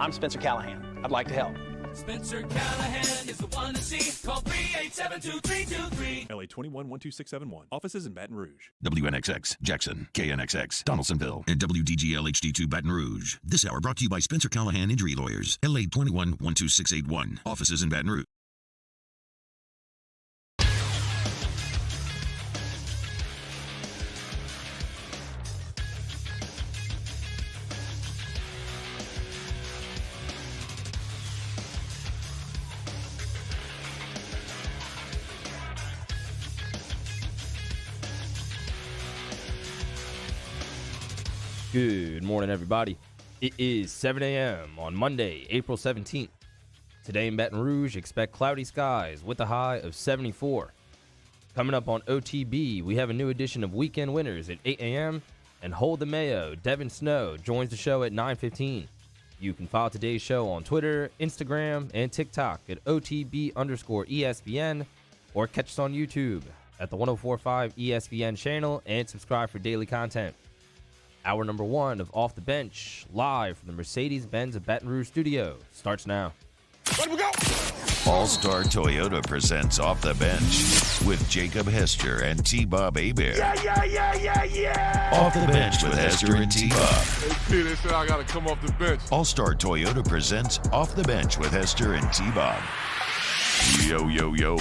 I'm Spencer Callahan. I'd like to help. Spencer Callahan is the one to see. Call 387-2323. LA 21-12671. Offices in Baton Rouge. WNXX, Jackson, KNXX, Donaldsonville, and WDGL HD2 Baton Rouge. This hour brought to you by Spencer Callahan Injury Lawyers. LA 21-12681. Offices in Baton Rouge. Good morning, everybody. It is 7 a.m. on Monday, April 17th. Today in Baton Rouge, expect cloudy skies with a high of 74. Coming up on OTB, we have a new edition of Weekend Winners at 8 a.m. and Hold the Mayo, Devin Snow, joins the show at 9:15. You can follow today's show on Twitter, Instagram, and TikTok at OTB_ESPN or catch us on YouTube at the 1045 ESPN channel and subscribe for daily content. Hour number one of Off the Bench, live from the Mercedes-Benz of Baton Rouge studio, starts now. Let we go! All-Star Toyota presents Off the Bench with Jacob Hester and T-Bob Hebert. Yeah! Off the Bench with Hester and T-Bob. Hey, P, they said I got to come off the bench. All-Star Toyota presents Off the Bench with Hester and T-Bob. Yo, yo, yo.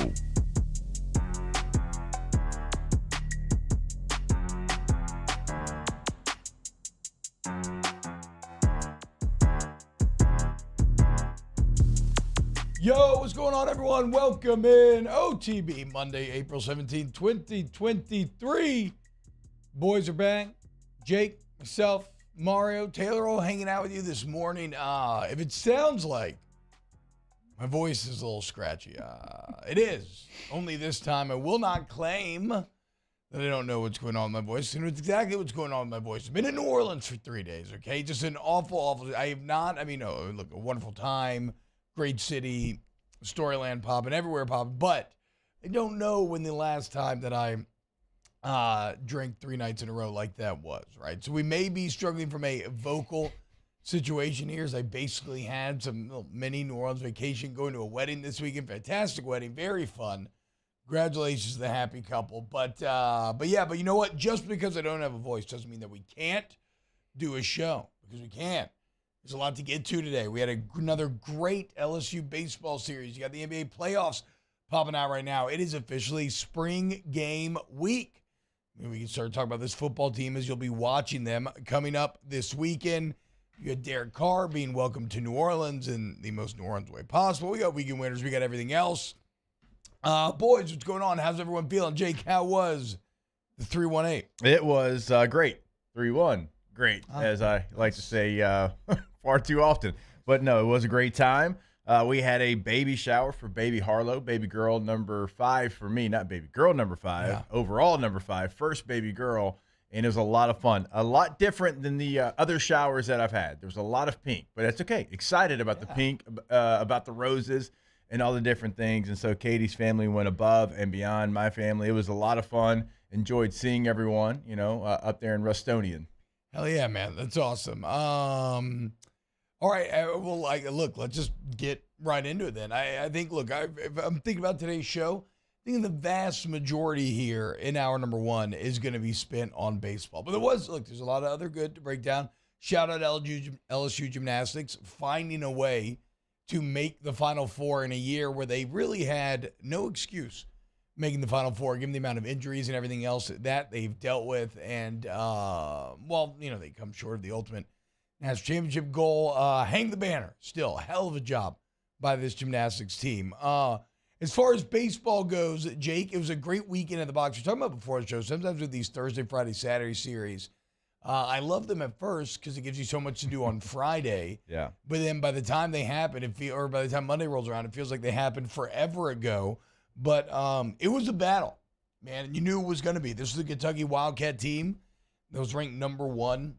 Yo, what's going on, everyone? Welcome in OTB Monday, April 17, 2023. Boys are back. Jake, myself, Mario, Taylor all hanging out with you this morning. If it sounds like my voice is a little scratchy, it is. Only this time I will not claim that I don't know what's going on with my voice. You know exactly what's going on with my voice. I've been in New Orleans for 3 days, okay? Just an awful, I have not, look, a wonderful time. Great city, Storyland popping, everywhere popping, but I don't know when the last time that I drank 3 nights in a row like that was, right? So we may be struggling from a vocal situation here, as I basically had some little mini New Orleans vacation, going to a wedding this weekend, fantastic wedding, very fun. Congratulations to the happy couple. But you know what? Just because I don't have a voice doesn't mean that we can't do a show, because we can. There's a lot to get to today. We had another great LSU baseball series. You got the NBA playoffs popping out right now. It is officially spring game week. We can start talking about this football team as you'll be watching them coming up this weekend. You got Derek Carr being welcomed to New Orleans in the most New Orleans way possible. We got weekend winners. We got everything else. Boys, what's going on? How's everyone feeling? Jake, how was the 3-1-8? It was great. 3-1. Great, as I like to say far too often. But no, it was a great time. We had a baby shower for baby Harlow, baby girl number 5 for me, not baby girl number 5, Yeah. Overall number 5, first baby girl, and it was a lot of fun. A lot different than the other showers that I've had. There was a lot of pink, but that's okay. Excited about the pink, about the roses, and all the different things. And so Katie's family went above and beyond my family. It was a lot of fun. Enjoyed seeing everyone, up there in Rustonian. Hell yeah, man. That's awesome. All right. Look, let's just get right into it then. I think, look, if I'm thinking about today's show, I think the vast majority here in hour number one is going to be spent on baseball. But there's a lot of other good to break down. Shout out LSU Gymnastics finding a way to make the Final Four in a year where they really had no excuse making the Final Four, given the amount of injuries and everything else that they've dealt with. And, they come short of the ultimate national championship goal. Hang the banner. Still, a hell of a job by this gymnastics team. As far as baseball goes, Jake, it was a great weekend at the box. We're talking about before the show. Sometimes with these Thursday, Friday, Saturday series, I love them at first because it gives you so much to do on Friday. Yeah. But then by the time they happen, or by the time Monday rolls around, it feels like they happened forever ago. But it was a battle, man. And you knew it was going to be. This was the Kentucky Wildcat team that was ranked number 1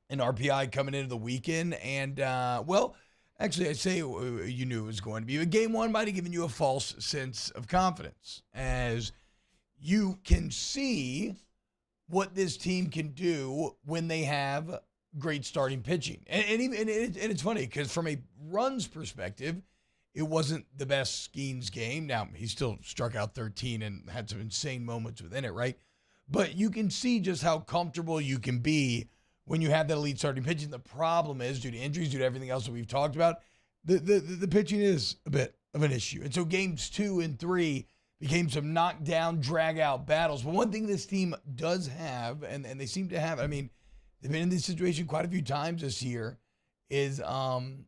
in RPI coming into the weekend. And, actually, I say you knew it was going to be. But game 1 might have given you a false sense of confidence, as you can see what this team can do when they have great starting pitching. And it's funny because from a runs perspective, it wasn't the best Skeens game. Now, he still struck out 13 and had some insane moments within it, right? But you can see just how comfortable you can be when you have that elite starting pitching. The problem is, due to injuries, due to everything else that we've talked about, the pitching is a bit of an issue. And so games 2 and 3 became some knockdown, drag-out battles. But one thing this team does have, and they seem to have, I mean, they've been in this situation quite a few times this year, is when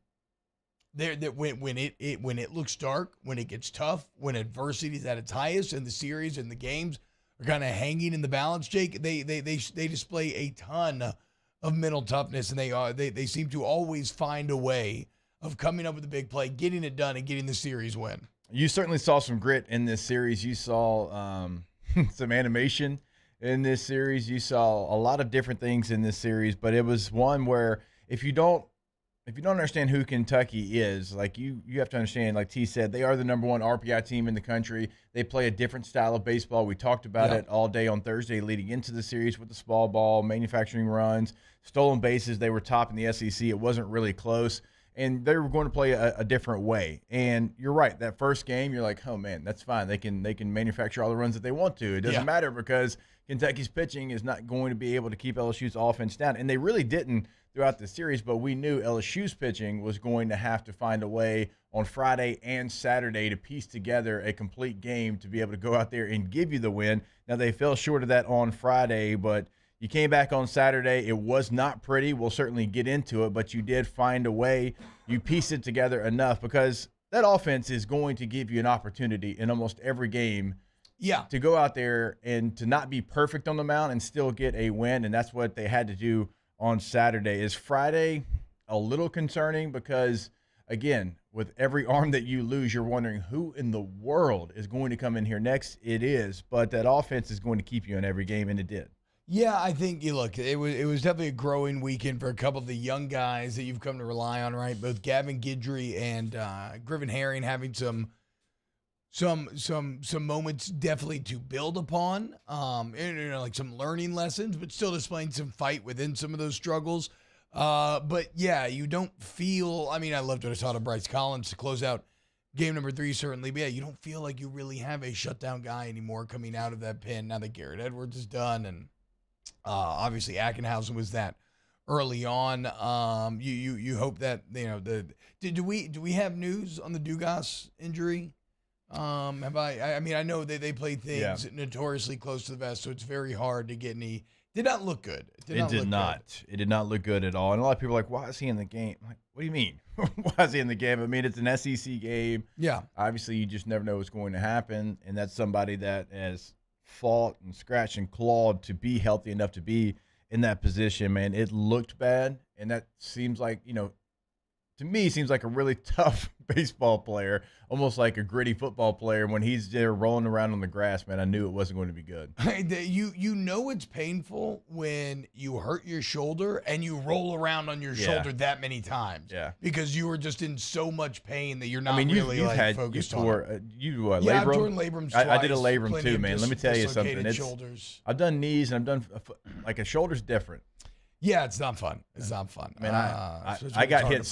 it looks dark, when it gets tough, when adversity is at its highest, and the series and the games are kind of hanging in the balance, Jake, they display a ton of mental toughness, and they seem to always find a way of coming up with a big play, getting it done, and getting the series win. You certainly saw some grit in this series. You saw some animation in this series. You saw a lot of different things in this series, but it was one where if you don't understand who Kentucky is, like you have to understand, like T said, they are the number 1 RPI team in the country. They play a different style of baseball. We talked about it all day on Thursday leading into the series with the small ball, manufacturing runs, stolen bases. They were top in the SEC. It wasn't really close. And they were going to play a different way. And you're right. That first game, you're like, oh, man, that's fine. They can manufacture all the runs that they want to. It doesn't matter because Kentucky's pitching is not going to be able to keep LSU's offense down. And they really didn't throughout the series, but we knew LSU's pitching was going to have to find a way on Friday and Saturday to piece together a complete game to be able to go out there and give you the win. Now, they fell short of that on Friday, but you came back on Saturday. It was not pretty. We'll certainly get into it, but you did find a way. You pieced it together enough because that offense is going to give you an opportunity in almost every game to go out there and to not be perfect on the mound and still get a win, and that's what they had to do on Saturday. Is Friday a little concerning because, again, with every arm that you lose, you're wondering who in the world is going to come in here next. It is, but that offense is going to keep you in every game, and it did. Yeah, I think, look, it was definitely a growing weekend for a couple of the young guys that you've come to rely on, right? Both Gavin Guidry and Griffin Herring having some moments definitely to build upon, like some learning lessons, but still displaying some fight within some of those struggles. But yeah, you don't feel, I mean, I loved what I saw to Bryce Collins to close out game number 3, certainly. But yeah, you don't feel like you really have a shutdown guy anymore coming out of that pen now that Garrett Edwards is done. And obviously Ackenhausen was that early on. You hope that, do we have news on the Dugas injury? I mean, I know they play things notoriously close to the vest, so it's very hard to get any. Did not look good. It did not look good at all. And a lot of people are like, why is he in the game? I'm like, what do you mean? Why is he in the game? I mean, it's an SEC game. Yeah. Obviously, you just never know what's going to happen. And that's somebody that has fought and scratched and clawed to be healthy enough to be in that position, man. It looked bad. And that seems like, to me, seems like a really tough baseball player, almost like a gritty football player. When he's there rolling around on the grass, man, I knew it wasn't going to be good. You know it's painful when you hurt your shoulder and you roll around on your shoulder that many times. Yeah. Because you were just in so much pain that you're not focused on it. Labrum? I've torn labrums twice. I did a labrum too, man. Let me tell you something. Shoulders. I've done knees and I've done like a shoulder's different. Yeah, it's not fun. It's not fun. Man, I got hit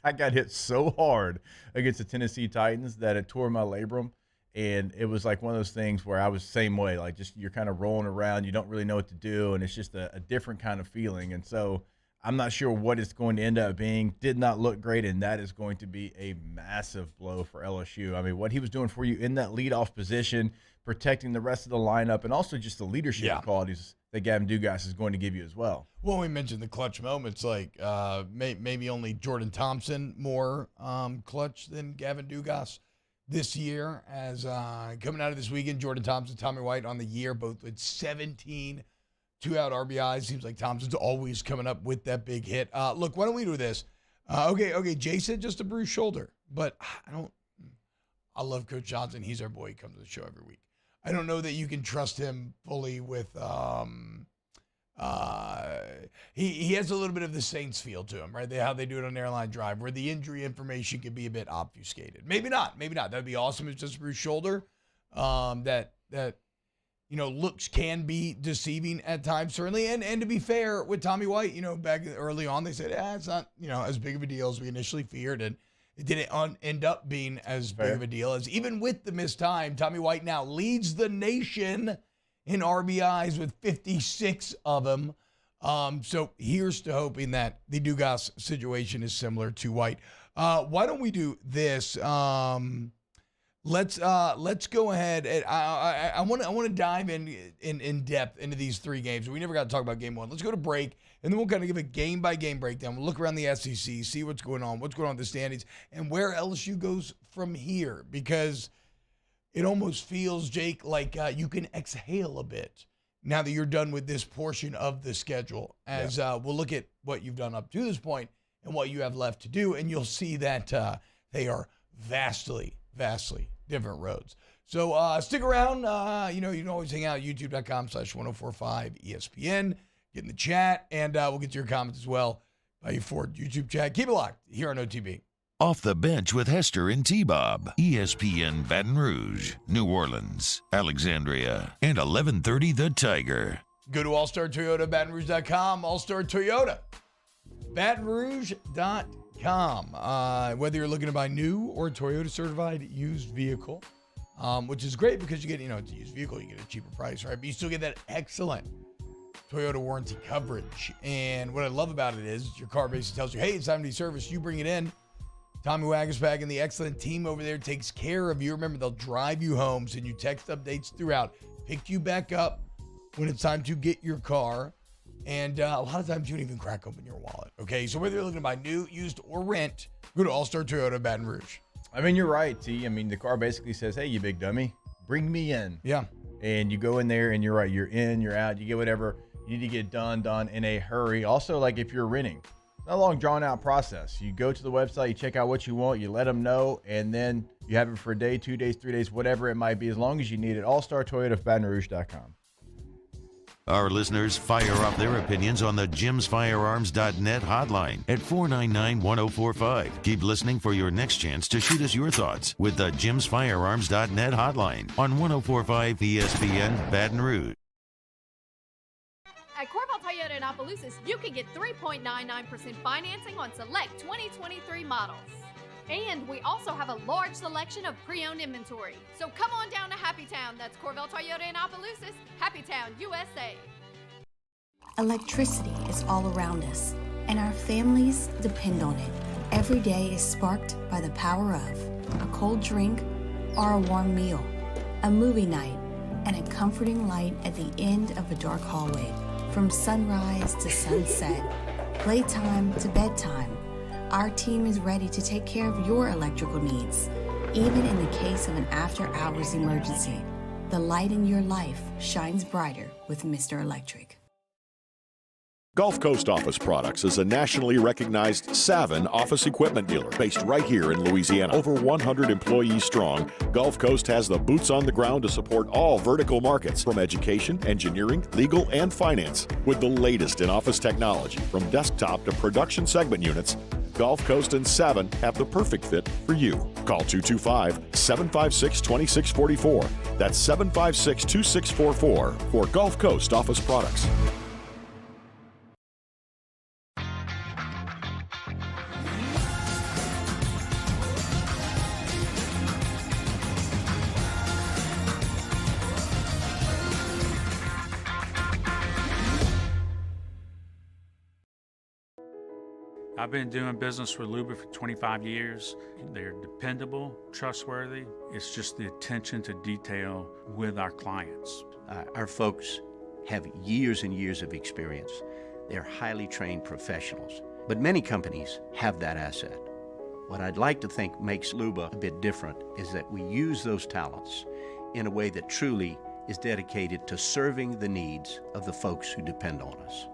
I got hit so hard against the Tennessee Titans that it tore my labrum, and it was like one of those things where I was the same way. Like, just you're kind of rolling around, you don't really know what to do, and it's just a different kind of feeling. And so I'm not sure what it's going to end up being. Did not look great, and that is going to be a massive blow for LSU. I mean, what he was doing for you in that leadoff position, protecting the rest of the lineup, and also just the leadership qualities that Gavin Dugas is going to give you as well. Well, we mentioned the clutch moments, like maybe only Jordan Thompson more clutch than Gavin Dugas this year. As coming out of this weekend, Jordan Thompson, Tommy White on the year, both with 17 two-out RBIs. Seems like Thompson's always coming up with that big hit. Look, why don't we do this? Okay, Jay said just a bruised shoulder, but I love Coach Johnson. He's our boy. He comes to the show every week. I don't know that you can trust him fully with he has a little bit of the Saints feel to him, right? How they do it on Airline Drive, where the injury information can be a bit obfuscated. Maybe not. That'd be awesome. It's just a bruised shoulder. That looks can be deceiving at times, certainly. And to be fair with Tommy White, back early on, they said, it's not, as big of a deal as we initially feared. And it didn't end up being as big of a deal as even with the missed time. Tommy White now leads the nation in RBIs with 56 of them. So here's to hoping that the Dugas situation is similar to White. Why don't we do this? Let's go ahead and I want to dive in depth into these three games. We never got to talk about game one. Let's go to break, and then we'll kind of give a game by game breakdown. We'll look around the SEC, see what's going on with the standings, and where LSU goes from here, because it almost feels, Jake, like you can exhale a bit now that you're done with this portion of the schedule. As we'll look at what you've done up to this point and what you have left to do, and you'll see that they are vastly different roads. So stick around. You can always hang out at youtube.com/1045 ESPN. Get in the chat, and we'll get to your comments as well by your Ford YouTube chat. Keep it locked here on OTB. Off the Bench with Hester and T-Bob. ESPN Baton Rouge, New Orleans, Alexandria, and 1130 The Tiger. Go to allstartoyota.batonrouge.com. All-Star Toyota, batonrouge.com. Whether you're looking to buy new or Toyota certified used vehicle, which is great because you get, it's a used vehicle, you get a cheaper price, right? But you still get that excellent Toyota warranty coverage. And what I love about it is your car basically tells you, hey, it's time to be serviced. You bring it in. Tommy Wagersbag and the excellent team over there takes care of you. Remember, they'll drive you home, send you text updates throughout, pick you back up when it's time to get your car. And a lot of times you don't even crack open your wallet. Okay, so whether you're looking to buy new, used, or rent, go to All-Star Toyota Baton Rouge. I mean, you're right, T. I mean, the car basically says, hey, you big dummy, bring me in. Yeah. And you go in there, and you're right. You're in, you're out. You get whatever you need to get done in a hurry. Also, like if you're renting, not a long, drawn-out process. You go to the website, you check out what you want, you let them know, and then you have it for a day, 2 days, 3 days, whatever it might be, as long as you need it. AllStarToyotaBatonRouge.com. Our listeners fire off their opinions on the JimsFirearms.net hotline at 499-1045. Keep listening for your next chance to shoot us your thoughts with the JimsFirearms.net hotline on 1045 ESPN Baton Rouge. At Corval Toyota in Opelousas, you can get 3.99% financing on select 2023 models. And we also have a large selection of pre-owned inventory. So come on down to Happy Town. That's Corval Toyota in Opelousas, Happy Town, USA. Electricity is all around us, and our families depend on it. Every day is sparked by the power of a cold drink or a warm meal, a movie night, and a comforting light at the end of a dark hallway. From sunrise to sunset, playtime to bedtime, our team is ready to take care of your electrical needs. Even in the case of an after-hours emergency, the light in your life shines brighter with Mr. Electric. Gulf Coast Office Products is a nationally recognized Savin office equipment dealer based right here in Louisiana. Over 100 employees strong, Gulf Coast has the boots on the ground to support all vertical markets from education, engineering, legal, and finance. With the latest in office technology, from desktop to production segment units, Gulf Coast and Savin have the perfect fit for you. Call 225-756-2644. That's 756-2644 for Gulf Coast Office Products. I've been doing business with Luba for 25 years. They're dependable, trustworthy. It's just the attention to detail with our clients. Our folks have years and years of experience. They're highly trained professionals, but many companies have that asset. What I'd like to think makes Luba a bit different is that we use those talents in a way that truly is dedicated to serving the needs of the folks who depend on us.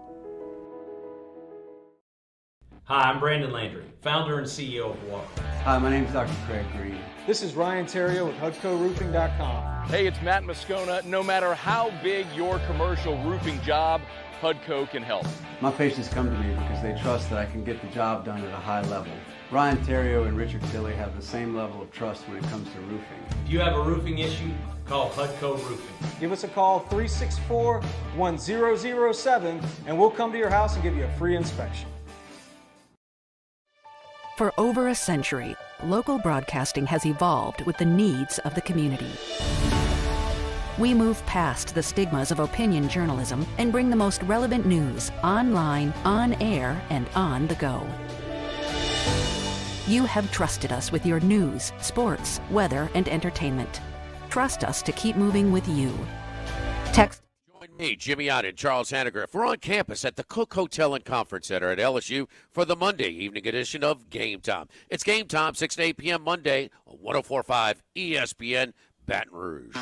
Hi, I'm Brandon Landry, founder and CEO of Walker. Hi, my name is Dr. Craig Green. This is Ryan Terrio with HUDCORoofing.com. Hey, it's Matt Moscona. No matter how big your commercial roofing job Hudco can help. My patients come to me because they trust that I can get the job done at a high level. Ryan Terrio and Richard Tilley have the same level of trust when it comes to roofing. If you have a roofing issue, call Hudco Roofing. Give us a call, 364-1007, and we'll come to your house and give you a free inspection. For over a century, local broadcasting has evolved with the needs of the community. We move past the stigmas of opinion journalism and bring the most relevant news online, on air, and on the go. You have trusted us with your news, sports, weather, and entertainment. Trust us to keep moving with you. Text. Join me, Jimmy Ott, and Charles Hannegriff. We're on campus at the Cook Hotel and Conference Center at LSU for the Monday evening edition of Game Time. It's Game Time, 6 to 8 p.m. Monday on 104.5 ESPN Baton Rouge.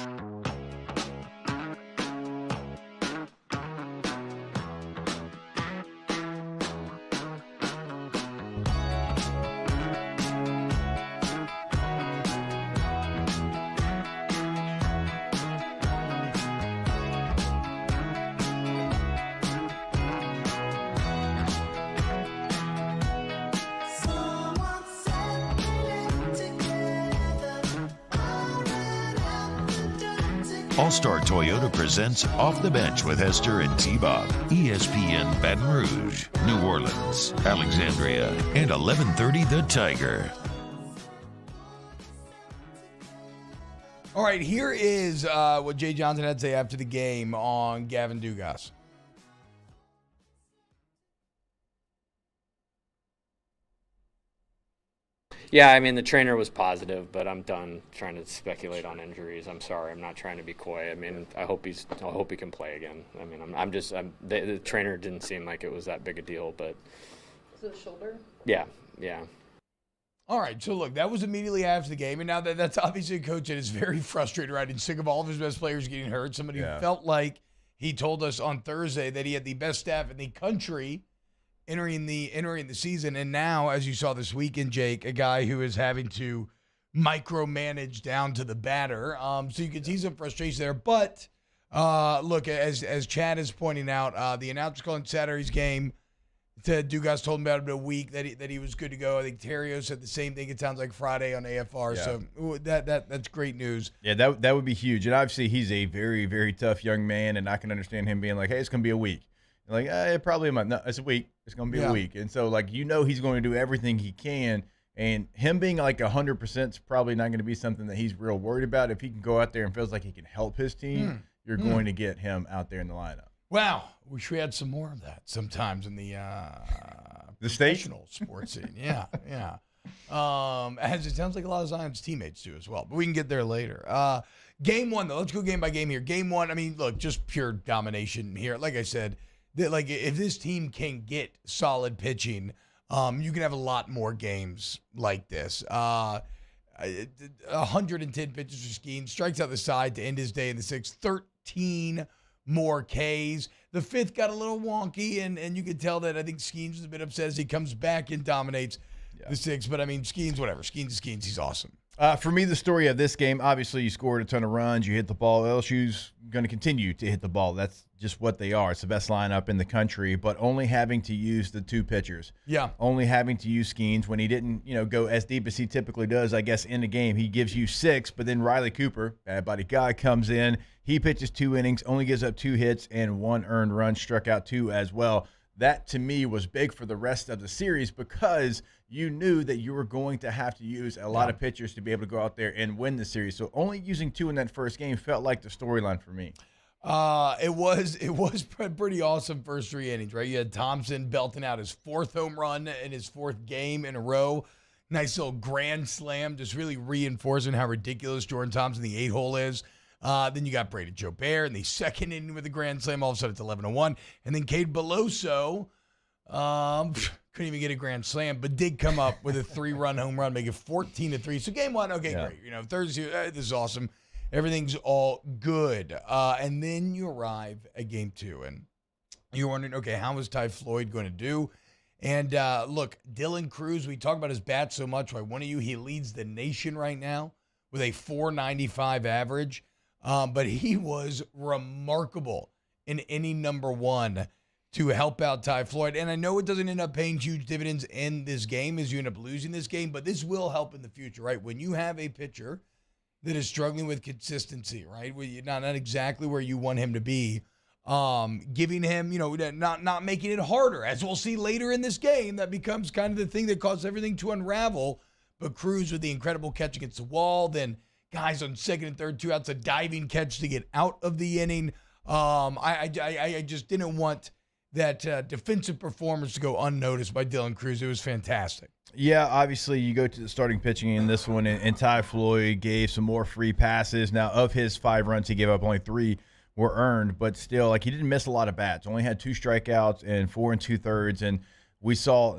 All-Star Toyota presents Off the Bench with Hester and T-Bob. ESPN Baton Rouge, New Orleans, Alexandria, and 1130 The Tiger. All right, here is what Jay Johnson had to say after the game on Gavin Dugas. Yeah, I mean, the trainer was positive, but I'm done trying to speculate on injuries. I'm sorry. I'm not trying to be coy. I mean, I hope he can play again. I mean, the trainer didn't seem like it was that big a deal, but. Is it a shoulder? Yeah. All right, so look, that was immediately after the game, and now that's obviously a coach that is very frustrated, right, and sick of all of his best players getting hurt. Somebody who felt like he told us on Thursday that he had the best staff in the country entering the season, and now, as you saw this weekend, Jake, a guy who is having to micromanage down to the batter. So you can see some frustration there. But look, as Chad is pointing out, the announcer calling Saturday's game, Dugas told him about it a week that he was good to go. I think Terrio said the same thing. It sounds like Friday on AFR. Yeah. So that's great news. Yeah, that would be huge. And obviously he's a very, very tough young man, and I can understand him being like, hey, it's going to be a week. Like, probably a month. No, it's a week. It's going to be a week. And so, like, he's going to do everything he can. And him being like 100% is probably not going to be something that he's real worried about. If he can go out there and feels like he can help his team, you're going to get him out there in the lineup. Wow. Wish we had some more of that sometimes in the professional sports scene. Yeah. As it sounds like a lot of Zion's teammates do as well. But we can get there later. Game one, though. Let's go game by game here. Game one, I mean, look, just pure domination here. Like I said, like if this team can get solid pitching, you can have a lot more games like this. 110 pitches for Skeens, strikes out the side to end his day in the sixth. 13 more Ks. The fifth got a little wonky, and you could tell that I think Skeens was a bit upset as he comes back and dominates the sixth. But I mean, Skeens, whatever. Skeens is Skeens. He's awesome. For me, the story of this game, obviously you scored a ton of runs, you hit the ball. LSU's going to continue to hit the ball. That's just what they are. It's the best lineup in the country, but only having to use the two pitchers. Yeah. Only having to use Skeens when he didn't, go as deep as he typically does, I guess, in the game. He gives you 6, but then Riley Cooper, bad body guy, comes in. He pitches 2 innings, only gives up 2 hits and 1 earned run, struck out 2 as well. That, to me, was big for the rest of the series because you knew that you were going to have to use a lot of pitchers to be able to go out there and win the series. So only using 2 in that first game felt like the storyline for me. It was pretty awesome first 3 innings, right? You had Thompson belting out his 4th home run in his 4th game in a row. Nice little grand slam, just really reinforcing how ridiculous Jordan Thompson, the 8-hole is. Then you got Brady Jobert in the 2nd inning with a grand slam. All of a sudden it's 11-1. And then Cade Beloso couldn't even get a grand slam, but did come up with a 3-run home run, make it 14-3. So game 1, okay, great. Thursday, this is awesome. Everything's all good. And then you arrive at game 2, and you're wondering, okay, how is Ty Floyd going to do? And look, Dylan Cruz, we talk about his bat so much. Right? He leads the nation right now with a .495 average. But he was remarkable in inning number 1. to help out Ty Floyd. And I know it doesn't end up paying huge dividends in this game as you end up losing this game, but this will help in the future, right? When you have a pitcher that is struggling with consistency, right? Where you're not exactly where you want him to be, giving him, not making it harder. As we'll see later in this game, that becomes kind of the thing that causes everything to unravel. But Cruz with the incredible catch against the wall, then guys on second and third, 2 outs, a diving catch to get out of the inning. I just didn't want that defensive performance to go unnoticed by Dylan Cruz. It was fantastic. Yeah, obviously you go to the starting pitching in this one, and Ty Floyd gave some more free passes. Now, of his 5 runs he gave up, only 3 were earned, but still, he didn't miss a lot of bats. Only had 2 strikeouts and 4 2/3. And we saw,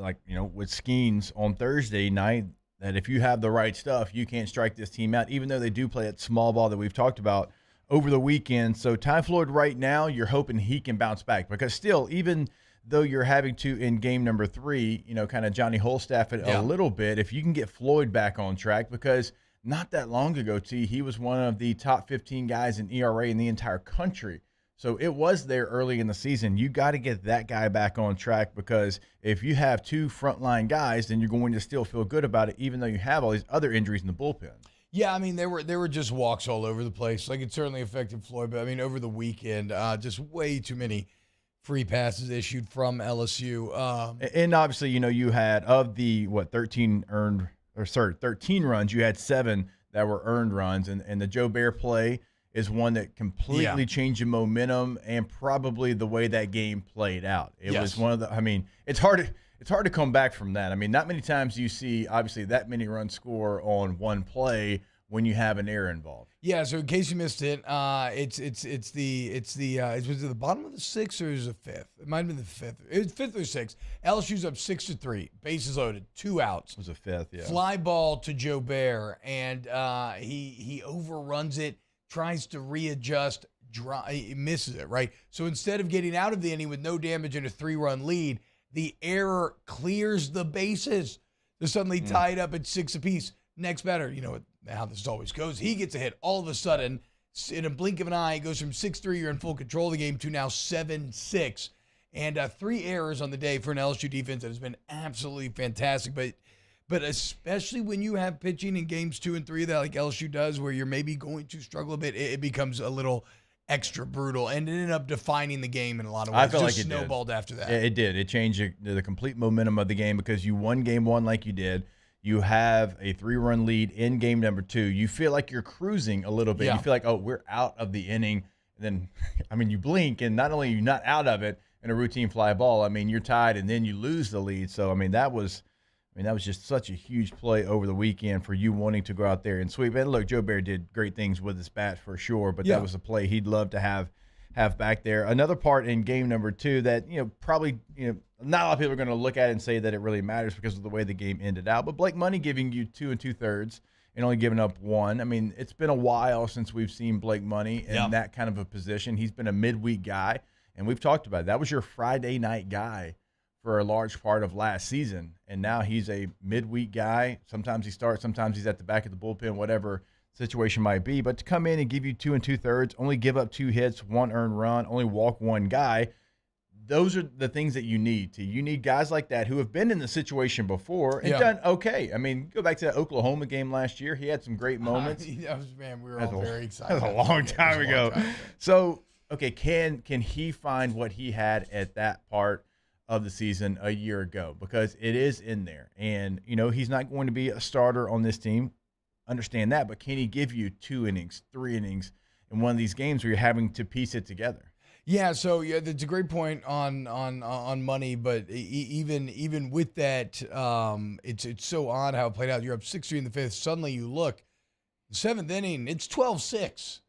with Skeens on Thursday night, that if you have the right stuff, you can't strike this team out, even though they do play that small ball that we've talked about over the weekend. So Ty Floyd right now, you're hoping he can bounce back, because still, even though you're having to, in game number 3, kind of Johnny Holstaff it a little bit, if you can get Floyd back on track, because not that long ago, he was one of the top 15 guys in ERA in the entire country. So it was there early in the season. You got to get that guy back on track, because if you have 2 frontline guys, then you're going to still feel good about it, even though you have all these other injuries in the bullpen. Yeah, I mean, there were just walks all over the place. It certainly affected Floyd, but I mean, over the weekend, just way too many free passes issued from LSU. And obviously, you had, of the 13 runs, you had 7 that were earned runs, and the Joe Bear play is one that completely changed the momentum and probably the way that game played out. It was one of the, it's hard to come back from that. I mean, not many times you see, obviously, that many runs score on one play when you have an error involved. Yeah, so in case you missed it, was it the bottom of the 6th or is it the 5th? It might have been the 5th. It was 5th or 6th. LSU's up 6-3, bases loaded, 2 outs. It was a 5th, yeah. Fly ball to Joe Bear, and he overruns it, tries to readjust, he misses it, right? So instead of getting out of the inning with no damage and a 3-run lead, the error clears the bases to suddenly tie it up at 6 apiece. Next batter, how this always goes, he gets a hit. All of a sudden, in a blink of an eye, it goes from 6-3, you're in full control of the game, to now 7-6. And 3 errors on the day for an LSU defense that has been absolutely fantastic. But especially when you have pitching in games 2 and 3 that like LSU does, where you're maybe going to struggle a bit, it becomes a little extra brutal, and it ended up defining the game in a lot of ways. I feel like it snowballed after that. It did. It changed the complete momentum of the game, because you won game 1 like you did. You have a 3-run lead in game number 2. You feel like you're cruising a little bit. Yeah. You feel like, oh, we're out of the inning. And then, you blink, and not only are you not out of it in a routine fly ball, you're tied, and then you lose the lead. So, that was just such a huge play over the weekend for you wanting to go out there and sweep. And look, Joe Bear did great things with his bat for sure, but that was a play he'd love to have back there. Another part in game number 2 that, probably, not a lot of people are going to look at it and say that it really matters because of the way the game ended out. But Blake Money giving you 2 2/3 and only giving up 1. It's been a while since we've seen Blake Money in that kind of a position. He's been a midweek guy, and we've talked about it. That was your Friday night guy for a large part of last season, and now he's a midweek guy. Sometimes he starts, sometimes he's at the back of the bullpen, whatever situation might be. But to come in and give you 2 2/3, only give up 2 hits, 1 earned run, only walk 1 guy, those are the things that you need. You need guys like that who have been in the situation before and done okay. Go back to that Oklahoma game last year. He had some great moments. We were all very excited. That was a long time ago. So, okay, can he find what he had at that part of the season a year ago? Because it is in there. And, he's not going to be a starter on this team. Understand that. But can he give you 2 innings, 3 innings in one of these games where you're having to piece it together? Yeah, so that's a great point on Money, but even with that, it's so odd how it played out. You're up 6-3 in the 5th. Suddenly you look, the 7th inning, it's 12-6.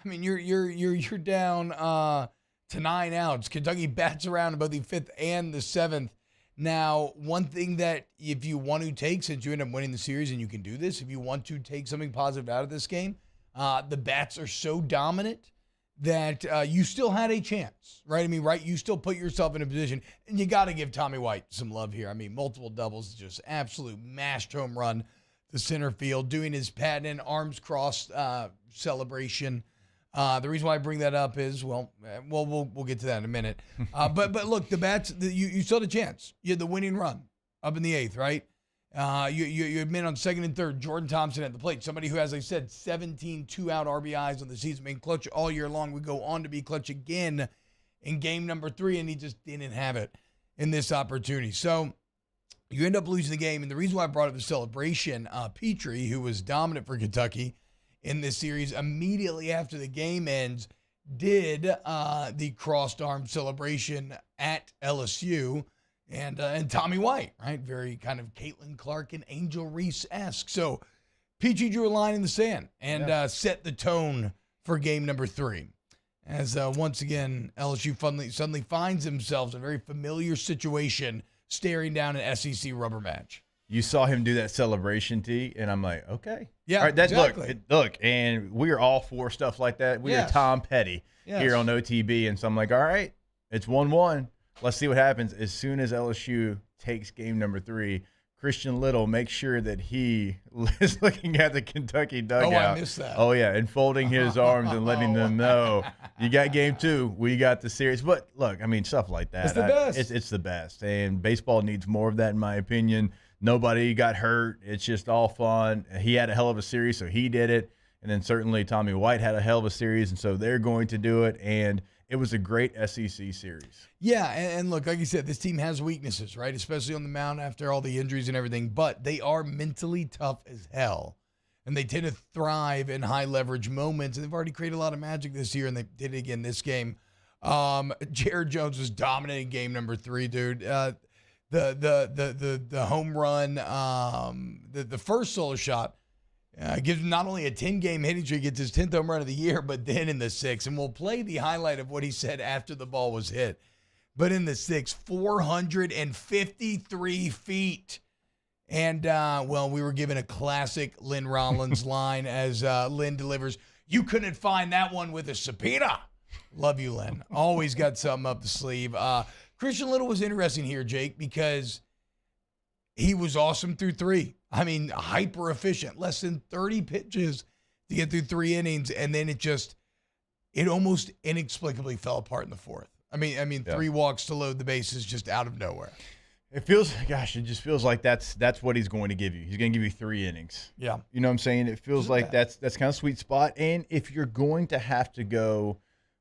You're down to 9 outs. Kentucky bats around in both the 5th and the 7th. Now, one thing that if you want to take, since you end up winning the series, and you can do this, if you want to take something positive out of this game, the bats are so dominant that you still had a chance, right? You still put yourself in a position, and you got to give Tommy White some love here. Multiple doubles, just absolute mashed home run to center field, doing his patent arms crossed celebration The reason why I bring that up is, we'll get to that in a minute. But look, the bats, you saw the chance. You had the winning run up in the 8th, right? You admit on 2nd and 3rd, Jordan Thompson at the plate, somebody who, as I said, 17 2-out RBIs on the season, been clutch all year long, would go on to be clutch again in game number 3, and he just didn't have it in this opportunity. So you end up losing the game, and the reason why I brought up the celebration, Petrie, who was dominant for Kentucky in this series, immediately after the game ends, did the crossed arm celebration at LSU, and Tommy White, right? Very kind of Caitlin Clark and Angel Reese-esque. So Petrie drew a line in the sand and set the tone for game number 3. As once again, LSU suddenly finds themselves in a very familiar situation, staring down an SEC rubber match. You saw him do that celebration, T, and I'm like, okay. Yeah, all right, that's, exactly. Look, and we are all for stuff like that. We are Tom Petty here on OTB, and so I'm like, all right, it's 1-1. Let's see what happens. As soon as LSU takes game number 3, Christian Little makes sure that he is looking at the Kentucky dugout. Oh, I missed that. Oh, yeah, and folding his arms and letting them know, you got game 2, we got the series. But, look, I mean, stuff like that. It's the best. It's the best, and baseball needs more of that, in my opinion. Nobody got hurt. It's just all fun. He had a hell of a series, so he did it. And then certainly Tommy White had a hell of a series, and so they're going to do it. And it was a great SEC series. Yeah, and look, like you said, this team has weaknesses, right? Especially on the mound after all the injuries and everything. But they are mentally tough as hell. And they tend to thrive in high-leverage moments. And they've already created a lot of magic this year, and they did it again this game. Jared Jones was dominating game number 3, dude. The home run, the first solo shot, gives him not only a 10-game hitting streak, gets his 10th home run of the year, but then in the 6th, and we'll play the highlight of what he said after the ball was hit. But in the 6th, 453 feet. And, we were given a classic Lynn Rollins line as Lynn delivers, "You couldn't find that one with a subpoena." Love you, Lynn. Always got something up the sleeve. Christian Little was interesting here, Jake, because he was awesome through 3. I mean, hyper efficient, less than 30 pitches to get through 3 innings, and then it almost inexplicably fell apart in the 4th. I mean, 3 walks to load the bases just out of nowhere. It just feels like that's what he's going to give you. He's going to give you 3 innings. Yeah. You know what I'm saying? It feels like that's kind of sweet spot. And if you're going to have to go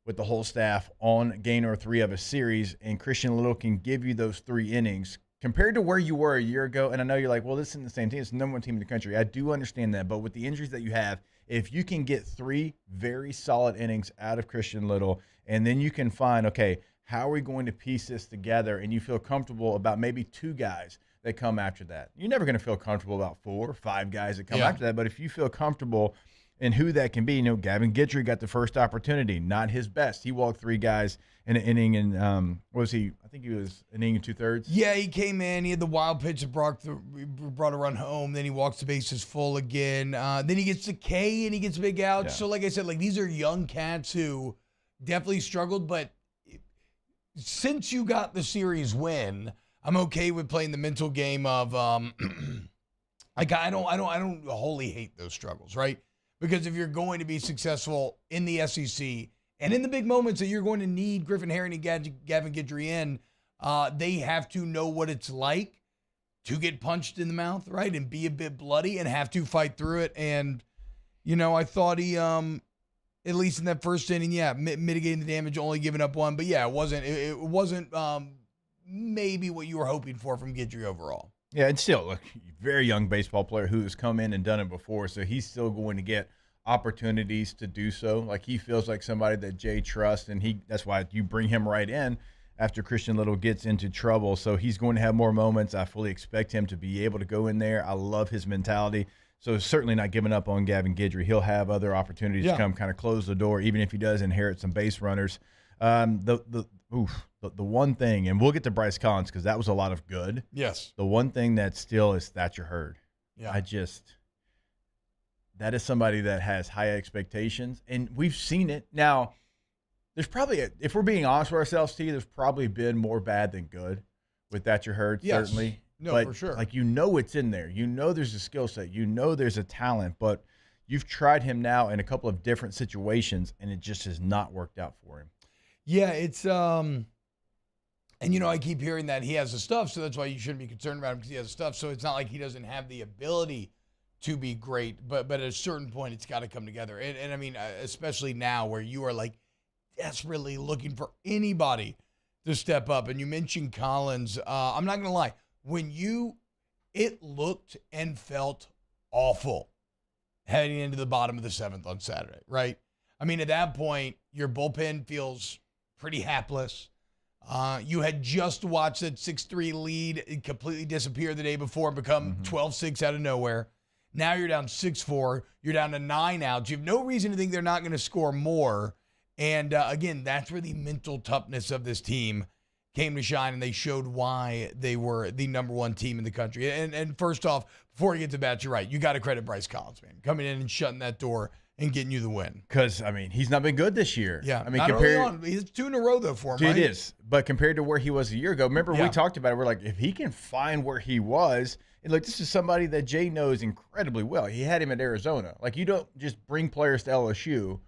with the whole staff on game or 3 of a series, and Christian Little can give you those 3 innings, compared to where you were a year ago, and I know you're like, well, this isn't the same team. It's the number 1 team in the country. I do understand that. But with the injuries that you have, if you can get 3 very solid innings out of Christian Little, and then you can find, okay, how are we going to piece this together, and you feel comfortable about maybe 2 guys that come after that. You're never going to feel comfortable about 4 or 5 guys that come after that, but if you feel comfortable in who that can be, Gavin Guidry got the first opportunity, not his best. He walked 3 guys in an inning, and what was he? I think he was an inning and 2/3. Yeah, he came in. He had the wild pitch that brought a run home. Then he walks the bases full again. Then he gets the K, and he gets big outs. Yeah. So, like I said, these are young cats who definitely struggled, but since you got the series win, I'm okay with playing the mental game of I don't wholly hate those struggles, right? Because if you're going to be successful in the SEC and in the big moments that you're going to need Griffin Herring and Gavin Guidry in, they have to know what it's like to get punched in the mouth, right? And be a bit bloody and have to fight through it. And, I thought he, at least in that first inning, mitigating the damage, only giving up 1. But, it wasn't maybe what you were hoping for from Guidry overall. Yeah, and still, look, very young baseball player who has come in and done it before, so he's still going to get opportunities to do so. He feels like somebody that Jay trusts, and that's why you bring him right in after Christian Little gets into trouble. So he's going to have more moments. I fully expect him to be able to go in there. I love his mentality. So certainly not giving up on Gavin Guidry. He'll have other opportunities to come kind of close the door, even if he does inherit some base runners. The one thing, and we'll get to Bryce Collins because that was a lot of good. Yes. The one thing that still is Thatcher Hurd. Yeah. That is somebody that has high expectations, and we've seen it. Now, there's probably, if we're being honest with ourselves, T, there's probably been more bad than good with Thatcher Hurd, certainly. No, but, for sure. it's in there. There's a skill set. There's a talent, but you've tried him now in a couple of different situations, and it just has not worked out for him. Yeah, it's and I keep hearing that he has the stuff, so that's why you shouldn't be concerned about him because he has the stuff. So it's not like he doesn't have the ability to be great, but at a certain point, it's got to come together. And I mean, especially now where you are like desperately looking for anybody to step up. And you mentioned Collins. I'm not gonna lie, it looked and felt awful heading into the bottom of the 7th on Saturday, right? I mean, at that point, your bullpen feels pretty hapless. You had just watched that 6-3 lead completely disappear the day before and become 12-6 out of nowhere. Now you're down 6-4. You're down to 9 outs. You have no reason to think they're not going to score more. And again, that's where the mental toughness of this team came to shine, and they showed why they were the number 1 team in the country. And first off, before you get to bat, you're right. You got to credit Bryce Collins, man, coming in and shutting that door and getting you the win. Because, I mean, he's not been good this year. Yeah, I mean, not early on. He's 2 in a row, though, for him, right? It is. But compared to where he was a year ago, remember we talked about it. We're like, if he can find where he was, and look, this is somebody that Jay knows incredibly well. He had him at Arizona. Like, you don't just bring players to LSU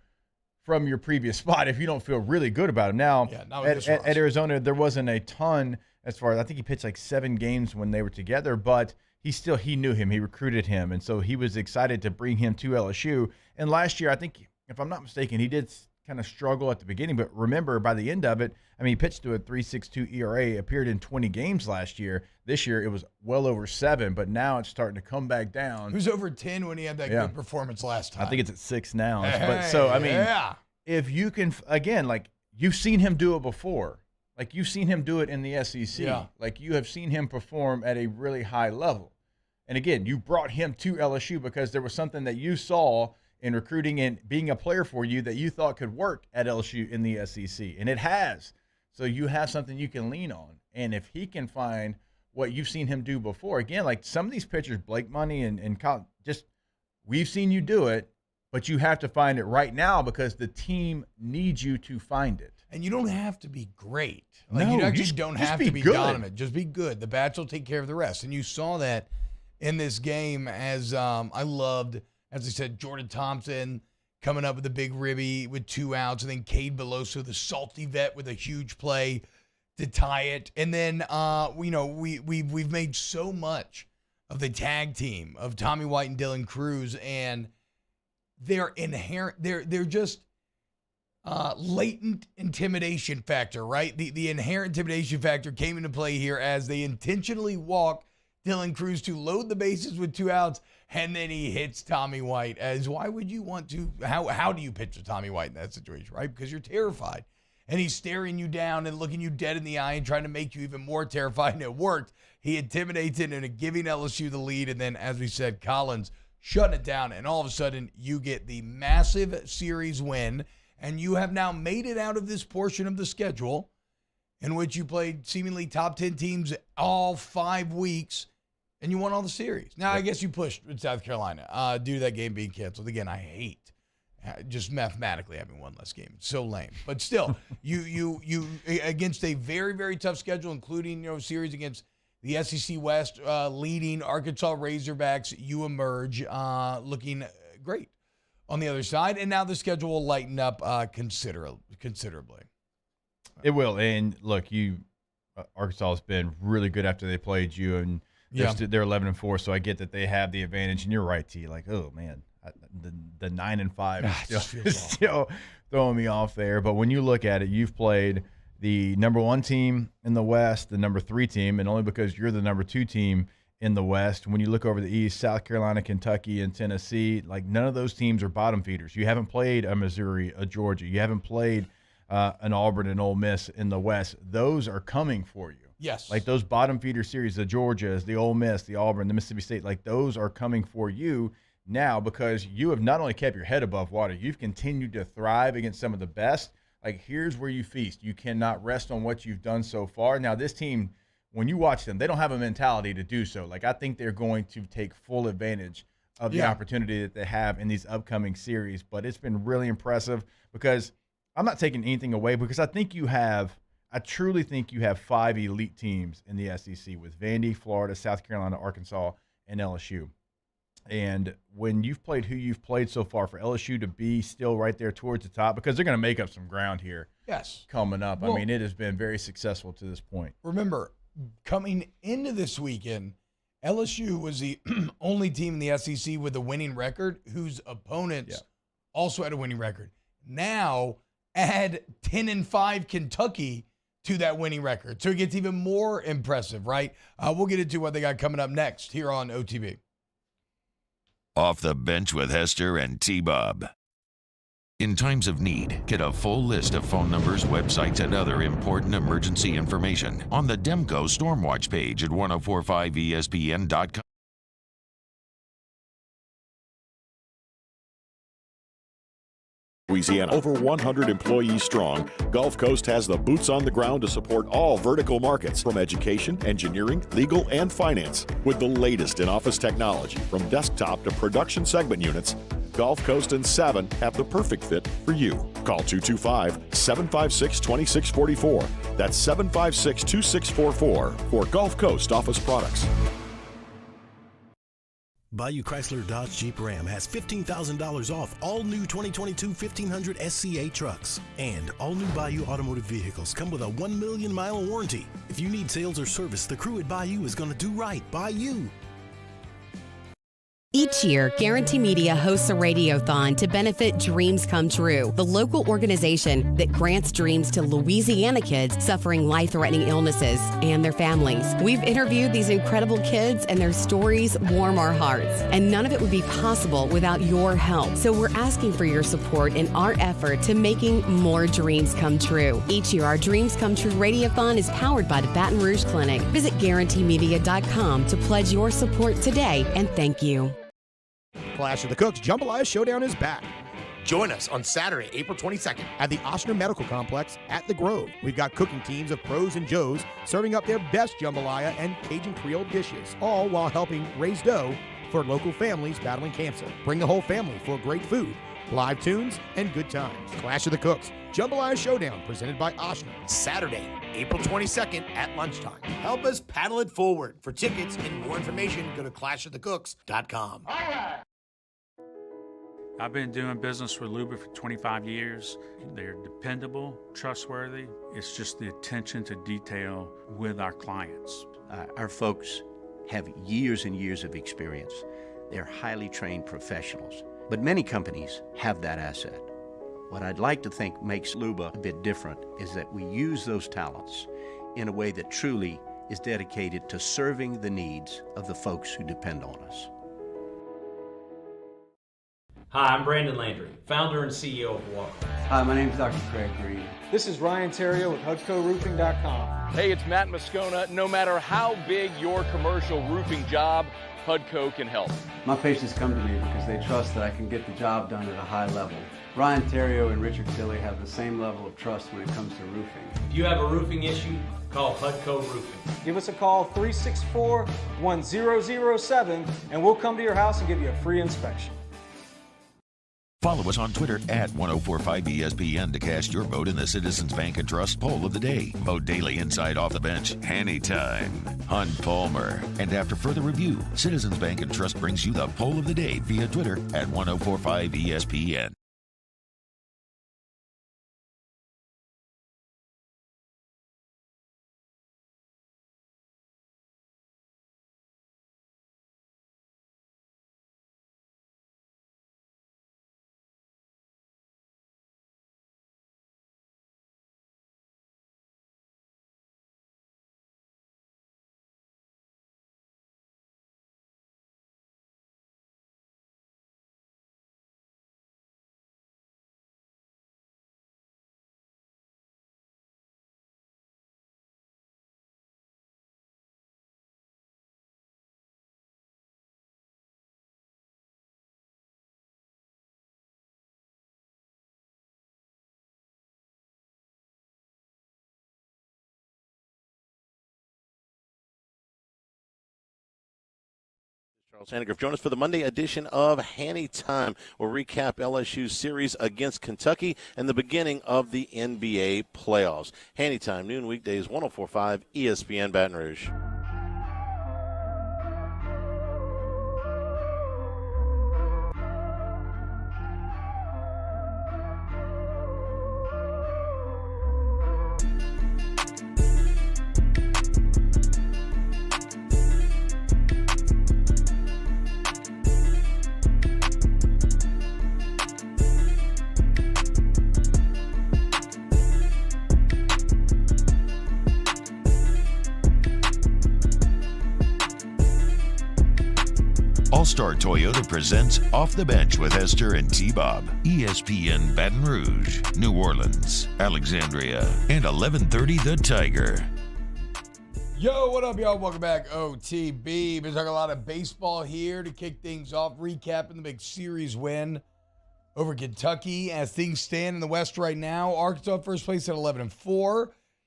from your previous spot if you don't feel really good about him. Now, at Arizona, there wasn't a ton as far as, I think he pitched like 7 games when they were together, but he knew him. He recruited him, and so he was excited to bring him to LSU. And last year, I think, if I'm not mistaken, he did kind of struggle at the beginning, but remember, by the end of it, I mean, he pitched to a 3.62 ERA, appeared in 20 games last year. This year, it was well over 7, but now it's starting to come back down. He was over 10 when he had that good performance last time. I think it's at 6 now. But so, I mean, if you can, again, like, you've seen him do it before. Like, you've seen him do it in the SEC. Yeah. Like, you have seen him perform at a really high level. And again, you brought him to LSU because there was something that you saw in recruiting and being a player for you that you thought could work at LSU in the SEC. And it has. So you have something you can lean on. And if he can find what you've seen him do before, again, like some of these pitchers, Blake Money and Colin, just we've seen you do it, but you have to find it right now because the team needs you to find it. And you don't have to be great. Like, No, you actually just don't be have to be good. dominant. Just be good. The bats will take care of the rest. And you saw that in this game as I loved, as I said, Jordan Thompson coming up with a big ribby with 2 outs, and then Cade Beloso, the salty vet, with a huge play to tie it. And then we've made so much of the tag team of Tommy White and Dylan Cruz, and they're just latent intimidation factor, right? The inherent intimidation factor came into play here as they intentionally walk Dylan Cruz to load the bases with 2 outs, and then he hits Tommy White. As why would you want to? How do you pitch to Tommy White in that situation, right? Because you're terrified, and he's staring you down and looking you dead in the eye and trying to make you even more terrified. And it worked. He intimidates it and giving LSU the lead, and then, as we said, Collins shutting it down, and all of a sudden you get the massive series win, and you have now made it out of this portion of the schedule in which you played seemingly top 10 teams all 5 weeks. And you won all the series. Now, I guess you pushed with South Carolina due to that game being canceled. Again, I hate just mathematically having one less game. It's so lame. But still, you against a very, very tough schedule, including series against the SEC West, leading Arkansas Razorbacks, you emerge looking great on the other side. And now the schedule will lighten up considerably. It will. And look, Arkansas has been really good after they played you, and they're 11-4, so I get that they have the advantage. And you're right, T. Like, oh man, the 9-5 is still throwing me off there. But when you look at it, you've played the number 1 team in the West, the number 3 team, and only because you're the number 2 team in the West. When you look over the East, South Carolina, Kentucky, and Tennessee, like none of those teams are bottom feeders. You haven't played a Missouri, a Georgia. You haven't played an Auburn and Ole Miss in the West. Those are coming for you. Yes. Like those bottom feeder series, the Georgias, the Ole Miss, the Auburn, the Mississippi State, like those are coming for you now because you have not only kept your head above water, you've continued to thrive against some of the best. Like, here's where you feast. You cannot rest on what you've done so far. Now, this team, when you watch them, they don't have a mentality to do so. Like, I think they're going to take full advantage of the opportunity that they have in these upcoming series. But it's been really impressive because I'm not taking anything away because I truly think you have 5 elite teams in the SEC with Vandy, Florida, South Carolina, Arkansas, and LSU. And when you've played who you've played so far, for LSU to be still right there towards the top, because they're going to make up some ground here. Yes. Coming up. Well, I mean, it has been very successful to this point. Remember, coming into this weekend, LSU was the only team in the SEC with a winning record whose opponents also had a winning record. Now, add 10-5 Kentucky to that winning record. So it gets even more impressive, right? We'll get into what they got coming up next here on OTB. Off the Bench with Hester and T-Bob. In times of need, get a full list of phone numbers, websites, and other important emergency information on the Demco Stormwatch page at 1045ESPN.com. Louisiana, over 100 employees strong, Gulf Coast has the boots on the ground to support all vertical markets, from education, engineering, legal, and finance. With the latest in office technology, from desktop to production segment units, Gulf Coast and Savin have the perfect fit for you. Call 225-756-2644. That's 756-2644 for Gulf Coast office products. Bayou Chrysler Dodge Jeep Ram has $15,000 off all new 2022 1500 SCA trucks. And all new Bayou automotive vehicles come with a 1 million mile warranty. If you need sales or service, the crew at Bayou is going to do right by you. Each year, Guarantee Media hosts a radiothon to benefit Dreams Come True, the local organization that grants dreams to Louisiana kids suffering life-threatening illnesses and their families. We've interviewed these incredible kids, and their stories warm our hearts. And none of it would be possible without your help. So we're asking for your support in our effort to making more dreams come true. Each year, our Dreams Come True radiothon is powered by the Baton Rouge Clinic. Visit GuaranteeMedia.com to pledge your support today, and thank you. Clash of the Cooks Jambalaya Showdown is back. Join us on Saturday, April 22nd at the Ochsner Medical Complex at The Grove. We've got cooking teams of pros and joes serving up their best jambalaya and Cajun Creole dishes, all while helping raise dough for local families battling cancer. Bring the whole family for great food, live tunes, and good times. Clash of the Cooks Jambalaya Showdown, presented by Ochsner. Saturday, April 22nd at lunchtime. Help us paddle it forward. For tickets and more information, go to clashofthecooks.com. All right. I've been doing business with Luba for 25 years. They're dependable, trustworthy. It's just the attention to detail with our clients. Our folks have years and years of experience. They're highly trained professionals. But many companies have that asset. What I'd like to think makes Luba a bit different is that we use those talents in a way that truly is dedicated to serving the needs of the folks who depend on us. Hi, I'm Brandon Landry, founder and CEO of Walker. Hi, my name is Dr. Craig Green. This is Ryan Terrio with HUDCORoofing.com. Hey, it's Matt Moscona. No matter how big your commercial roofing job, HUDCO can help. My patients come to me because they trust that I can get the job done at a high level. Ryan Terrio and Richard Tilley have the same level of trust when it comes to roofing. If you have a roofing issue, call HUDCO Roofing. Give us a call, 364-1007, and we'll come to your house and give you a free inspection. Follow us on Twitter at 1045ESPN to cast your vote in the Citizens Bank and Trust poll of the day. Vote daily inside Off the Bench, anytime. Hunt Palmer. And after further review, Citizens Bank and Trust brings you the poll of the day via Twitter at 1045ESPN. Charles Hannigrove, join us for the Monday edition of Hanny Time. We'll recap LSU's series against Kentucky and the beginning of the NBA playoffs. Hanny Time, noon weekdays, 104.5 ESPN Baton Rouge. All-Star Toyota presents Off the Bench with Esther and T-Bob. ESPN Baton Rouge, New Orleans, Alexandria, and 1130 The Tiger. Yo, what up, y'all? Welcome back, OTB. Been talking a lot of baseball here to kick things off, recapping the big series win over Kentucky. As things stand in the West right now, Arkansas first place at 11-4.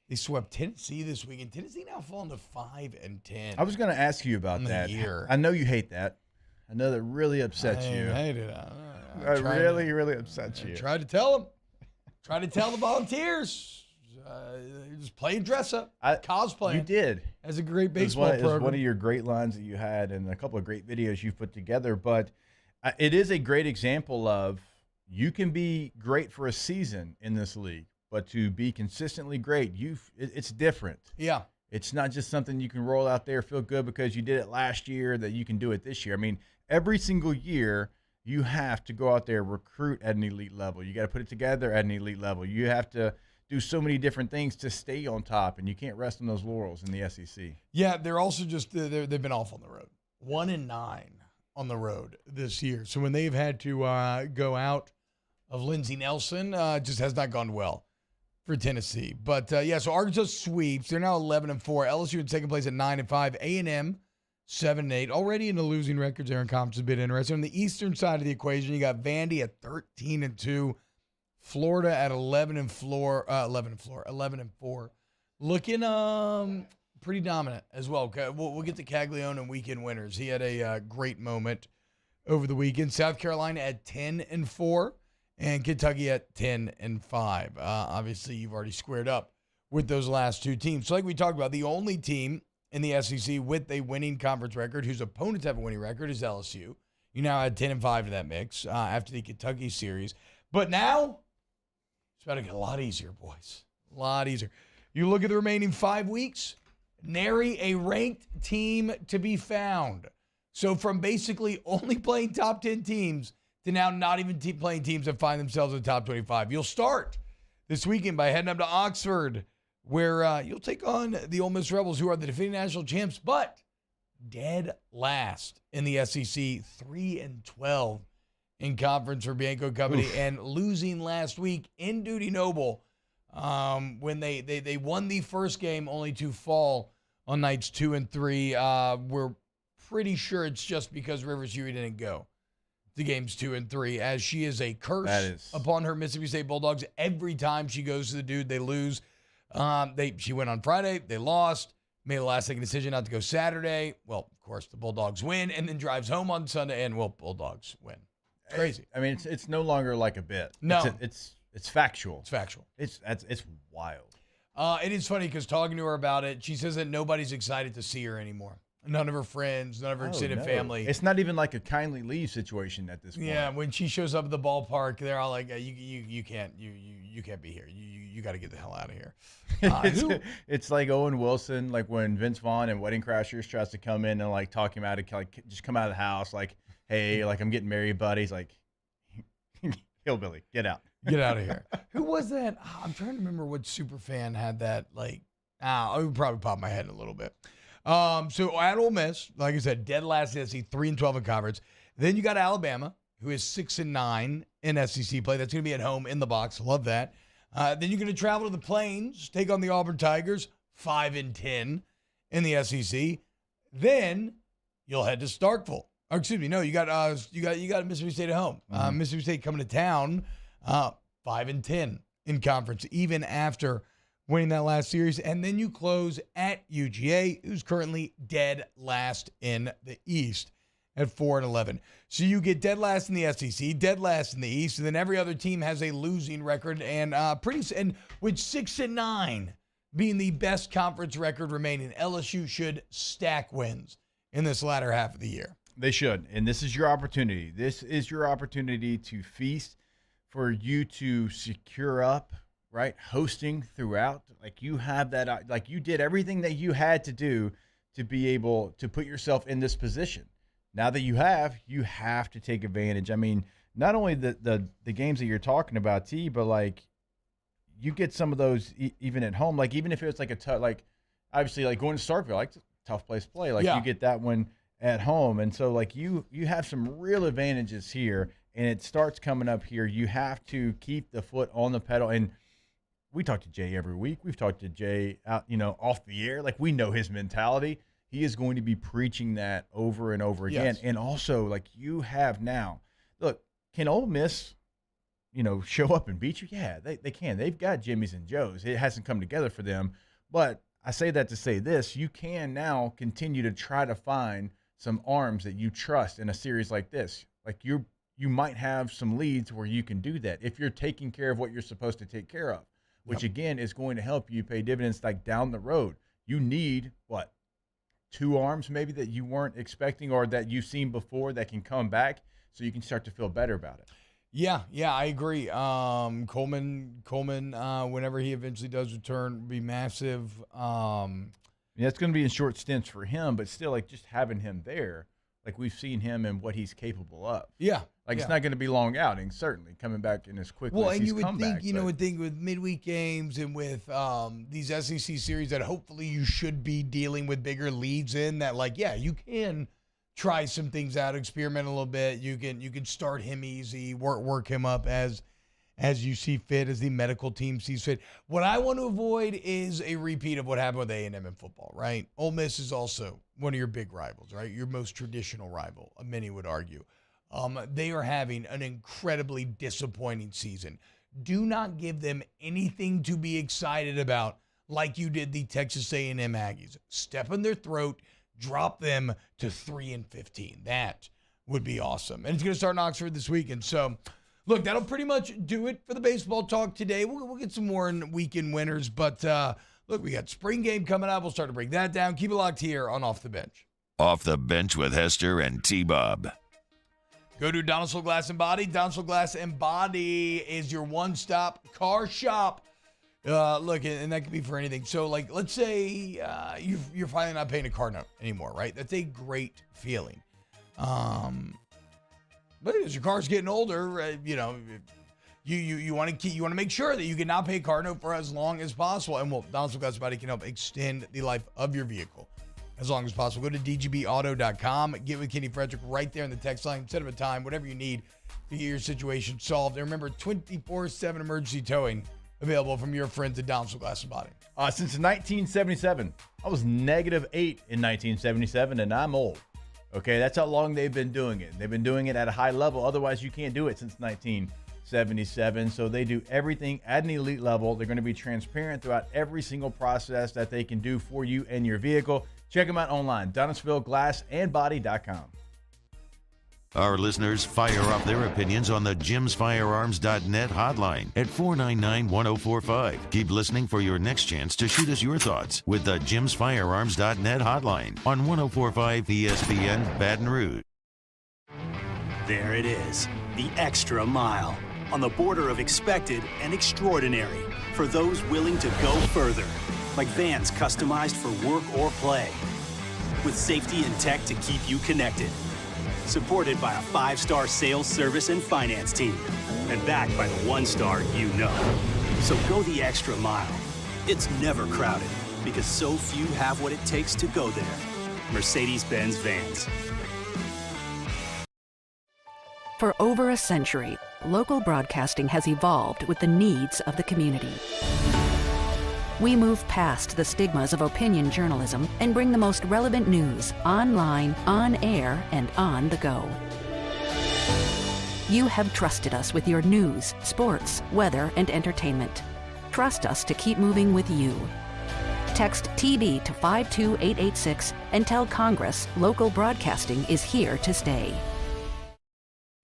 They swept Tennessee this weekend. Tennessee now falling to 5-10. I was going to ask you about that. Year. I know you hate that. I know that really upsets you. I hate it. It really upsets you. I tried to tell them. Tried to tell the Volunteers. Just playing dress up. Cosplaying. You did. As a great baseball program. It was one of your great lines that you had and a couple of great videos you've put together. But it is a great example of you can be great for a season in this league. But to be consistently great, it's different. Yeah. It's not just something you can roll out there, feel good because you did it last year, that you can do it this year. I mean, every single year, you have to go out there, recruit at an elite level. You got to put it together at an elite level. You have to do so many different things to stay on top, and you can't rest on those laurels in the SEC. Yeah, they're also just they've been off on the road. 1-9 on the road this year. So when they've had to go out of Lindsey Nelson, just has not gone well for Tennessee. But, so Arkansas sweeps. They're now 11-4. LSU in second place at 9-5. A&M 7-8. Already in the losing records there in conference, a bit interesting. On the eastern side of the equation, you got Vandy at 13-2. Florida at 11-4. Looking pretty dominant as well. We'll get to Caglione and weekend winners. He had a great moment over the weekend. South Carolina at 10-4. And Kentucky at 10-5. Obviously, you've already squared up with those last two teams. So like we talked about, the only team in the SEC with a winning conference record, whose opponents have a winning record, is LSU. You now add 10-5 to that mix after the Kentucky series. But now, it's about to get a lot easier, boys. A lot easier. You look at the remaining 5 weeks, nary a ranked team to be found. So from basically only playing top 10 teams to now not even playing teams that find themselves in the top 25. You'll start this weekend by heading up to Oxford, where you'll take on the Ole Miss Rebels, who are the defending national champs, but dead last in the SEC, 3-12 in conference for Bianco Company, and losing last week in Duty Noble when they won the first game, only to fall on nights 2 and 3. We're pretty sure it's just because Rivers Huey didn't go to games 2 and 3, as she is a curse upon her Mississippi State Bulldogs. Every time she goes to the dude, they lose. She went on Friday, they lost, made a last-second decision not to go Saturday. Well, of course, the Bulldogs win, and then drives home on Sunday, and, Bulldogs win. It's crazy. I mean, it's no longer like a bit. No. It's factual. It's factual. It's wild. It is funny because talking to her about it, she says that nobody's excited to see her anymore. None of her friends, none of her extended family. It's not even like a kindly leave situation at this point. Yeah, when she shows up at the ballpark, they're all like, "You can't be here. You got to get the hell out of here." It's like Owen Wilson, like when Vince Vaughn in Wedding Crashers tries to come in and like talk him out of just come out of the house, like, "Hey, like I'm getting married, buddy." He's like, "Hillbilly, get out, get out of here." Who was that? I'm trying to remember what super fan had that. Like, it would probably pop my head in a little bit. So at Ole Miss, like I said, dead last in SEC, 3-12 in conference. Then you got Alabama, who is 6-9 in SEC play. That's going to be at home in the box. Love that. Then you're going to travel to the Plains, take on the Auburn Tigers, 5-10 in the SEC. Then you'll head to Starkville. Or excuse me, no, you got Mississippi State at home. Mississippi State coming to town, 5-10 in conference, even after winning that last series. And then you close at UGA, who's currently dead last in the East at 4-11. So you get dead last in the SEC, dead last in the East, and then every other team has a losing record, and with 6-9 being the best conference record remaining, LSU should stack wins in this latter half of the year. They should, and this is your opportunity. This is your opportunity to feast, for you to secure up, right? Hosting throughout, like you have that, like you did everything that you had to do to be able to put yourself in this position. Now that you have to take advantage. I mean, not only the games that you're talking about, T, but like you get some of those even at home. Like even if it was like a tough, like obviously like going to Starkville, like it's a tough place to play. Like you get that one at home. And so, like, you have some real advantages here, and it starts coming up here. You have to keep the foot on the pedal. And we talk to Jay every week. We've talked to Jay out, off the air. Like, we know his mentality. He is going to be preaching that over and over again. Yes. And also, like, you have now, look, can Ole Miss, show up and beat you? Yeah, they can. They've got Jimmys and Joes. It hasn't come together for them. But I say that to say this. You can now continue to try to find some arms that you trust in a series like this. Like, you might have some leads where you can do that if you're taking care of what you're supposed to take care of, which, again, is going to help you pay dividends like down the road. You need, what, 2 arms maybe that you weren't expecting or that you've seen before that can come back so you can start to feel better about it. Yeah, I agree. Coleman, whenever he eventually does return, will be massive. It's going to be in short stints for him, but still, like, just having him there, like, we've seen him and what he's capable of. Yeah. Like, it's not going to be long outings, certainly, coming back in as quickly as he's come back. Would think with midweek games and with these SEC series that hopefully you should be dealing with bigger leads in that, like, yeah, you can try some things out, experiment a little bit. You can start him easy, work him up as you see fit, as the medical team sees fit. What I want to avoid is a repeat of what happened with A&M in football, right? Ole Miss is also one of your big rivals, right? Your most traditional rival, many would argue. They are having an incredibly disappointing season. Do not give them anything to be excited about like you did the Texas A&M Aggies. Step in their throat, drop them to 3-15. That would be awesome. And it's going to start in Oxford this weekend. So, look, that'll pretty much do it for the baseball talk today. We'll get some more in weekend winners. But, look, we got spring game coming up. We'll start to break that down. Keep it locked here on Off the Bench. Off the Bench with Hester and T-Bob. Go to Donaldson Glass and Body. Donaldson Glass and Body is your one-stop car shop. Look, and that could be for anything. So, like, let's say you're finally not paying a car note anymore, right? That's a great feeling. But as your car's getting older, you want to make sure that you can not pay a car note for as long as possible. And Donaldson Glass and Body can help extend the life of your vehicle as long as possible. Go to dgbauto.com. Get with Kenny Frederick right there in the text line. Set up a time, whatever you need to get your situation solved. And remember, 24/7 emergency towing available from your friends at Donaldson Glass and Body. Since 1977. I was -8 in 1977, and I'm old. Okay, that's how long they've been doing it. They've been doing it at a high level. Otherwise, you can't do it since 1977. So they do everything at an elite level. They're going to be transparent throughout every single process that they can do for you and your vehicle. Check them out online, DonaldsonvilleGlassandBody.com. Our listeners fire off their opinions on the JimsFirearms.net hotline at 499-1045. Keep listening for your next chance to shoot us your thoughts with the JimsFirearms.net hotline on 1045 ESPN Baton Rouge. There it is, the extra mile, on the border of expected and extraordinary for those willing to go further, like vans customized for work or play, with safety and tech to keep you connected. Supported by a 5-star sales, service, and finance team. And backed by the 1-star you know. So go the extra mile. It's never crowded because so few have what it takes to go there. Mercedes-Benz Vans. For over a century, local broadcasting has evolved with the needs of the community. We move past the stigmas of opinion journalism and bring the most relevant news online, on air, and on the go. You have trusted us with your news, sports, weather, and entertainment. Trust us to keep moving with you. Text TB to 52886 and tell Congress local broadcasting is here to stay.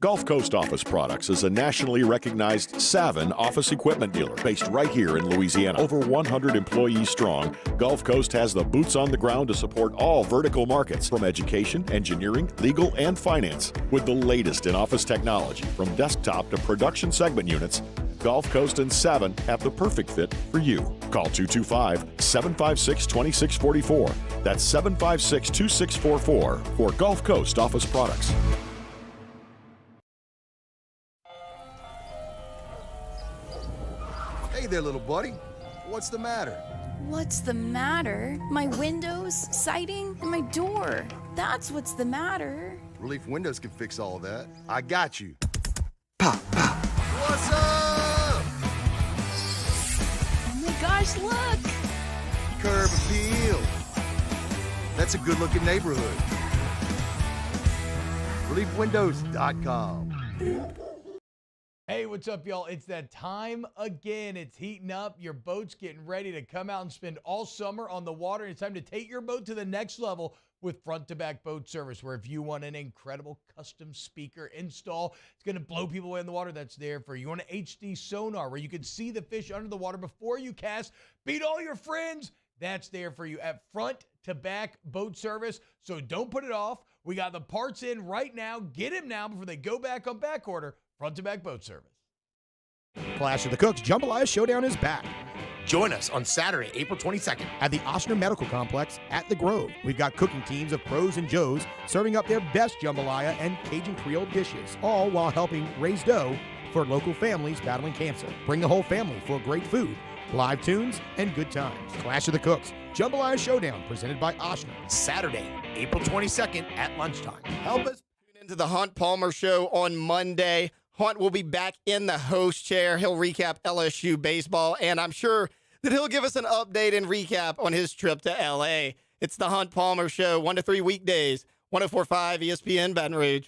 Gulf Coast Office Products is a nationally recognized Savin office equipment dealer based right here in Louisiana. Over 100 employees strong, Gulf Coast has the boots on the ground to support all vertical markets, from education, engineering, legal, and finance. With the latest in office technology, from desktop to production segment units, Gulf Coast and Savin have the perfect fit for you. Call 225-756-2644. That's 756-2644 for Gulf Coast Office Products. Hey there, little buddy. What's the matter? What's the matter? My windows, siding, and my door. That's what's the matter. Relief Windows can fix all of that. I got you. Pop, pop. What's up? Oh my gosh, look! Curb appeal. That's a good-looking neighborhood. ReliefWindows.com. Hey, what's up, y'all? It's that time again. It's heating up. Your boat's getting ready to come out and spend all summer on the water. It's time to take your boat to the next level with front-to-back boat service, where if you want an incredible custom speaker install, it's going to blow people away in the water, that's there for you. You want an HD sonar where you can see the fish under the water before you cast, beat all your friends, that's there for you at front-to-back boat service. So don't put it off. We got the parts in right now. Get them now before they go back on back order. Front-to-back boat service. Clash of the Cooks Jambalaya Showdown is back. Join us on Saturday, April 22nd. At the Ochsner Medical Complex at The Grove. We've got cooking teams of pros and joes serving up their best jambalaya and Cajun Creole dishes, all while helping raise dough for local families battling cancer. Bring the whole family for great food, live tunes, and good times. Clash of the Cooks Jambalaya Showdown presented by Ochsner. Saturday, April 22nd at lunchtime. Help us tune into the Hunt Palmer Show on Monday. Hunt will be back in the host chair. He'll recap LSU baseball, and I'm sure that he'll give us an update and recap on his trip to L.A. It's the Hunt Palmer Show, 1 to 3 weekdays, 104.5 ESPN Baton Rouge.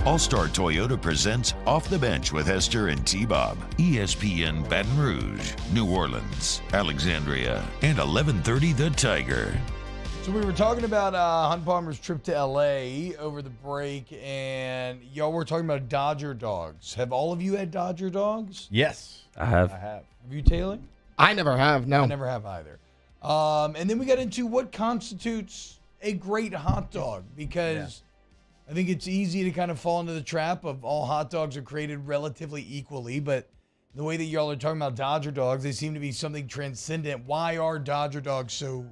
All-Star Toyota presents Off the Bench with Hester and T-Bob. ESPN Baton Rouge, New Orleans, Alexandria, and 1130 The Tiger. So we were talking about Hunt Palmer's trip to L.A. over the break, and y'all were talking about Dodger dogs. Have all of you had Dodger dogs? Yes. I have. Have you, Taylor? I never have, no. I never have either. And then we got into what constitutes a great hot dog, because I think it's easy to kind of fall into the trap of all hot dogs are created relatively equally, but the way that y'all are talking about Dodger dogs, they seem to be something transcendent. Why are Dodger dogs so,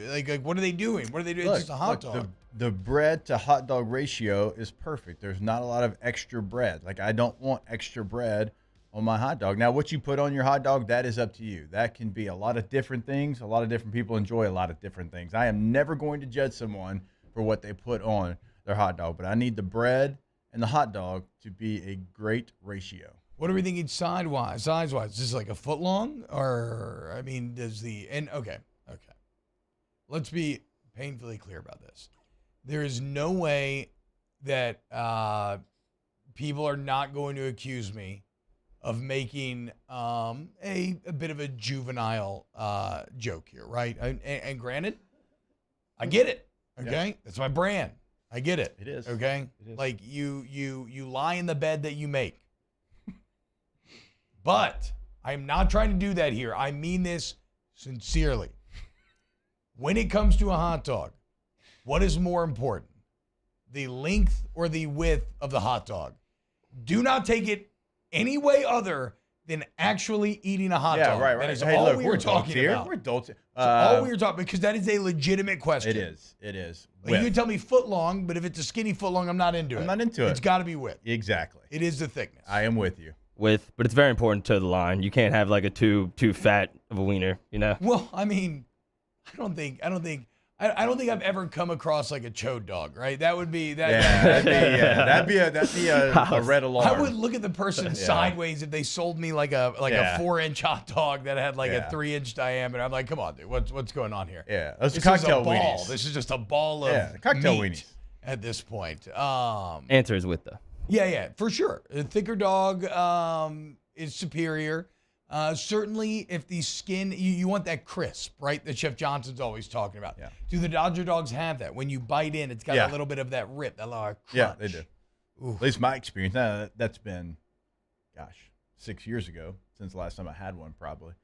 like what are they doing? What are they doing? It's just a hot dog. The bread to hot dog ratio is perfect. There's not a lot of extra bread. Like, I don't want extra bread on my hot dog. Now, what you put on your hot dog, that is up to you. That can be a lot of different things. A lot of different people enjoy a lot of different things. I am never going to judge someone for what they put on their hot dog, but I need the bread and the hot dog to be a great ratio. What are we thinking size-wise? Is this like a foot long? Or, I mean, okay. Let's be painfully clear about this. There is no way that people are not going to accuse me of making a bit of a juvenile joke here, right? And granted, I get it, okay? Yeah. That's my brand. I get it. It is. Okay? It is. Like, you lie in the bed that you make. But I am not trying to do that here. I mean this sincerely. When it comes to a hot dog, what is more important? The length or the width of the hot dog? Do not take it any way other than actually eating a hot dog. Right. That is hey, all look, we we're were talking here. about. We're adults. All we were talking, because that is a legitimate question. It is. Like, you can tell me foot long, but if it's a skinny foot long, I'm not into it. I'm not into it. It's got to be width. Exactly. It is the thickness. I am with you. But it's very important to the line. You can't have like a too fat of a wiener, you know? Well, I mean, I don't think I've ever come across like a chode dog, right? That would be that. That'd be a red alarm. I would look at the person sideways if they sold me like a 4-inch hot dog that had like a 3-inch diameter. I'm like, come on, dude, what's going on here? Yeah, those cocktail weenies. This is just a ball of cocktail meat weenies at this point. Answer is with though. Yeah, for sure. A thicker dog is superior. Certainly, if the skin, you want that crisp, right? That Chef Johnson's always talking about. Yeah. Do the Dodger dogs have that? When you bite in, it's got a little bit of that rip, that little crunch. Yeah, they do. Ooh. At least my experience. That's been, 6 years ago since the last time I had one, probably.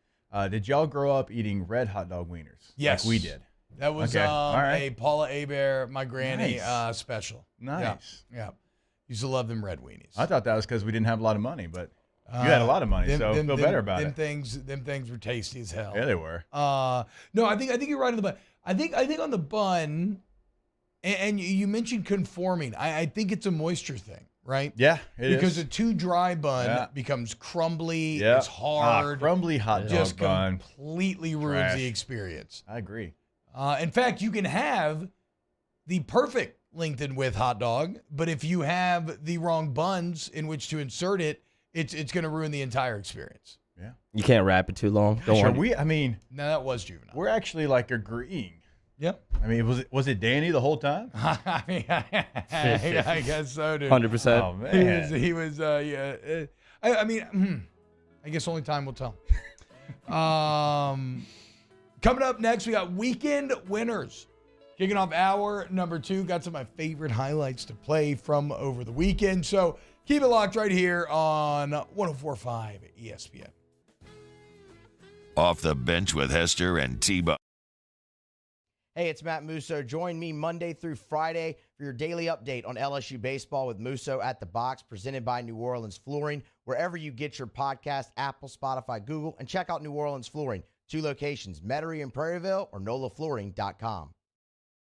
Did y'all grow up eating red hot dog wieners? Yes. Like we did. That was Okay. All right. a Paula Hebert, my granny Nice. special. Nice. Yeah. Used to love them red weenies. I thought that was because we didn't have a lot of money, but you had a lot of money, so feel better about it. Them things were tasty as hell. Yeah, they were. No, I think you're right on the bun. I think on the bun, and you mentioned conforming. I think it's a moisture thing, right? Yeah, it is. Because a too dry bun becomes crumbly. Yeah. It's hard. Crumbly hot dog just bun. completely ruins Trash. the experience. I agree. In fact, you can have the perfect length and width hot dog, but if you have the wrong buns in which to insert it, it's going to ruin the entire experience. Yeah. You can't wrap it too long. Don't Sure, worry. No, that was juvenile. We're actually like agreeing. Yep. I mean, was it Danny the whole time? I mean, I guess so, dude. 100%. Oh man. He was yeah. I mean, I guess only time will tell. Coming up next, we got weekend winners. Kicking off hour number 2. Got some of my favorite highlights to play from over the weekend. So keep it locked right here on 104.5 ESPN. Off the bench with Hester and T-Bone. Hey, it's Matt Musso. Join me Monday through Friday for your daily update on LSU baseball with Musso at the Box, presented by New Orleans Flooring. Wherever you get your podcast, Apple, Spotify, Google, and check out New Orleans Flooring. 2 locations, Metairie and Prairieville or NOLAFlooring.com.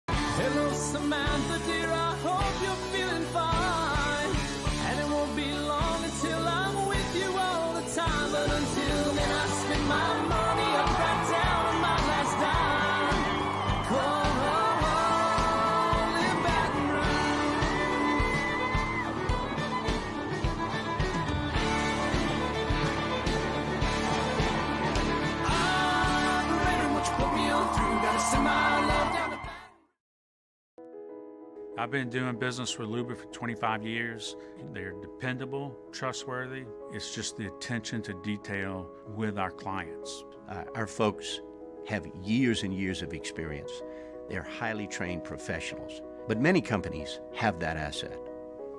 Hello, Samantha, dear, I hope you're feeling fine. And it won't be long until I'm with you all the time. But until then, I spend my money up right down on my last dime. Come on, live Baton Rouge. I'm ready, what you put me on through. Gotta send my love down the I've been doing business with Luba for 25 years. They're dependable, trustworthy. It's just the attention to detail with our clients. Our folks have years and years of experience. They're highly trained professionals. But many companies have that asset.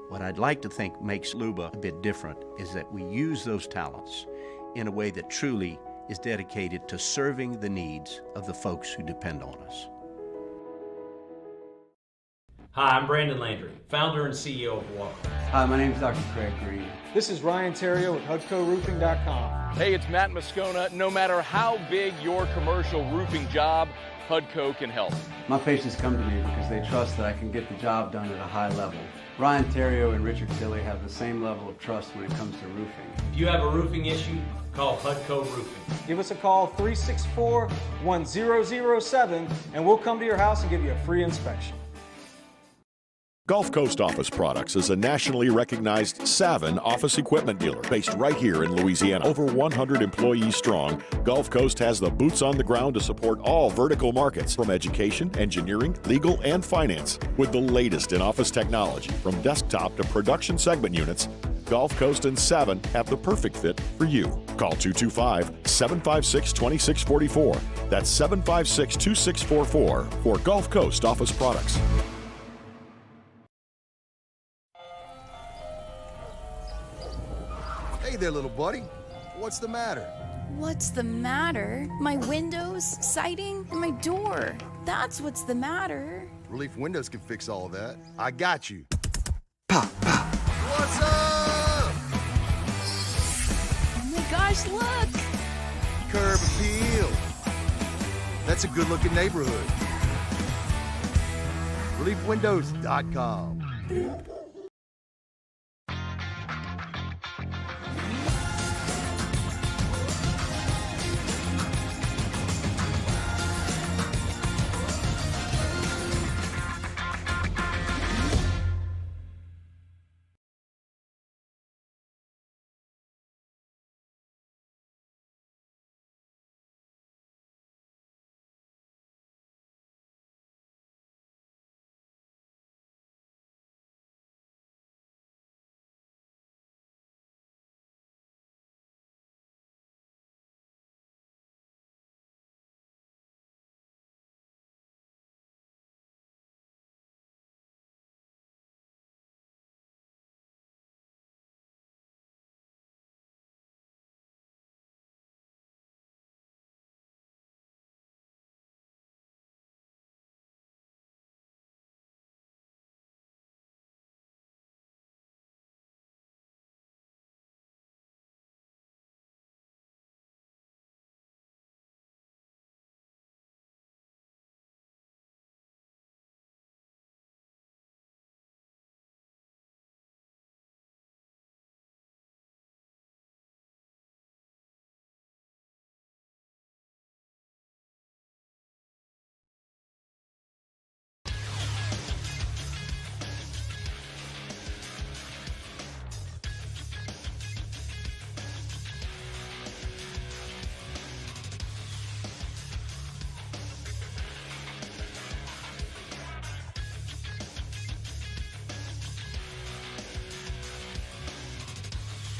What I'd like to think makes Luba a bit different is that we use those talents in a way that truly is dedicated to serving the needs of the folks who depend on us. Hi, I'm Brandon Landry, founder and CEO of Walker. Hi, my name is Dr. Craig Green. This is Ryan Terrio with HUDCORoofing.com. Hey, it's Matt Moscona. No matter how big your commercial roofing job, HUDCO can help. My patients come to me because they trust that I can get the job done at a high level. Ryan Terrio and Richard Tilley have the same level of trust when it comes to roofing. If you have a roofing issue, call HUDCO Roofing. Give us a call, 364-1007, and we'll come to your house and give you a free inspection. Gulf Coast Office Products is a nationally recognized Savin office equipment dealer based right here in Louisiana. Over 100 employees strong, Gulf Coast has the boots on the ground to support all vertical markets from education, engineering, legal, and finance. With the latest in office technology, from desktop to production segment units, Gulf Coast and Savin have the perfect fit for you. Call 225-756-2644. That's 756-2644 for Gulf Coast Office Products. Hey there, little buddy. What's the matter? What's the matter? My windows, siding, and my door. That's what's the matter. Relief Windows can fix all of that. I got you. Pop, pop. What's up? Oh my gosh, look! Curb appeal. That's a good-looking neighborhood. ReliefWindows.com.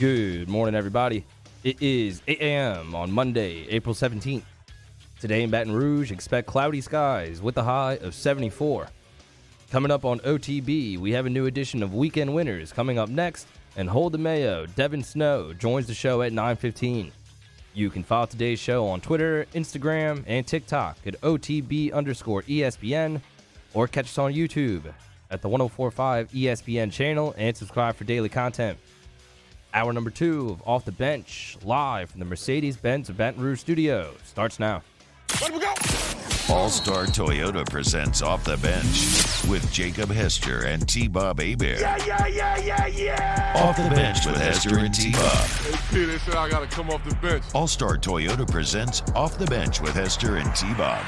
Good morning, everybody. It is 8 a.m. on Monday, April 17th. Today in Baton Rouge, expect cloudy skies with a high of 74. Coming up on OTB, we have a new edition of Weekend Winners coming up next, and Hold the Mayo, Devin Snow, joins the show at 9:15. You can follow today's show on Twitter, Instagram, and TikTok at OTB_ESPN, or catch us on YouTube at the 104.5 ESPN channel and subscribe for daily content. Hour number 2 of Off the Bench, live from the Mercedes-Benz of Baton Rouge studio, starts now. Let we go! All-Star Toyota presents Off the Bench with Jacob Hester and T-Bob Hebert. Yeah. Off the Bench with Hester and T-Bob. Hey, they said I got to come off the bench. All-Star Toyota presents Off the Bench with Hester and T-Bob.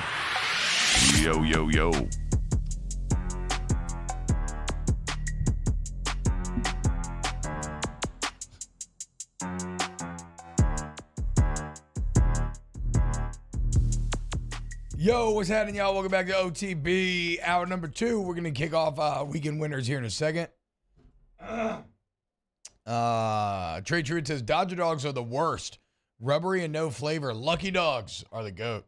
Yo, yo, yo. Yo, what's happening, y'all? Welcome back to OTB. Hour number 2. We're going to kick off Weekend Winners here in a second. Trey Truitt says, Dodger dogs are the worst. Rubbery and no flavor. Lucky dogs are the GOAT.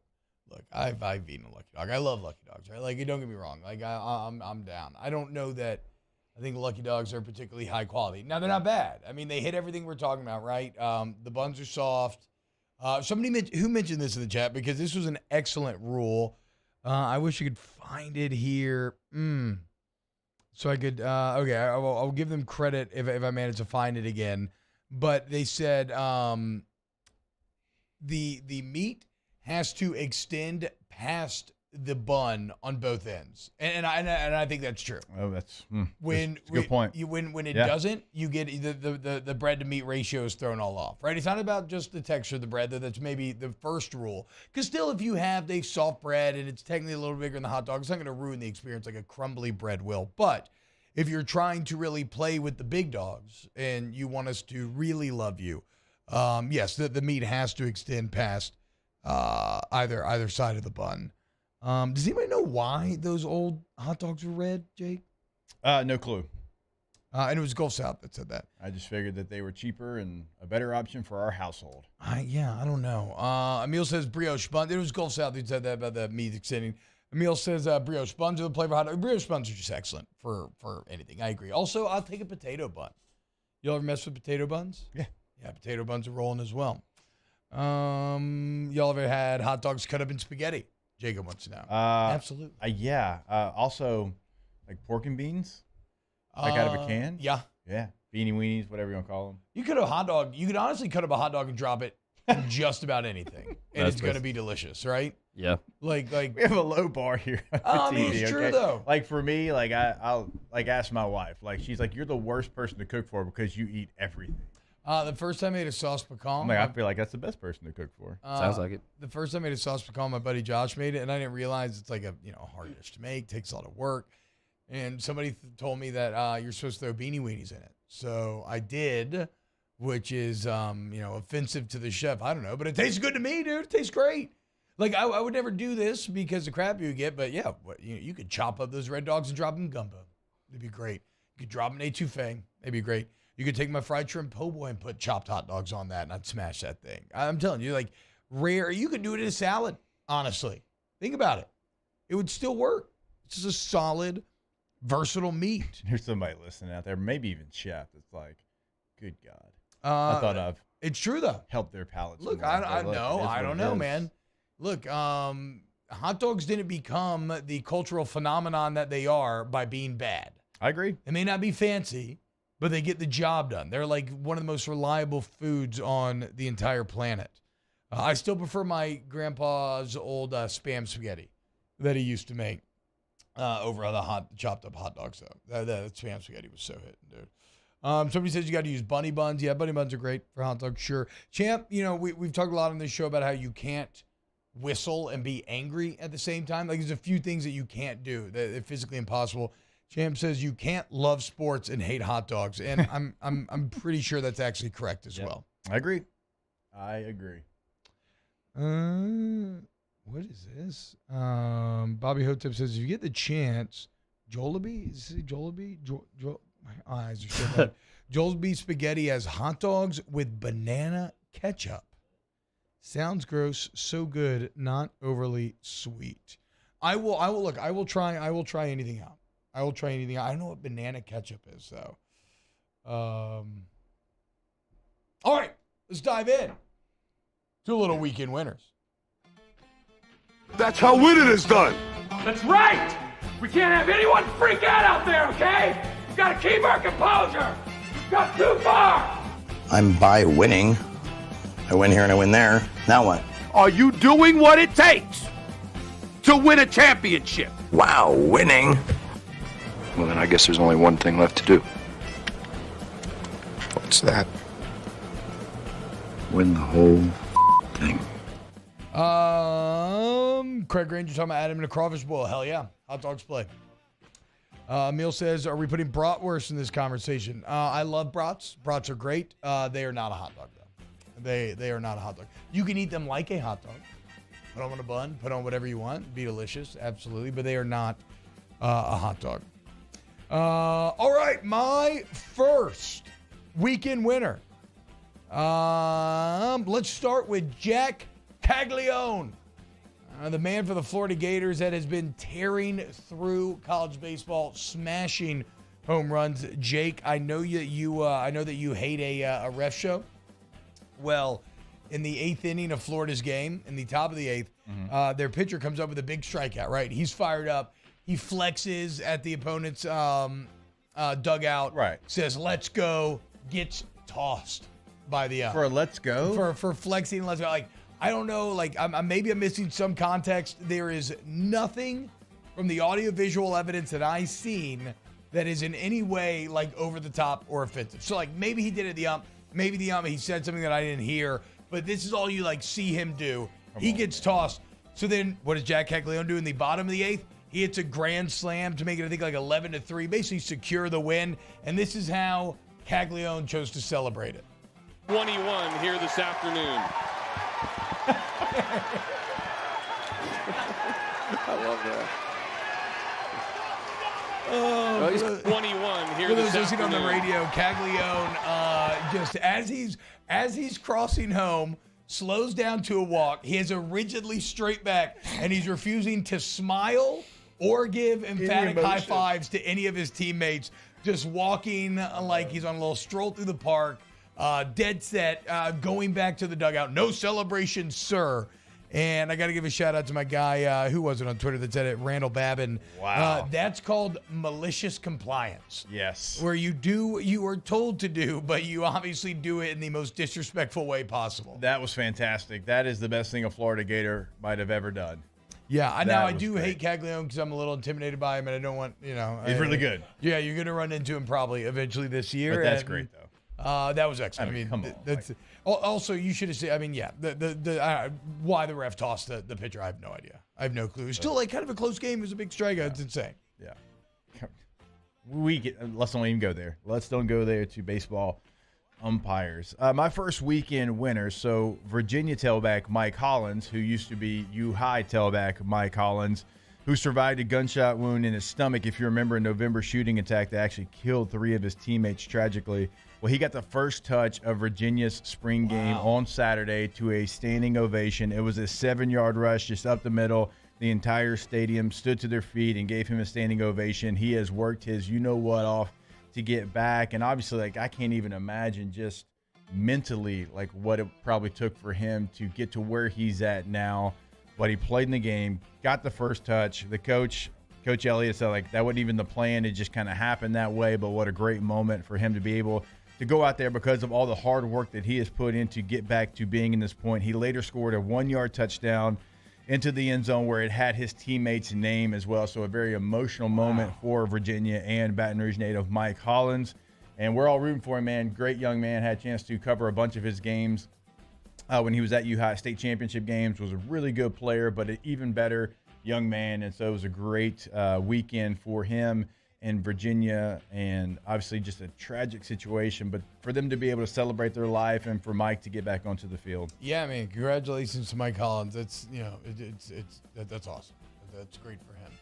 Look, I've eaten a Lucky Dog. I love Lucky Dogs, right? Like, don't get me wrong. Like, I'm down. I don't know that I think Lucky Dogs are particularly high quality. Now, they're not bad. I mean, they hit everything we're talking about, right? The buns are soft. Somebody who mentioned this in the chat, because this was an excellent rule. I wish I could find it here. So I could, okay, I'll give them credit if I manage to find it again. But they said the meat has to extend past the bun on both ends, and I think that's true. Oh, that's a good point. When it doesn't, you get the bread to meat ratio is thrown all off, right? It's not about just the texture of the bread, though. That's maybe the first rule. Because still, if you have the soft bread and it's technically a little bigger than the hot dog, it's not going to ruin the experience like a crumbly bread will. But if you're trying to really play with the big dogs and you want us to really love you, yes, the meat has to extend past either side of the bun. Does anybody know why those old hot dogs were red, Jake? No clue. And it was Gulf South that said that. I just figured that they were cheaper and a better option for our household. I don't know. Emil says brioche buns. It was Gulf South who said that about the meat extending. Emil says brioche buns are the flavor hot dog. Brioche buns are just excellent for anything. I agree. Also, I'll take a potato bun. You ever mess with potato buns? Yeah. Yeah, potato buns are rolling as well. Y'all ever had hot dogs cut up in spaghetti? Jacob wants to know. Absolutely. Yeah. Also, like pork and beans, like out of a can. Yeah. Yeah. Beanie weenies, whatever you want to call them. You could have a hot dog. You could honestly cut up a hot dog and drop it in just about anything, and it's going to be delicious, right? Yeah. Like we have a low bar here. On I mean, TV, it's true okay? though. Like for me, like I'll like ask my wife. Like she's like, you're the worst person to cook for because you eat everything. The first time I made a sauce pecan. I'm like, I feel like that's the best person to cook for. Sounds like it. The first time I made a sauce pecan, my buddy Josh made it, and I didn't realize it's like a hard dish to make, takes a lot of work. And somebody told me that you're supposed to throw beanie weenies in it, so I did, which is offensive to the chef. I don't know, but it tastes good to me, dude. It tastes great. Like I would never do this because the crap you get, but yeah, you could chop up those red dogs and drop them in gumbo. It'd be great. You could drop them in etouffee. It'd be great. You could take my fried shrimp po' boy and put chopped hot dogs on that, and I'd smash that thing. I'm telling you, like, rare. You could do it in a salad, honestly. Think about it. It would still work. It's just a solid, versatile meat. There's somebody listening out there, maybe even chef, that's like, good God. I thought I've it's true, though. helped their palates. Look, I don't know, man. Look, hot dogs didn't become the cultural phenomenon that they are by being bad. I agree. They may not be fancy, but they get the job done. They're like one of the most reliable foods on the entire planet. I still prefer my grandpa's old Spam spaghetti that he used to make over the chopped up hot dogs, though. That Spam spaghetti was so hitting, dude. Somebody says you got to use bunny buns. Yeah, bunny buns are great for hot dogs, sure. Champ, we've talked a lot on this show about how you can't whistle and be angry at the same time. Like, there's a few things that you can't do that are physically impossible. Champ says you can't love sports and hate hot dogs, and I'm pretty sure that's actually correct as well. I agree. What is this? Bobby Hotep says if you get the chance, Jollibee? Is it Jollibee? My eyes are so bad. Joel's Beef Spaghetti has hot dogs with banana ketchup. Sounds gross, so good, not overly sweet. I will try anything out. I don't know what banana ketchup is, though. All right, let's dive in to a little weekend winners. That's how winning is done. That's right! We can't have anyone freak out there, okay? We've got to keep our composure. We've got too far. I'm by winning. I win here and I win there. Now what? Are you doing what it takes to win a championship? Wow, winning. Well, then I guess there's only one thing left to do. What's that? Win the whole thing. Craig Granger talking about Adam and a crawfish boil. Hell yeah. Hot dogs play. Emil says, are we putting bratwurst in this conversation? I love brats. Brats are great. They are not a hot dog, though. They are not a hot dog. You can eat them like a hot dog. Put them on a bun. Put on whatever you want. Be delicious. Absolutely. But they are not a hot dog. All right. My first weekend winner. Let's start with Jack Caglione. The man for the Florida Gators that has been tearing through college baseball, smashing home runs. Jake, I know that you hate a ref show. Well, in the 8th inning of Florida's game, in the top of the 8th, their pitcher comes up with a big strikeout, right? He's fired up. He flexes at the opponent's dugout. Right. Says, let's go. Gets tossed by the For a let's go? For flexing, let's go. Like, I don't know. Like, maybe I'm missing some context. There is nothing from the audiovisual evidence that I've seen that is in any way, like, over the top or offensive. So, like, maybe he did it at the ump. Maybe the ump, he said something that I didn't hear. But this is all you, like, see him do. He gets tossed. So then what does Jack Caglione do in the bottom of the 8th? He hits a grand slam to make it, I think, like 11-3, basically secure the win. And this is how Caglione chose to celebrate it. 21 here this afternoon. I love that. Oh, he's 21 here for this those listening on the afternoon. radio, Caglione, just as he's crossing home, slows down to a walk. He has a rigidly straight back, and he's refusing to smile or give emphatic high fives to any of his teammates. Just walking like he's on a little stroll through the park, dead set, going back to the dugout. No celebration, sir. And I got to give a shout out to my guy, who was it on Twitter that said it, Randall Babin. Wow. That's called malicious compliance. Yes. Where you do what you are told to do, but you obviously do it in the most disrespectful way possible. That was fantastic. That is the best thing a Florida Gator might have ever done. Yeah, I That do was hate Caglione because I'm a little intimidated by him, and I don't want, He's really good. Yeah, you're going to run into him probably eventually this year. But that's and, great, though. That was excellent. I mean, come on. That's, also, you should have said, why the ref tossed the pitcher, I have no idea. I have no clue. It's still like kind of a close game. It was a big strikeout. Yeah. It's insane. Yeah. Let's don't even go there. Let's don't go there to baseball umpires. My first weekend winner, so Virginia tailback Mike Hollins, who used to be U-High tailback Mike Hollins, who survived a gunshot wound in his stomach, if you remember, a November shooting attack that actually killed 3 of his teammates tragically. Well, he got the first touch of Virginia's spring game on Saturday to a standing ovation. It was a 7-yard rush just up the middle. The entire stadium stood to their feet and gave him a standing ovation. He has worked his you-know-what off to get back. And obviously, like, I can't even imagine just mentally, like, what it probably took for him to get to where he's at now. But he played in the game, got the first touch. The Coach Elliott said, like, that wasn't even the plan. It just kind of happened that way. But what a great moment for him to be able to go out there because of all the hard work that he has put in to get back to being in this point. He later scored a 1-yard touchdown into the end zone where it had his teammate's name as well. So a very emotional moment for Virginia and Baton Rouge native Mike Hollins. And we're all rooting for him, man. Great young man. Had a chance to cover a bunch of his games when he was at U-High State Championship games. Was a really good player, but an even better young man. And so it was a great weekend for him in Virginia, and obviously just a tragic situation, but for them to be able to celebrate their life and for Mike to get back onto the field. Yeah, I mean, congratulations to Mike Hollins. That's, that's awesome. That's great for him.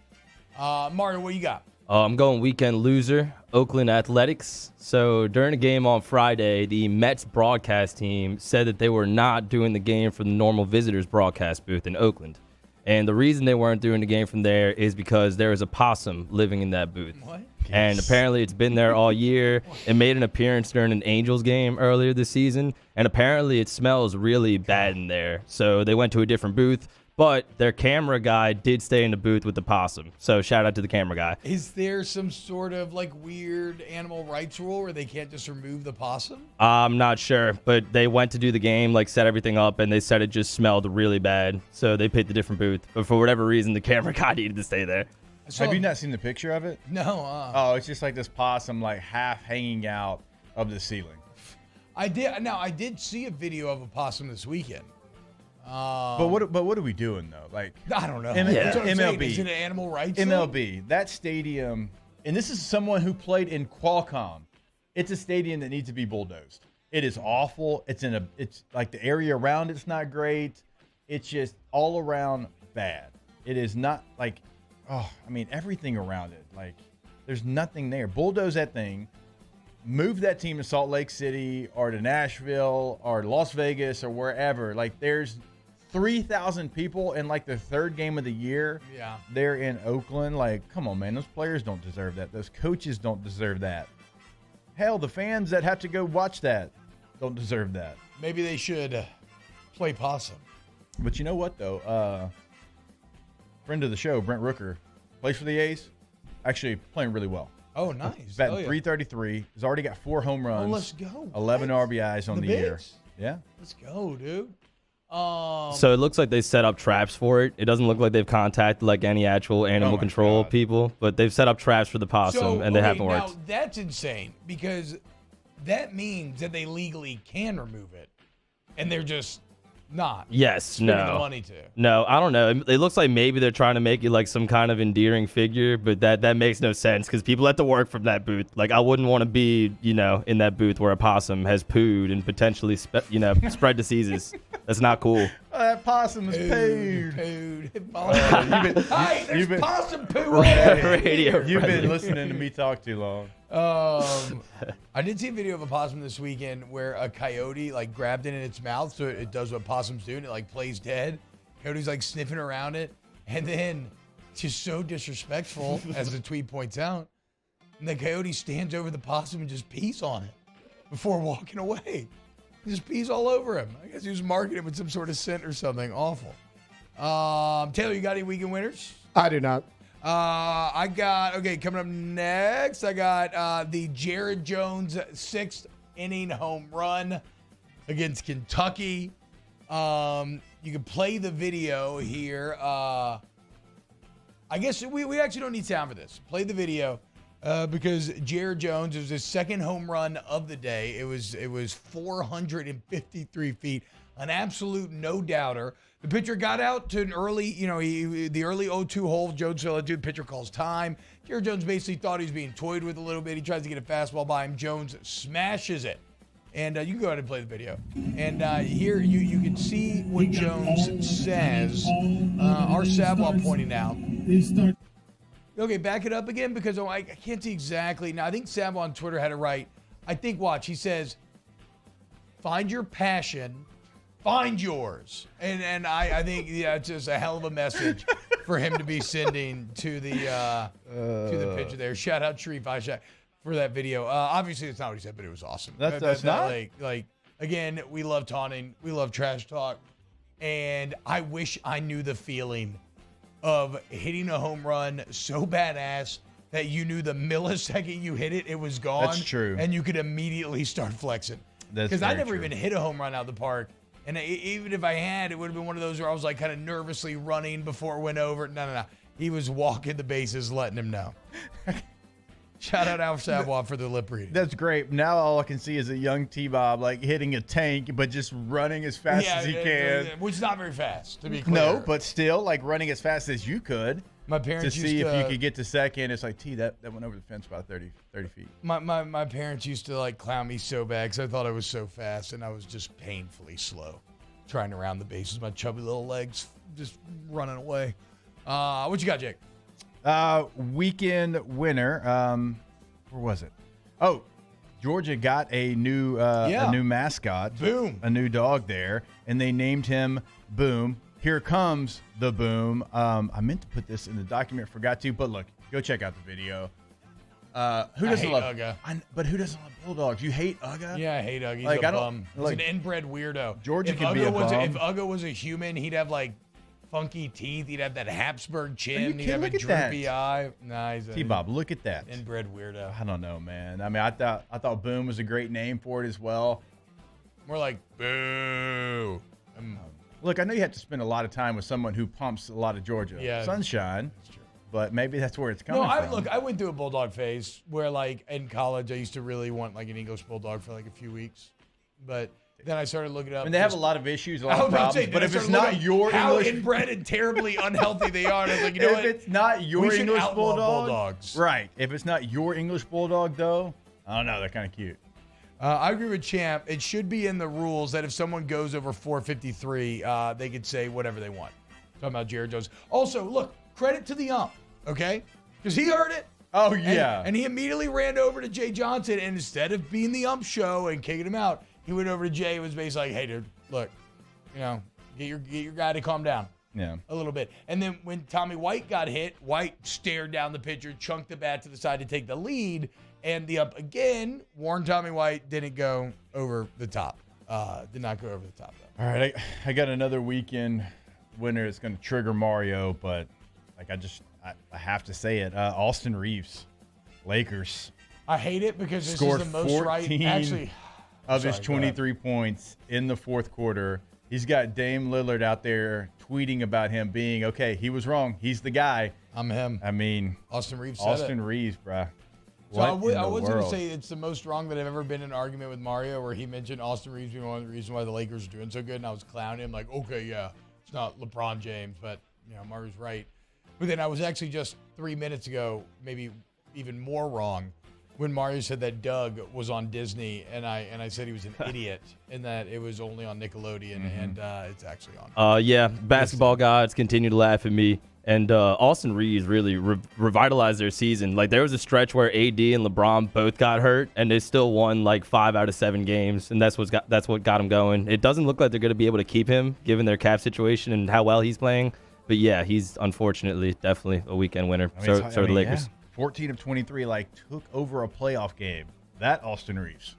Mario, what you got? I'm going weekend loser, Oakland Athletics. So during the game on Friday, the Mets broadcast team said that they were not doing the game from the normal visitors broadcast booth in Oakland. And the reason they weren't doing the game from there is because there is a possum living in that booth. What? And apparently it's been there all year. It made an appearance during an Angels game earlier this season. And apparently it smells really bad in there. So they went to a different booth. But their camera guy did stay in the booth with the possum. So shout out to the camera guy. Is there some sort of like weird animal rights rule where they can't just remove the possum? I'm not sure, but they went to do the game, like set everything up, and they said it just smelled really bad. So they picked a different booth. But for whatever reason, the camera guy needed to stay there. Have you not seen the picture of it? No. Oh, it's just like this possum, like half hanging out of the ceiling. I did see a video of a possum this weekend. But what are we doing though? Like, I don't know. MLB. Is it an animal rights? MLB. That stadium, and this is someone who played in Qualcomm. It's a stadium that needs to be bulldozed. It is awful. It's like the area around it's not great. It's just all around bad. It is not like, everything around it. Like, there's nothing there. Bulldoze that thing. Move that team to Salt Lake City or to Nashville or Las Vegas or wherever. Like, there's 3,000 people in like the third game of the year. Yeah. They're in Oakland. Like, come on, man. Those players don't deserve that. Those coaches don't deserve that. Hell, the fans that have to go watch that don't deserve that. Maybe they should play possum. But you know what, though? Friend of the show, Brent Rooker, plays for the A's. Actually playing really well. Oh, nice. Batting .333. He's already got 4 home runs. Oh, let's go. 11 RBIs on the year. Bigs? Yeah. Let's go, dude. So it looks like they set up traps for it. It doesn't look like they've contacted like any actual animal control people, but they've set up traps for the possum, and they haven't worked. Now, that's insane because that means that they legally can remove it, and they're just not. Yes, spending no. the money to. No, I don't know. It looks like maybe they're trying to make it like some kind of endearing figure, but that makes no sense because people have to work from that booth. Like, I wouldn't want to be, in that booth where a possum has pooed and potentially, spread diseases. That's not cool. That possum is pooed. Hey, there's possum poo on the radio. You've been listening to me talk too long. I did see a video of a possum this weekend where a coyote like grabbed it in its mouth, so it does what possums do, and it like plays dead. Coyote's like sniffing around it, and then just so disrespectful, as the tweet points out, and the coyote stands over the possum and just pees on it before walking away. He just pees all over him. I guess he was marking it with some sort of scent or something awful. Taylor, you got any weekend winners? I do not. Coming up next, I got the Jared Jones 6th inning home run against Kentucky. You can play the video here. I guess we actually don't need sound for this. Play the video because Jared Jones, it was his second home run of the day. It was 453 feet, an absolute no-doubter. The pitcher got out to an early, the early 0-2 hole. Jones fell into. The pitcher calls time. Jared Jones basically thought he was being toyed with a little bit. He tries to get a fastball by him. Jones smashes it. And you can go ahead and play the video. And here you can see what Jones says. Our Savoie pointing out. Okay, back it up again because I can't see exactly. Now, I think Savoie on Twitter had it right. I think, watch, he says, find your passion. Find yours. And I think it's just a hell of a message for him to be sending to the pitcher there. Shout out Sharif Ishak for that video. Obviously, it's not what he said, but it was awesome. That's not? Like, again, we love taunting. We love trash talk. And I wish I knew the feeling of hitting a home run so badass that you knew the millisecond you hit it, it was gone. That's true. And you could immediately start flexing. Because I never even hit a home run out of the park. And even if I had, it would have been one of those where I was like kind of nervously running before it went over. No. He was walking the bases, letting him know. Shout out Al Savoie for the lip reading. That's great. Now all I can see is a young T-Bob like hitting a tank, but just running as fast as he can. Which is not very fast, to be clear. No, but still like running as fast as you could. My parents to used see if you could get to second. It's like, that went over the fence about 30 feet. My parents used to like clown me so bad because I thought I was so fast, and I was just painfully slow trying to round the bases. My chubby little legs just running away. What you got, Jake? Weekend winner. Where was it? Oh, Georgia got a new mascot. Boom. A new dog there, and they named him Boom. Here comes the Boom. I meant to put this in the document, forgot to, but look, go check out the video. Who doesn't love Uga? But who doesn't love bulldogs? You hate Uga? Yeah, I hate Uga. He's Like, a I don't- bum. He's like- an inbred weirdo. Georgia if could Uga be a was bum. If Uga was a human, he'd have like funky teeth. He'd have that Habsburg chin. He'd kidding? have a Look at that. droopy eye. Nah, he's a T-Bob, look at that. inbred weirdo. I don't know, man. I mean, I thought Boom was a great name for it as well. More like boo. Look, I know you have to spend a lot of time with someone who pumps a lot of Georgia sunshine, but maybe that's where it's coming from. I went through a bulldog phase where, like, in college, I used to really want like an English bulldog for like a few weeks, but then I started looking up. I mean, they have a lot of issues, a lot I was of about to problems, say, but then if I it's started not looking your how English, inbred and terribly unhealthy they are, and I was like, you know if what? it's not your We should English outlaw bulldog, bulldogs. right? If it's not your English bulldog, though, I don't know. They're kind of cute. I agree with Champ. It should be in the rules that if someone goes over 453, they could say whatever they want. Talking about Jared Jones. Also, look, credit to the ump, okay? Because he heard it. Oh, yeah. And he immediately ran over to Jay Johnson, and instead of being the ump show and kicking him out, he went over to Jay and was basically like, hey, dude, look, you know, get your guy to calm down. Yeah. A little bit. And then when Tommy White got hit, White stared down the pitcher, chunked the bat to the side to take the lead, and the up again warned Tommy White didn't go over the top. Did not go over the top, though. All right, I got another weekend winner that's going to trigger Mario, but like I have to say it. Austin Reeves, Lakers. I hate it because this Scored is the most right. 14 Actually, of his sorry, go ahead. 23 points in the fourth quarter. He's got Dame Lillard out there tweeting about him being, okay, he was wrong. He's the guy. I'm him. I mean, Austin Reeves said Austin it. Reeves, bruh. So I What in the was going to world? say it's the most wrong that I've ever been in an argument with Mario where he mentioned Austin Reeves being one of the reasons why the Lakers are doing so good, and I was clowning him like, okay, yeah, it's not LeBron James, but you know Mario's right. But then I was actually just 3 minutes ago, maybe even more wrong, when Mario said that Doug was on Disney, and I said he was an idiot, and that it was only on Nickelodeon, and it's actually on. Yeah, basketball gods continue to laugh at me. And Austin Reeves really revitalized their season. Like, there was a stretch where AD and LeBron both got hurt, and they still won like 5 out of 7 games, and that's what got them going. It doesn't look like they're going to be able to keep him, given their cap situation and how well he's playing. But yeah, he's unfortunately definitely a weekend winner. So are the Lakers. Yeah. 14 of 23, like, took over a playoff game. That Austin Reeves.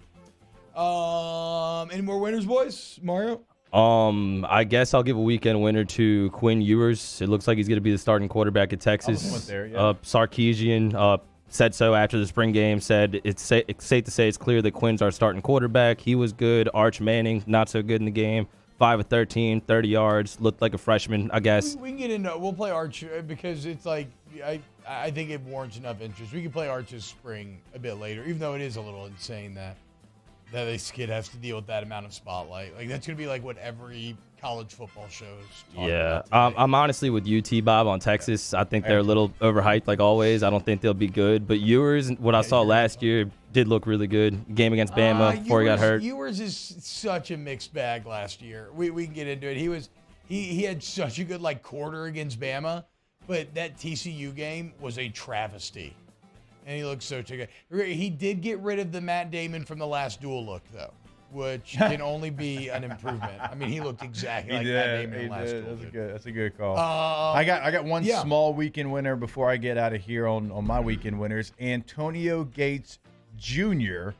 Any more winners, boys? Mario? I guess I'll give a weekend winner to Quinn Ewers. It looks like he's going to be the starting quarterback at Texas. went there, yeah. Sarkisian said so after the spring game, said it's safe to say it's clear that Quinn's our starting quarterback. He was good. Arch Manning, not so good in the game. 5 of 13, 30 yards, looked like a freshman, I guess. We can get into we'll play Arch because it's like I think it warrants enough interest. We can play Arch this spring a bit later, even though it is a little insane that this kid has to deal with that amount of spotlight. Like, that's gonna be like what every college football shows. Yeah, I'm honestly with you, T-Bob, on Texas. I think they're a little overhyped, like always. I don't think they'll be good. But Ewers, what I saw last year, did look really good. Game against Bama before he got hurt. Ewers is such a mixed bag last year. We can get into it. He had such a good like quarter against Bama, but that TCU game was a travesty. And he looks so good. He did get rid of the Matt Damon from the last duel look, though, which can only be an improvement. I mean, he looked exactly like Matt Damon in the last duel. That's a good call. I got one small weekend winner before I get out of here on my weekend winners. Antonio Gates Jr.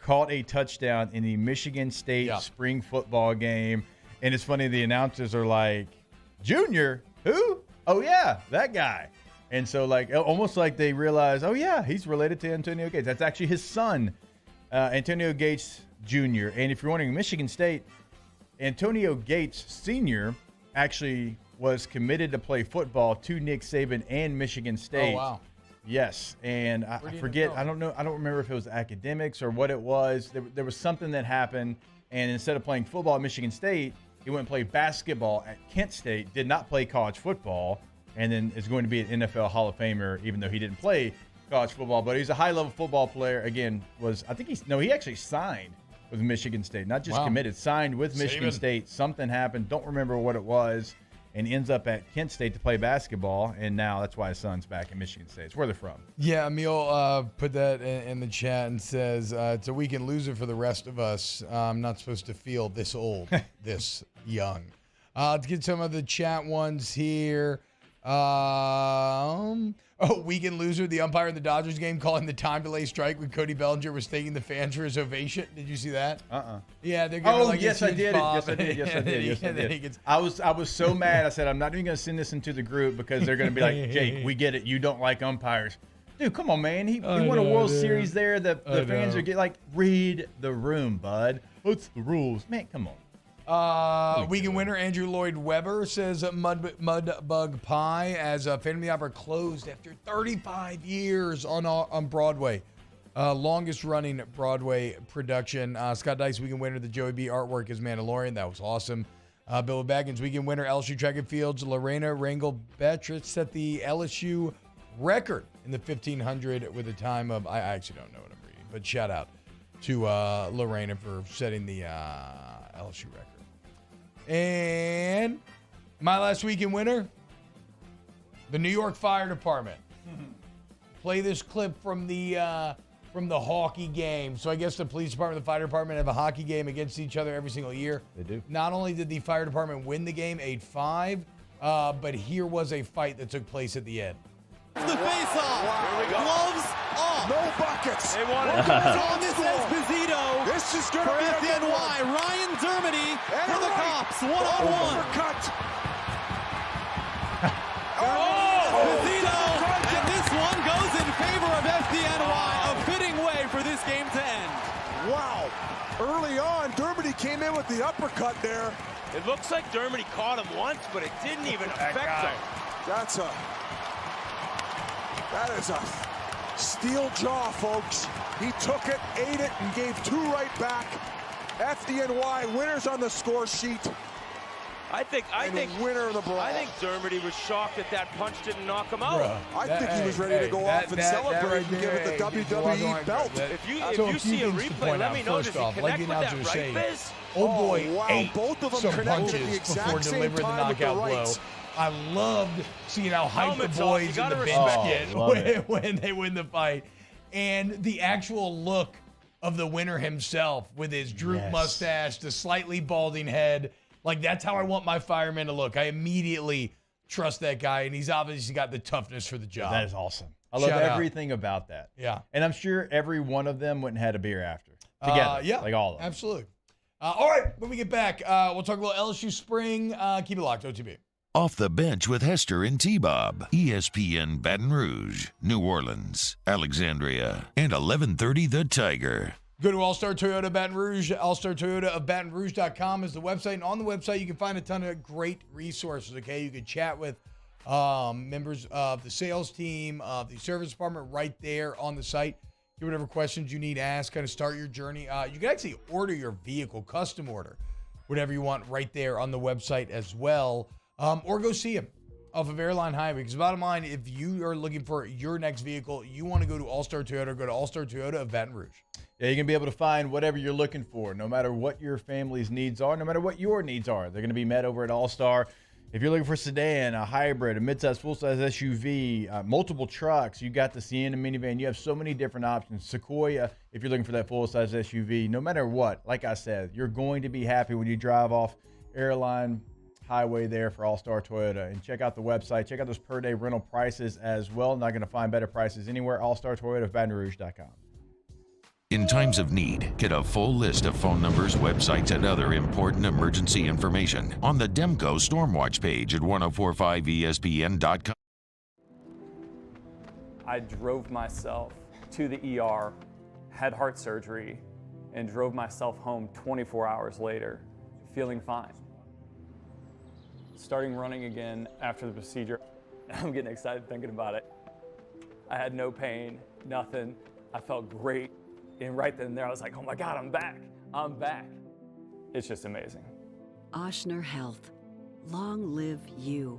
caught a touchdown in the Michigan State spring football game. And it's funny, the announcers are like, Junior? Who? Oh, yeah, that guy. And so, like, almost like they realize, oh, yeah, he's related to Antonio Gates. That's actually his son, Antonio Gates Jr. And if you're wondering, Michigan State, Antonio Gates Sr. actually was committed to play football to Nick Saban and Michigan State. Oh, wow. Yes, and I forget, I don't remember if it was academics or what it was. There was something that happened, and instead of playing football at Michigan State, he went and played basketball at Kent State, did not play college football, and then is going to be an NFL Hall of Famer, even though he didn't play college football. But he's a high-level football player. Again, he actually signed with Michigan State, not just committed, signed with Michigan State. Something happened. Don't remember what it was. and ends up at Kent State to play basketball, and now that's why his son's back in Michigan State. It's where they're from. Yeah, Emil put that in the chat and says, it's a weekend loser for the rest of us. I'm not supposed to feel this old, this young. Let's get some of the chat ones here. Weekend loser, the umpire in the Dodgers game calling the time delay strike when Cody Bellinger was thanking the fans for his ovation. Did you see that? Yeah, they're giving yes, I did. Yes, I did. Yes, I did. I was so mad. I said, I'm not even going to send this into the group because they're going to be like, Jake, we get it. You don't like umpires. Dude, come on, man. He won a World Series there. The fans are read the room, bud. What's the rules? Man, come on. Weekend winner Andrew Lloyd Webber says Mudbug Pie as Phantom of the Opera closed after 35 years on Broadway. Longest running Broadway production. Scott Dice, weekend winner, the Joey B artwork is Mandalorian. That was awesome. Bill Baggins, weekend winner, LSU track and fields. Lorena Rangel Betritz set the LSU record in the 1500 with a time of, I actually don't know what I'm reading, but shout out to Lorena for setting the LSU record. And my last weekend winner, the New York Fire Department. Play this clip from the hockey game. So I guess the police department and the fire department have a hockey game against each other every single year. They do. Not only did the fire department win the game 8-5, but here was a fight that took place at the end. The face-off. Gloves off. No buckets. They want it. On this Esposito. This is going to be for FNY. Ryan Dermody for the Cops. One-on-one. Cut. Esposito. And this one goes in favor of FDNY. A fitting way for this game to end. Wow. Early on, Dermody came in with the uppercut there. It looks like Dermody caught him once, but it didn't even affect him. That is a steel jaw, folks. He took it, ate it, and gave two right back. FDNY winners on the score sheet. I think winner of the brawl. I think Dermody was shocked that punch didn't knock him out. I think he was ready to go off and celebrate and give it the WWE belt. If you see a replay, let me know. Does he connect with that right fist? Oh boy, ate both of them some connected punches at the exact before same delivering the time with the knockout blow. rights. I loved seeing how hyped the Helmets boys off. in the You bench gotta get when they win the fight. And the actual look of the winner himself with his droop mustache, the slightly balding head. Like, that's how I want my fireman to look. I immediately trust that guy, and he's obviously got the toughness for the job. That is awesome. I love everything about that. Yeah. And I'm sure every one of them went and had a beer after. Together. Yeah. Like all of them. Absolutely. All right. When we get back, we'll talk about LSU spring. Keep it locked, OTB. Off the Bench with Hester and T-Bob. ESPN Baton Rouge, New Orleans, Alexandria, and 1130 The Tiger. Go to All-Star Toyota Baton Rouge. All-Star Toyota of BatonRouge.com is the website. And on the website, you can find a ton of great resources, okay? You can chat with members of the sales team, of the service department right there on the site. Get whatever questions you need asked, kind of start your journey. You can actually order your vehicle, custom order, whatever you want right there on the website as well. Or go see them off of Airline Highway. Because bottom line, if you are looking for your next vehicle, you want to go to All-Star Toyota, go to All-Star Toyota of Baton Rouge. Yeah, you're going to be able to find whatever you're looking for, no matter what your family's needs are, no matter what your needs are. They're going to be met over at All-Star. If you're looking for a sedan, a hybrid, a midsize, full-size SUV, multiple trucks, you got the Sienna minivan. You have so many different options. Sequoia, if you're looking for that full-size SUV, no matter what, like I said, you're going to be happy when you drive off Airline Highway there for All-Star Toyota. And check out the website. Check out those per-day rental prices as well. Not going to find better prices anywhere. All-Star Toyota of BatonRouge.com. In times of need, get a full list of phone numbers, websites, and other important emergency information on the Demco Stormwatch page at 1045ESPN.com. I drove myself to the ER, had heart surgery, and drove myself home 24 hours later, feeling fine. Starting running again after the procedure, I'm getting excited thinking about it. I had no pain, nothing. I felt great. And right then and there, I was like, oh my God, I'm back. I'm back. It's just amazing. Ochsner Health. Long live you.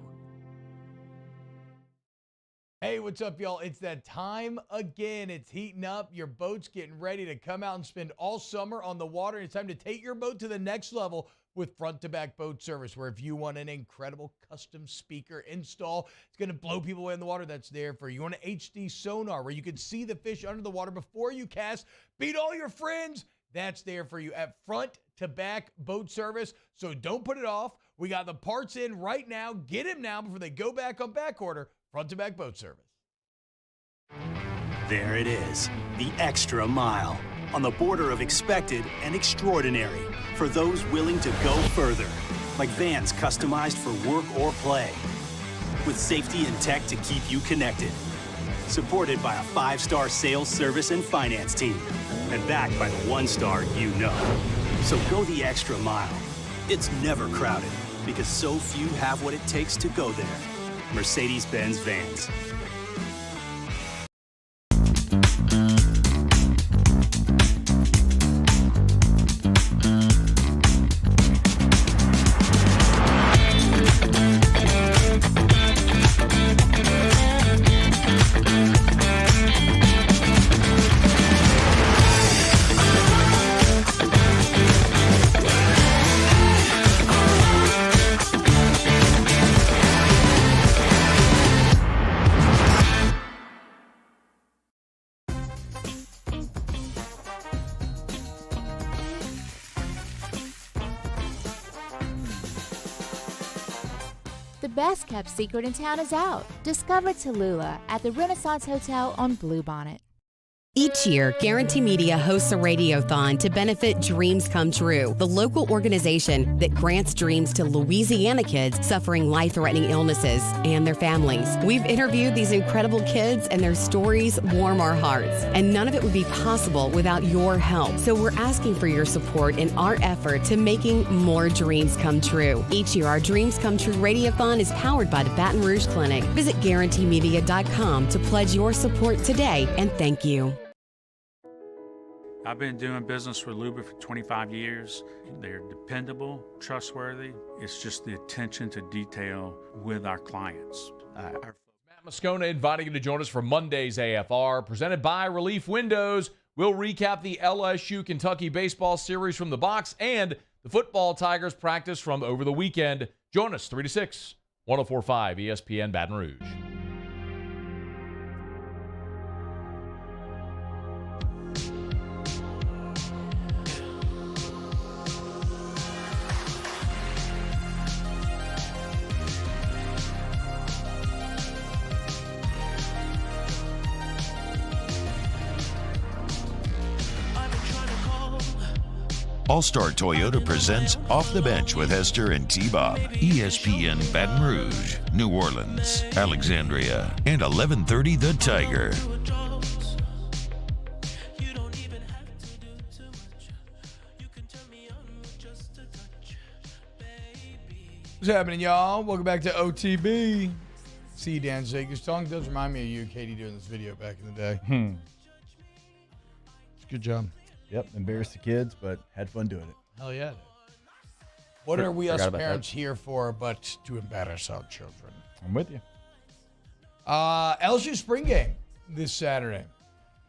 Hey, what's up, y'all? It's that time again. It's heating up. Your boat's getting ready to come out and spend all summer on the water. It's time to take your boat to the next level with front-to-back boat service, where if you want an incredible custom speaker install, it's going to blow people away in the water, that's there for you. You want an HD sonar where you can see the fish under the water before you cast, beat all your friends, that's there for you at front-to-back boat service. So don't put it off. We got the parts in right now. Get them now before they go back on back order. Front-to-back boat service. There it is, the extra mile, on the border of expected and extraordinary for those willing to go further, like vans customized for work or play, with safety and tech to keep you connected, supported by a 5-star sales, service, and finance team, and backed by the 1-star you know. So go the extra mile. It's never crowded, because so few have what it takes to go there. Mercedes-Benz Vans. The best kept secret in town is out. Discover Tallulah at the Renaissance Hotel on Bluebonnet. Each year, Guarantee Media hosts a radiothon to benefit Dreams Come True, the local organization that grants dreams to Louisiana kids suffering life-threatening illnesses and their families. We've interviewed these incredible kids, and their stories warm our hearts. And none of it would be possible without your help. So we're asking for your support in our effort to making more dreams come true. Each year, our Dreams Come True radiothon is powered by the Baton Rouge Clinic. Visit GuaranteeMedia.com to pledge your support today, and thank you. I've been doing business with Luba for 25 years. They're dependable, trustworthy. It's just the attention to detail with our clients. Matt Moscona inviting you to join us for Monday's AFR, presented by Relief Windows. We'll recap the LSU Kentucky baseball series from the box and the football Tigers practice from over the weekend. Join us 3 to 6, 104.5 ESPN Baton Rouge. All-Star Toyota presents Off the Bench with Hester and T-Bob. ESPN Baton Rouge, New Orleans, Alexandria, and 1130 The Tiger. What's happening, y'all? Welcome back to OTB. See you, Dan Zager's song does remind me of you, Katie, doing this video back in the day. Good job. Yep, embarrassed the kids, but had fun doing it. Hell yeah. What are we us parents here for but to embarrass our children? I'm with you. LSU spring game this Saturday.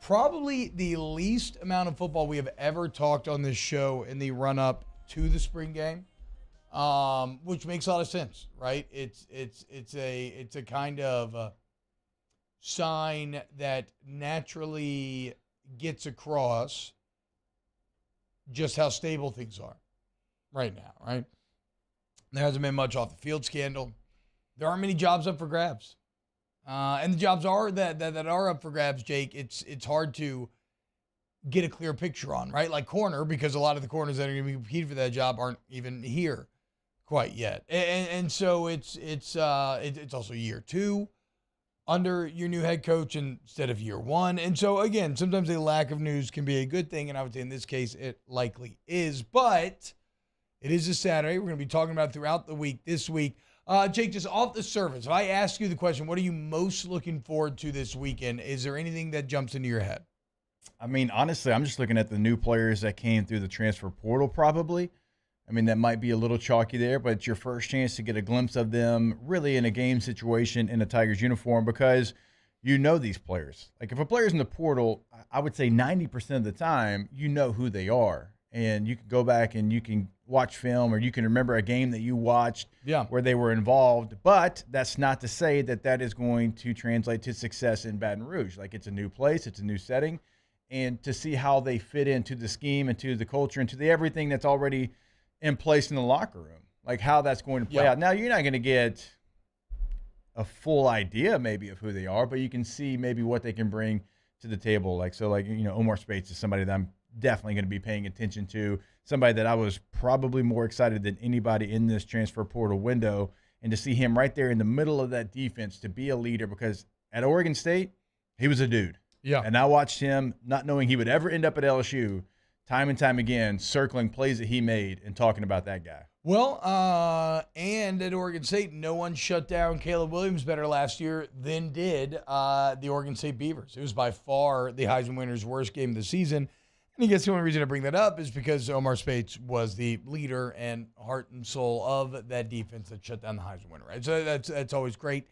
Probably the least amount of football we have ever talked on this show in the run-up to the spring game, which makes a lot of sense, right? It's a kind of sign that naturally gets across just how stable things are right now, right? There hasn't been much off the field scandal. There aren't many jobs up for grabs. And the jobs are that are up for grabs, Jake, it's hard to get a clear picture on, right? Like corner, because a lot of the corners that are going to be competing for that job aren't even here quite yet. And so it's also year 2 under your new head coach instead of year 1. And so, again, sometimes a lack of news can be a good thing, and I would say in this case it likely is. But it is a Saturday. We're going to be talking about it throughout the week this week. Jake, just off the surface, if I ask you the question, what are you most looking forward to this weekend, is there anything that jumps into your head? I mean, honestly, I'm just looking at the new players that came through the transfer portal probably. I mean, that might be a little chalky there, but it's your first chance to get a glimpse of them really in a game situation in a Tigers uniform, because you know these players. Like if a player's in the portal, I would say 90% of the time, you know who they are. And you can go back and you can watch film, or you can remember a game that you watched where they were involved. But that's not to say that that is going to translate to success in Baton Rouge. Like it's a new place, it's a new setting. And to see how they fit into the scheme and to the culture and to the everything that's already in place in the locker room, like how that's going to play out. Now, you're not going to get a full idea maybe of who they are, but you can see maybe what they can bring to the table. Like, so like, you know, Omar Speights is somebody that I'm definitely going to be paying attention to, somebody that I was probably more excited than anybody in this transfer portal window. And to see him right there in the middle of that defense, to be a leader, because at Oregon State, he was a dude. Yeah. And I watched him not knowing he would ever end up at LSU, time and time again, circling plays that he made and talking about that guy. Well, and at Oregon State, no one shut down Caleb Williams better last year than did the Oregon State Beavers. It was by far the Heisman winner's worst game of the season. And I guess the only reason I bring that up is because Omar Speights was the leader and heart and soul of that defense that shut down the Heisman winner, right? So that's always great.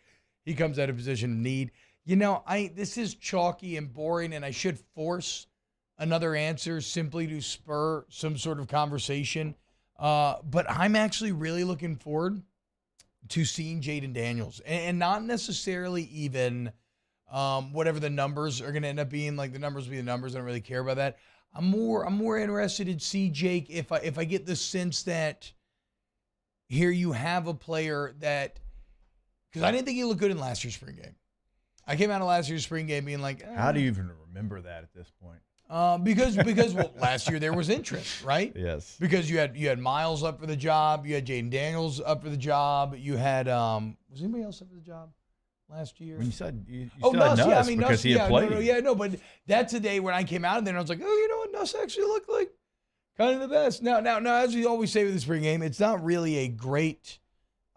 He comes out of position of need. You know, this is chalky and boring, and I should force another answer simply to spur some sort of conversation. But I'm actually really looking forward to seeing Jaden Daniels, and not necessarily even whatever the numbers are going to end up being. Like the numbers will be the numbers. I don't really care about that. I'm more interested in see Jake if I get the sense that here you have a player that, because I didn't think he looked good in last year's spring game. I came out of last year's spring game being like, how do you even remember that at this point? Because well, last year there was interest, right? Yes. Because you had Miles up for the job, you had Jaden Daniels up for the job, you had was anybody else up for the job last year? When you said you still had Nuss, Nuss because he had played. No, but that's the day when I came out of there and I was like, oh, you know what, Nuss actually looked like kind of the best. Now, as we always say with the spring game, it's not really a great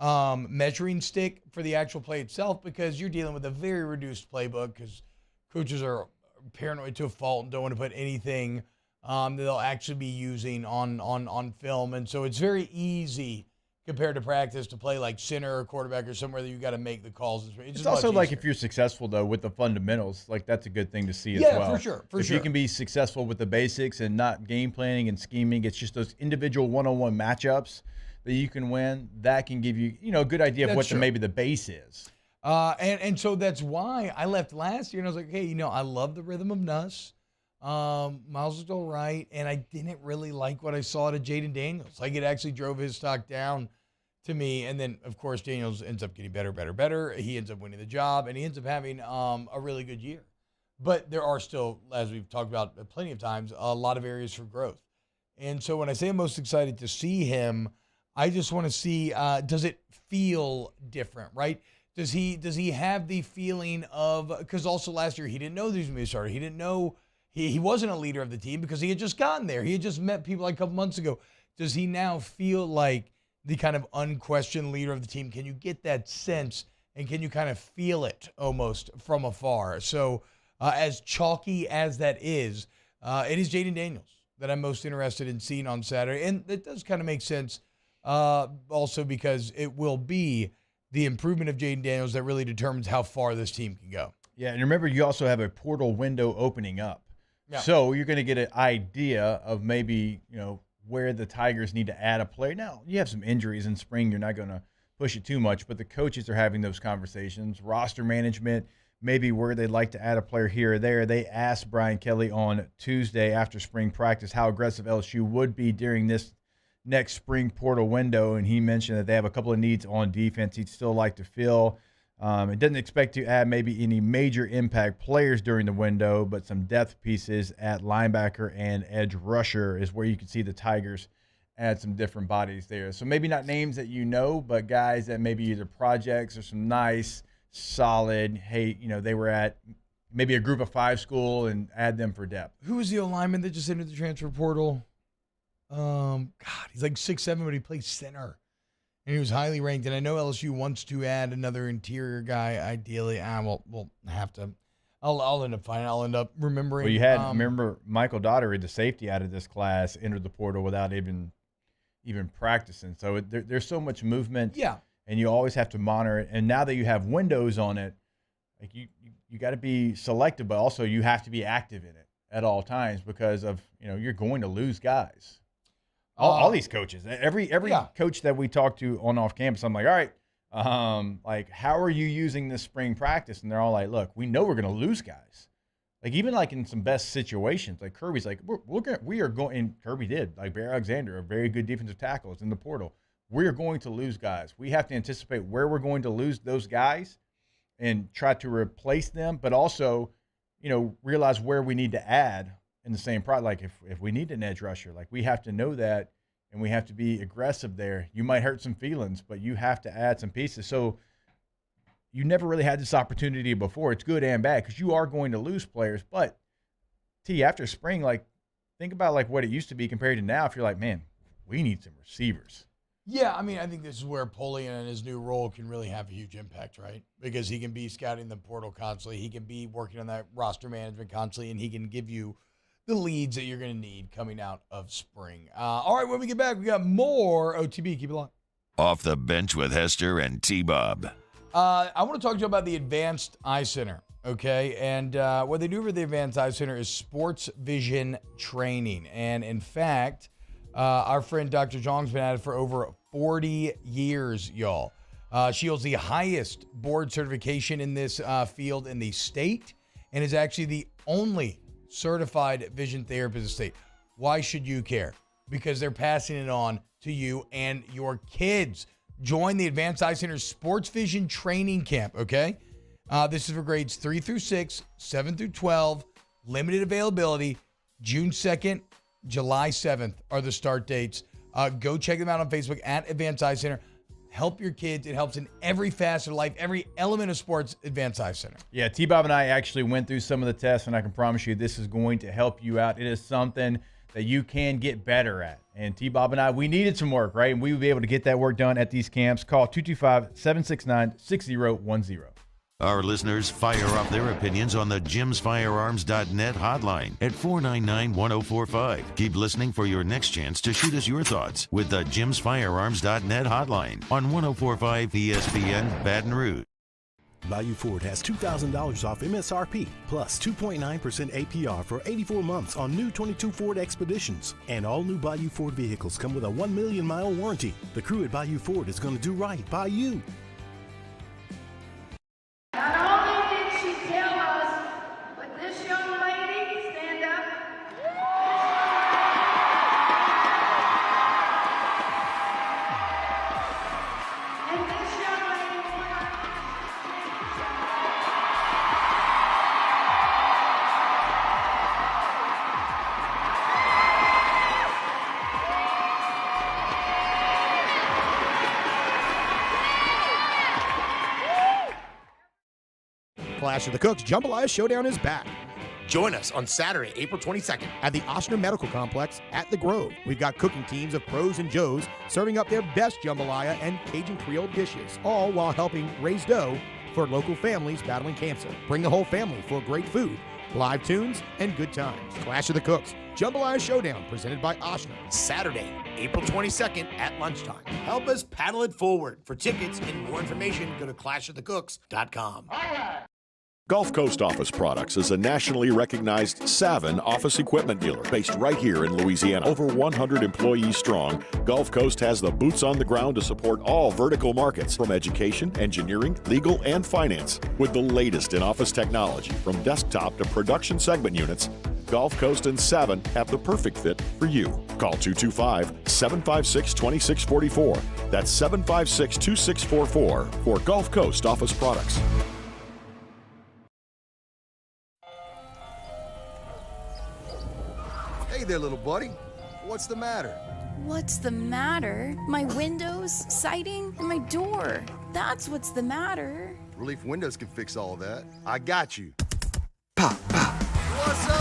measuring stick for the actual play itself, because you're dealing with a very reduced playbook, because coaches are paranoid to a fault and don't want to put anything that they'll actually be using on film. And so it's very easy compared to practice to play like center or quarterback or somewhere that you got to make the calls. It's also like if you're successful, though, with the fundamentals, like that's a good thing to see as well. Yeah, for sure. If you can be successful with the basics and not game planning and scheming, it's just those individual one-on-one matchups that you can win. That can give you, a good idea of what maybe the base is. And so that's why I left last year and I was like, hey, I love the rhythm of Nuss. Miles was all right, and I didn't really like what I saw to Jaden Daniels. Like it actually drove his stock down to me. And then, of course, Daniels ends up getting better. He ends up winning the job, and he ends up having a really good year. But there are still, as we've talked about plenty of times, a lot of areas for growth. And so when I say I'm most excited to see him, I just want to see, does it feel different, right? Does he have the feeling of, because also last year he didn't know he was going to be a starter. He didn't know, he wasn't a leader of the team because he had just gotten there. He had just met people like a couple months ago. Does he now feel like the kind of unquestioned leader of the team? Can you get that sense, and can you kind of feel it almost from afar? So as chalky as that is, it is Jaden Daniels that I'm most interested in seeing on Saturday. And it does kind of make sense also because it will be the improvement of Jaden Daniels that really determines how far this team can go. Yeah, and remember, you also have a portal window opening up. Yeah. So you're going to get an idea of maybe, where the Tigers need to add a player. Now, you have some injuries in spring. You're not going to push it too much, but the coaches are having those conversations. Roster management, maybe where they'd like to add a player here or there. They asked Brian Kelly on Tuesday after spring practice how aggressive LSU would be during this next spring portal window, and he mentioned that they have a couple of needs on defense he'd still like to fill. It doesn't expect to add maybe any major impact players during the window, but some depth pieces at linebacker and edge rusher is where you can see the Tigers add some different bodies there. So maybe not names that but guys that maybe either projects or some nice, solid, they were at maybe a group of 5 school and add them for depth. Who was the O-lineman that just entered the transfer portal? He's like 6'7", but he plays center. And he was highly ranked. And I know LSU wants to add another interior guy, ideally. We'll have to. I'll end up finding. I'll end up remembering. Well, you had remember Michael Daugherty, the safety out of this class, entered the portal without even practicing. So there's so much movement. Yeah. And you always have to monitor it. And now that you have windows on it, Like you got to be selective, but also you have to be active in it at all times because of, you're going to lose guys. All these coaches, every coach that we talk to on off campus, I'm like, all right, like, how are you using this spring practice? And they're all like, look, we know we're going to lose guys. Like, even like in some best situations, like Kirby's like, we are going, and Kirby did, like Bear Alexander, a very good defensive tackle, is in the portal. We are going to lose guys. We have to anticipate where we're going to lose those guys and try to replace them, but also, realize where we need to add in the same product. Like if we need an edge rusher, like we have to know that and we have to be aggressive there. You might hurt some feelings, but you have to add some pieces. So you never really had this opportunity before. It's good and bad because you are going to lose players. But after spring, like think about like what it used to be compared to now. If you're like, man, we need some receivers. Yeah, I mean, I think this is where Polian in his new role can really have a huge impact, right? Because he can be scouting the portal constantly. He can be working on that roster management constantly, and he can give you the leads that you're going to need coming out of spring. All right, when we get back, we got more OTB. Keep it locked. Off the bench with Hester and T-Bob. I want to talk to you about the Advanced Eye Center, okay? And what they do for the Advanced Eye Center is sports vision training. And in fact, our friend Dr. Zhang's been at it for over 40 years, y'all. She holds the highest board certification in this field in the state and is actually the only certified vision therapist in the state. Why should you care? Because they're passing it on to you and your kids. Join the Advanced Eye Center Sports Vision Training Camp, okay? This is for grades 3 through 6, 7 through 12, limited availability, June 2nd, July 7th are the start dates. Go check them out on Facebook at Advanced Eye Center. Help your kids. It helps in every facet of life, every element of sports, Advanced Eye Center. Yeah, T-Bob and I actually went through some of the tests, and I can promise you this is going to help you out. It is something that you can get better at. And T-Bob and I, we needed some work, right? And we would be able to get that work done at these camps. Call 225-769-6010. Our listeners fire off their opinions on the jimsfirearms.net hotline at 499-1045. Keep listening for your next chance to shoot us your thoughts with the jimsfirearms.net hotline on 1045 ESPN Baton Rouge. Bayou Ford has $2,000 off MSRP plus 2.9% APR for 84 months on new 22 Ford Expeditions. And all new Bayou Ford vehicles come with a 1 million mile warranty. The crew at Bayou Ford is going to do right by you. Not only did she tell us, but this young lady, stand up. And this young lady Clash of the Cooks Jambalaya Showdown is back. Join us on Saturday, April 22nd at the Ochsner Medical Complex at The Grove. We've got cooking teams of pros and joes serving up their best jambalaya and Cajun Creole dishes, all while helping raise dough for local families battling cancer. Bring the whole family for great food, live tunes, and good times. Clash of the Cooks Jambalaya Showdown presented by Ochsner. Saturday, April 22nd at lunchtime. Help us paddle it forward. For tickets and more information, go to clashofthecooks.com. Gulf Coast Office Products is a nationally recognized Savin office equipment dealer based right here in Louisiana. Over 100 employees strong, Gulf Coast has the boots on the ground to support all vertical markets from education, engineering, legal, and finance. With the latest in office technology from desktop to production segment units, Gulf Coast and Savin have the perfect fit for you. Call 225-756-2644. That's 756-2644 for Gulf Coast Office Products. Hey there, little buddy. What's the matter? What's the matter? My windows, siding, and my door. That's what's the matter. Relief Windows can fix all of that. I got you. Pop, pop. What's up?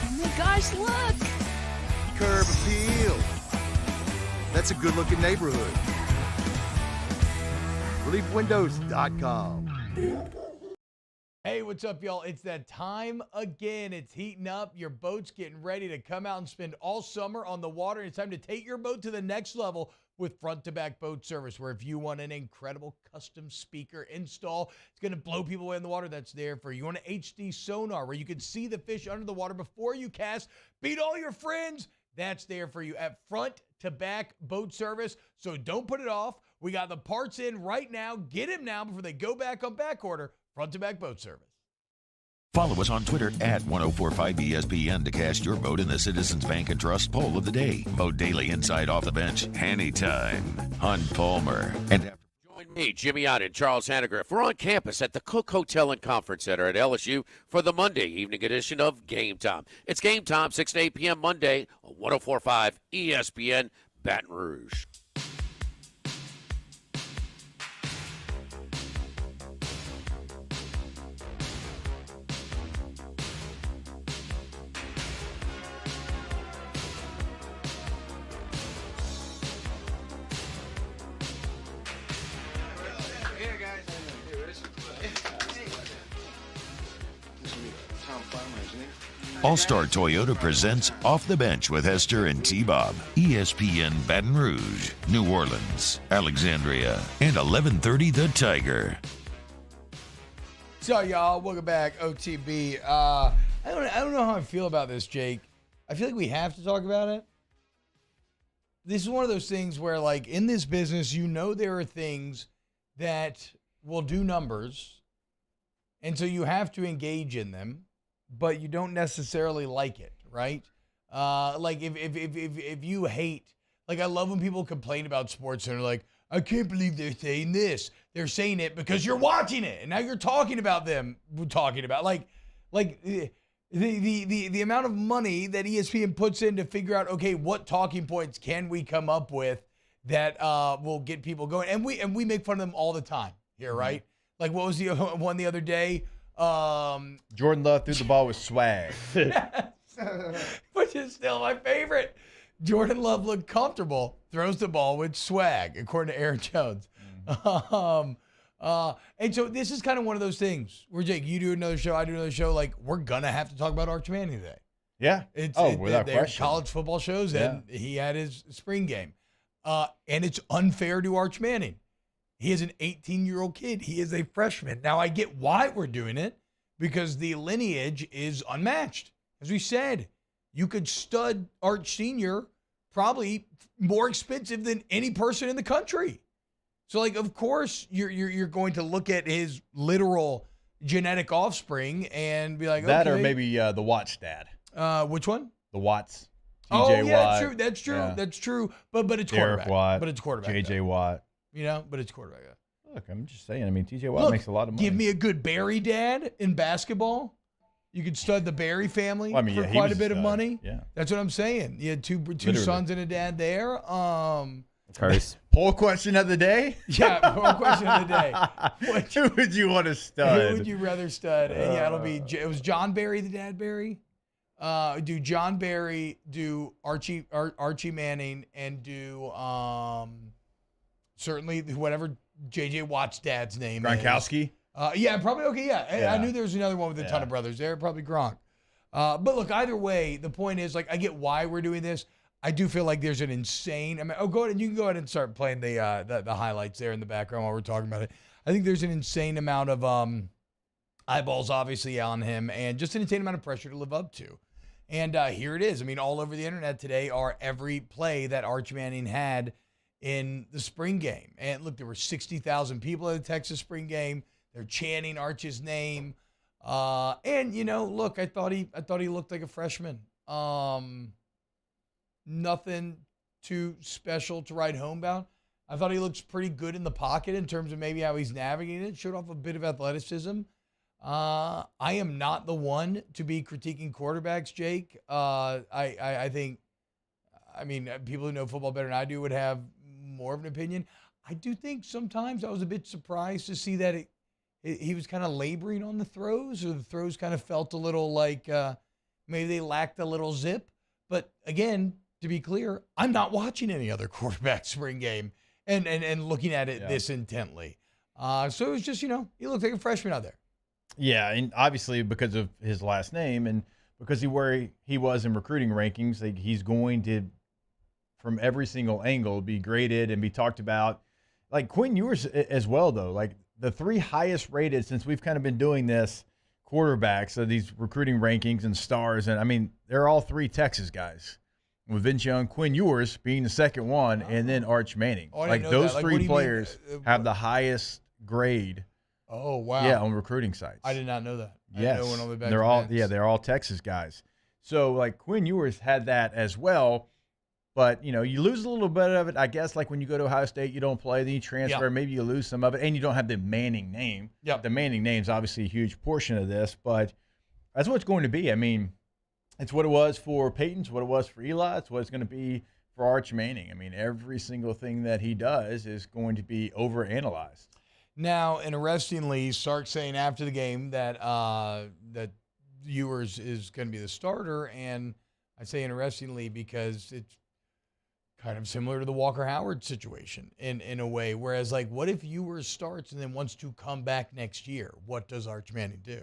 Oh my gosh, look! Curb appeal. That's a good-looking neighborhood. ReliefWindows.com. Hey, what's up, y'all? It's that time again. It's heating up. Your boat's getting ready to come out and spend all summer on the water. It's time to take your boat to the next level with front-to-back boat service, where if you want an incredible custom speaker install, it's going to blow people away in the water, that's there for you. You want an HD sonar where you can see the fish under the water before you cast, beat all your friends, that's there for you at front-to-back boat service. So don't put it off. We got the parts in right now. Get them now before they go back on back order. Front-to-back boat service. Follow us on Twitter at 1045ESPN to cast your vote in the Citizens Bank and Trust poll of the day. Vote daily inside Off the Bench, anytime. Hunt Palmer. And join me, Jimmy Ott, and Charles Hannegriff. We're on campus at the Cook Hotel and Conference Center at LSU for the Monday evening edition of Game Time. It's Game Time, 6 to 8 p.m. Monday on 1045 ESPN Baton Rouge. All-Star Toyota presents Off the Bench with Hester and T-Bob. ESPN Baton Rouge, New Orleans, Alexandria, and 1130 The Tiger. So, y'all, welcome back, OTB. I don't know how I feel about this, Jake. I feel like we have to talk about it. This is one of those things where, like, in this business, you know there are things that will do numbers, and so you have to engage in them, but you don't necessarily like it, right? Like, if you hate, like, I love when people complain about sports and they're like, I can't believe they're saying this. They're saying it because you're watching it, and now you're talking about them. Talking about the amount of money that ESPN puts in to figure out, okay, what talking points can we come up with that will get people going, and we make fun of them all the time here, right? Like, what was the one the other day? Jordan Love threw the ball with swag. Which is still my favorite. Jordan Love looked comfortable, throws the ball with swag, according to Aaron Jones. And so this is kind of one of those things where, Jake, you do another show, I do another show. Like, we're going to have to talk about Arch Manning today. Yeah. Without they're question. college football shows, and he had his spring game. And it's unfair to Arch Manning. He is an 18-year-old kid. He is a freshman. Now, I get why we're doing it, because the lineage is unmatched. As we said, you could stud Arch Sr. probably more expensive than any person in the country. So, like, of course, you're going to look at his literal genetic offspring and be like, that, okay. or maybe the Watts dad. Which one? The Watts. Oh, TJ yeah, Watt. that's true. Yeah. That's true. But it's Derek quarterback. Watt. But it's quarterback. JJ though. Watt. You know, but it's quarterback. Look, I'm just saying. I mean, TJ Watt makes a lot of money. Give me a good Barry dad in basketball. You could stud the Barry family for quite a bit of money. Yeah. That's what I'm saying. You had two sons and a dad there. Curse. Poll question of the day? Yeah, poll question of the day. Who would you want to stud? Who would you rather stud? It was John Barry, the dad Barry. Do John Barry, do Archie Manning, and do certainly whatever J.J. Watt's dad's name Gronkowski? is. Yeah, probably. Okay, yeah. I knew there was another one with a ton of brothers there. Probably Gronk. But look, either way, the point is, like, I get why we're doing this. I do feel like there's an insane. I mean, go ahead. You can go ahead and start playing the highlights there in the background while we're talking about it. I think there's an insane amount of eyeballs, obviously, on him, and just an insane amount of pressure to live up to. And here it is. I mean, all over the internet today are every play that Arch Manning had in the spring game. And look, there were 60,000 people at the Texas spring game. They're chanting Arch's name. And you know, look, I thought he looked like a freshman. Nothing too special to write home about. I thought he looks pretty good in the pocket in terms of maybe how he's navigating it. Showed off a bit of athleticism. I am not the one to be critiquing quarterbacks, Jake. I think, I mean, people who know football better than I do would have more of an opinion. I do think sometimes I was a bit surprised to see that he was kind of laboring on the throws, or the throws kind of felt a little like maybe they lacked a little zip. But again, to be clear, I'm not watching any other quarterback spring game and looking at it this intently. So it was just, you know, he looked like a freshman out there. Yeah, and obviously because of his last name and because where he was in recruiting rankings, like he's going to, from every single angle, be graded and be talked about. Like Quinn Ewers as well, though. Like the 3 highest rated since we've kind of been doing this quarterbacks of these recruiting rankings and stars, and I mean they're all 3 Texas guys. With Vince Young, Quinn Ewers being the second one, and then Arch Manning. Like those 3 players have the highest grade. Oh wow! Yeah, on recruiting sites. I did not know that. Yes, they're all Texas guys. So like Quinn Ewers had that as well, but you lose a little bit of it, I guess. Like when you go to Ohio State, you don't play, then you transfer, maybe you lose some of it, and you don't have the Manning name. Yeah, the Manning name's obviously a huge portion of this, but that's what it's going to be. I mean, it's what it was for Peyton, it's what it was for Eli, it's what it's going to be for Arch Manning. I mean, every single thing that he does is going to be overanalyzed. Now, interestingly, Sark saying after the game that that Ewers is going to be the starter, and I say interestingly because it's kind of similar to the Walker Howard situation in a way. Whereas, like, what if Ewers starts and then wants to come back next year? What does Arch Manning do?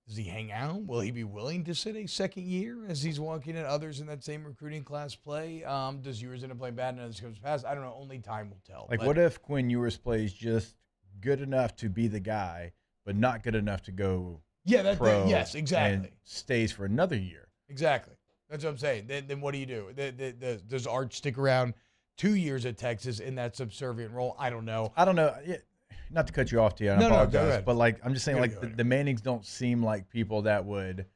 Does he hang out? Will he be willing to sit a second year as he's walking at others in that same recruiting class play? Does Ewers end up playing bad and others comes past? I don't know. Only time will tell. Like, what if Quinn Ewers plays just good enough to be the guy, but not good enough to go pro? Yes, exactly. And stays for another year. Exactly. That's what I'm saying. Then what do you do? Does Arch stick around 2 years at Texas in that subservient role? I don't know. Yeah, not to cut you off, T. I apologize. Go ahead. But like I'm just saying, like the Mannings don't seem like people that would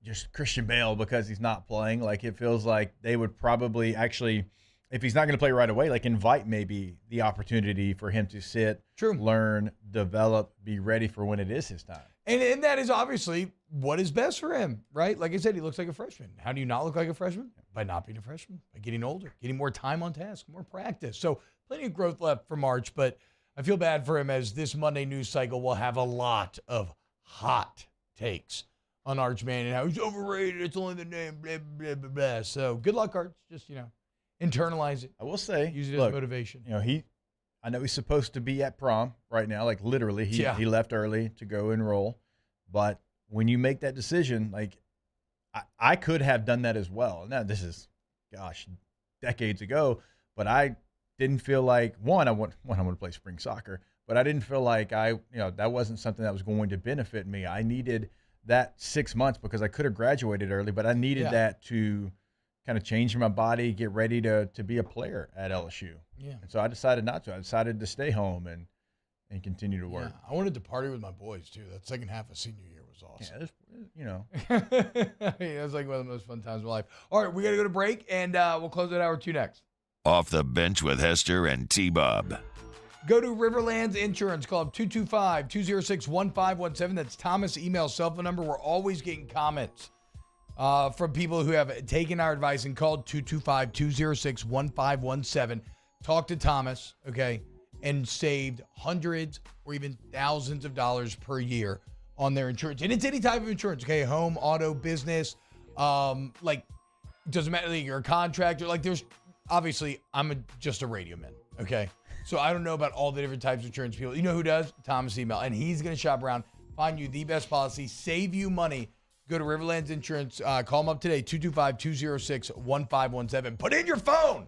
just Christian Bale because he's not playing. Like it feels like they would probably actually, if he's not going to play right away, like invite maybe the opportunity for him to sit, learn, develop, be ready for when it is his time. And that is obviously what is best for him, right? Like I said, he looks like a freshman. How do you not look like a freshman? By not being a freshman, by getting older, getting more time on task, more practice. So plenty of growth left for March, but I feel bad for him as this Monday news cycle will have a lot of hot takes on Arch Manning and how he's overrated. It's only the name, blah, blah, blah, blah. So good luck, Arch. Just, internalize it. I will say, use it as motivation. I know he's supposed to be at prom right now, like literally. He left early to go enroll. But when you make that decision, like I could have done that as well. Now, this is, decades ago. But I didn't feel like, I want to play spring soccer. But I didn't feel like that wasn't something that was going to benefit me. I needed that 6 months because I could have graduated early, but I needed that to kind of change my body, get ready to be a player at LSU. Yeah. And so I decided not to. I decided to stay home and continue to work. Yeah, I wanted to party with my boys, too. That second half of senior year was awesome. Yeah, it was like one of the most fun times of my life. All right, we got to go to break, and we'll close at hour 2 next. Off the Bench with Hester and T-Bob. Go to Riverlands Insurance. Call up 225-206-1517. That's Thomas' email, cell phone number. We're always getting comments from people who have taken our advice and called 225-206-1517. Talk to Thomas, okay, and saved hundreds or even thousands of dollars per year on their insurance. And it's any type of insurance, okay? Home, auto, business, doesn't matter if you're a contractor. Like there's, obviously, I'm just a radio man, okay? So I don't know about all the different types of insurance people. You know who does? Thomas' email. And he's going to shop around, find you the best policy, save you money. Go to Riverlands Insurance. Call them up today, 225-206-1517. Put in your phone.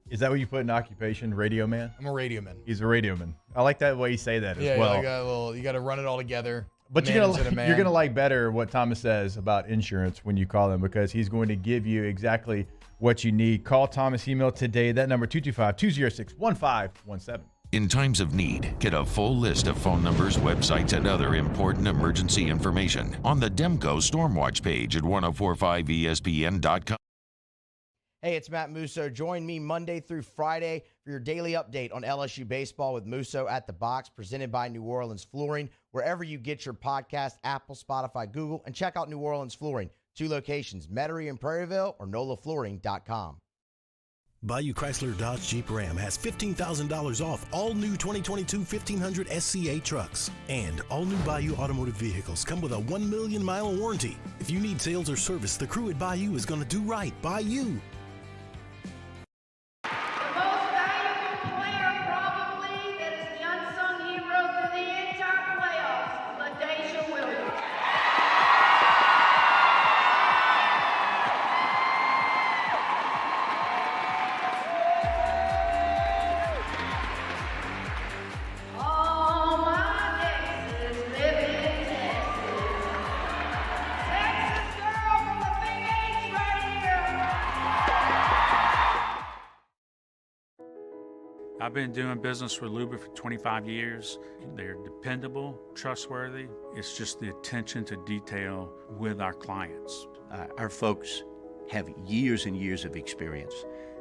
Is that what you put in occupation, radio man? I'm a radio man. He's a radio man. I like that way you say that as well. Yeah, you got to run it all together. But you're going to like better what Thomas says about insurance when you call him because he's going to give you exactly what you need. Call Thomas' email today. That number, 225-206-1517. In times of need, get a full list of phone numbers, websites, and other important emergency information on the Demco Stormwatch page at 1045ESPN.com. Hey, it's Matt Musso. Join me Monday through Friday for your daily update on LSU baseball with Musso at the Box, presented by New Orleans Flooring, wherever you get your podcast, Apple, Spotify, Google, and check out New Orleans Flooring. 2 locations, Metairie and Prairieville or NOLAFlooring.com. Bayou Chrysler Dodge Jeep Ram has $15,000 off all new 2022 1500 SCA trucks. And all new Bayou automotive vehicles come with a 1 million mile warranty. If you need sales or service, the crew at Bayou is going to do right by you. Player probably that is the unsung hero through the entire playoffs, LaDasia I've been doing business with Luba for 25 years. They're dependable, trustworthy. It's just the attention to detail with our clients. Our folks have years and years of experience.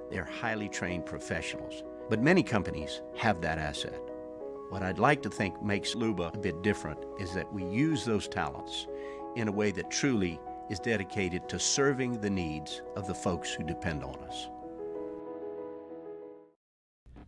They're highly trained professionals. But many companies have that asset. What I'd like to think makes Luba a bit different is that we use those talents in a way that truly is dedicated to serving the needs of the folks who depend on us.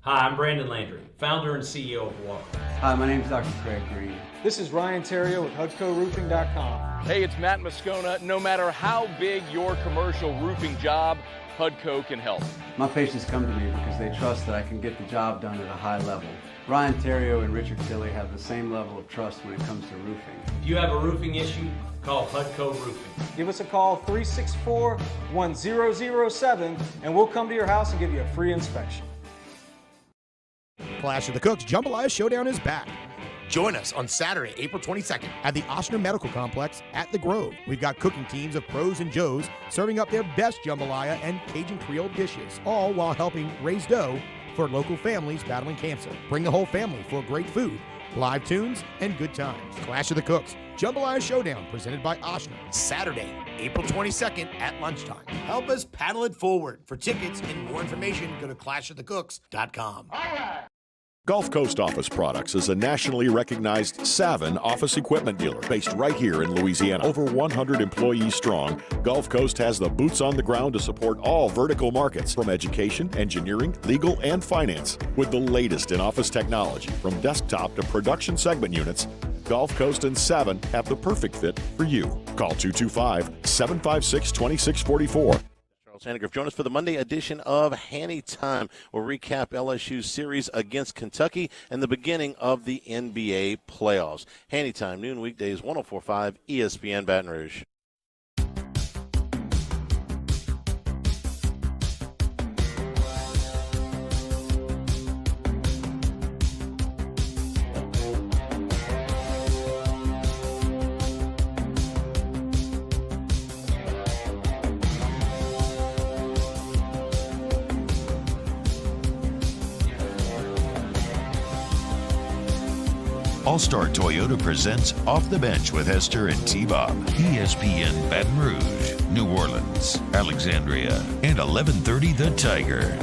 Hi, I'm Brandon Landry, founder and CEO of Walker. Hi, my name is Dr. Craig Green. This is Ryan Terrio with HUDCORoofing.com. Hey, it's Matt Moscona. No matter how big your commercial roofing job, HUDCO can help. My patients come to me because they trust that I can get the job done at a high level. Ryan Terrio and Richard Tilley have the same level of trust when it comes to roofing. If you have a roofing issue, call HUDCO Roofing. Give us a call, 364-1007, and we'll come to your house and give you a free inspection. Clash of the Cooks Jambalaya Showdown is back. Join us on Saturday, April 22nd at the Ochsner Medical Complex at The Grove. We've got cooking teams of pros and joes serving up their best jambalaya and Cajun Creole dishes, all while helping raise dough for local families battling cancer. Bring the whole family for great food, live tunes, and good times. Clash of the Cooks Jambalaya Showdown presented by Ochsner. Saturday, April 22nd at lunchtime. Help us paddle it forward. For tickets and more information, go to clashofthecooks.com. All right. Gulf Coast Office Products is a nationally recognized Savin office equipment dealer based right here in Louisiana. Over 100 employees strong, Gulf Coast has the boots on the ground to support all vertical markets from education, engineering, legal, and finance. With the latest in office technology from desktop to production segment units, Gulf Coast and Savin have the perfect fit for you. Call 225-756-2644. Sandgriff, join us for the Monday edition of Hanny Time. We'll recap LSU's series against Kentucky and the beginning of the NBA playoffs. Hanny Time, noon weekdays, 104.5 ESPN Baton Rouge. All-Star Toyota presents Off the Bench with Hester and T-Bob. ESPN Baton Rouge, New Orleans, Alexandria, and 1130 The Tiger.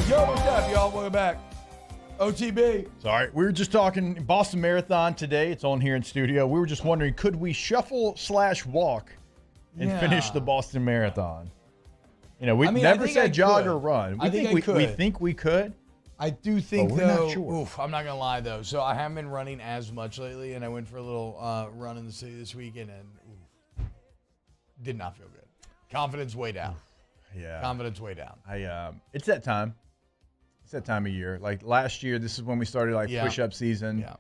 Yo, what's up, y'all? Welcome back. OTB. Sorry, we were just talking Boston Marathon today. It's on here in studio. We were just wondering, could we shuffle/walk and finish the Boston Marathon? You know, we never said jog or run. We think we could. I do think, we're though. not sure. I'm not gonna lie though. So I haven't been running as much lately, and I went for a little run in the city this weekend, and did not feel good. Confidence way down. Yeah, confidence way down. It's that time. It's that time of year. Like last year, this is when we started push-up season. Yeah.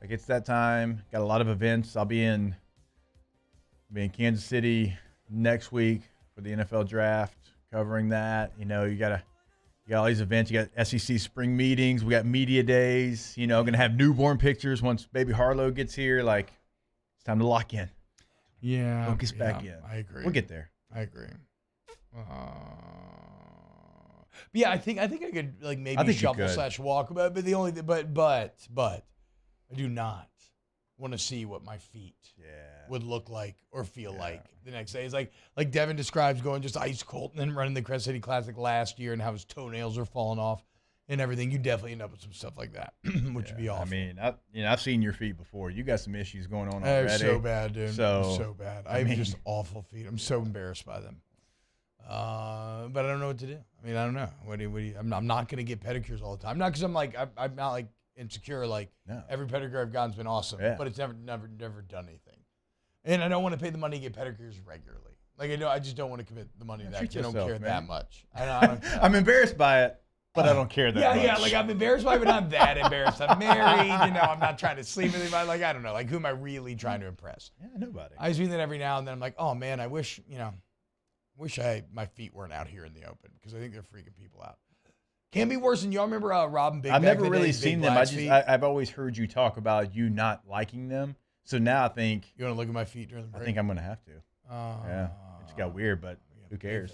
Like it's that time. Got a lot of events. I'll be in Kansas City next week for the NFL draft. Covering that, you got all these events. You got SEC spring meetings. We got media days. Gonna have newborn pictures once baby Harlow gets here. Like, it's time to lock in. Yeah, focus back in. I agree. We'll get there. I agree. Yeah, I think I could maybe shuffle/walk, but I do not want to see what my feet would look like or feel like the next day. It's like Devin describes going just ice cold and then running the Crest City Classic last year and how his toenails are falling off and everything. You definitely end up with some stuff like that, which would be awful. I mean, I've seen your feet before. You got some issues going on They're already. so bad, dude. So bad. I have just awful feet. I'm so embarrassed by them. But I don't know what to do. I mean, I don't know. What do you, I'm not going to get pedicures all the time. Not because I'm not like insecure. Like every pedicure I've gotten's been awesome, but it's never done anything. And I don't want to pay the money to get pedicures regularly. Like I just don't want to commit the money to that. I don't care that much. I don't I'm embarrassed by it, but I don't care that much. Yeah. Like I'm embarrassed by it, but not that embarrassed. I'm married. I'm not trying to sleep with anybody. Like I don't know. Like who am I really trying to impress? Yeah, nobody. I just mean that every now and then. I'm like, oh man, I wish my feet weren't out here in the open because I think they're freaking people out. Can't be worse than y'all remember Robin Big. I've never really seen them. I've always heard you talk about you not liking them. So now I think You want to look at my feet during the break? I think I'm going to have to. Yeah, it just got weird, but who cares?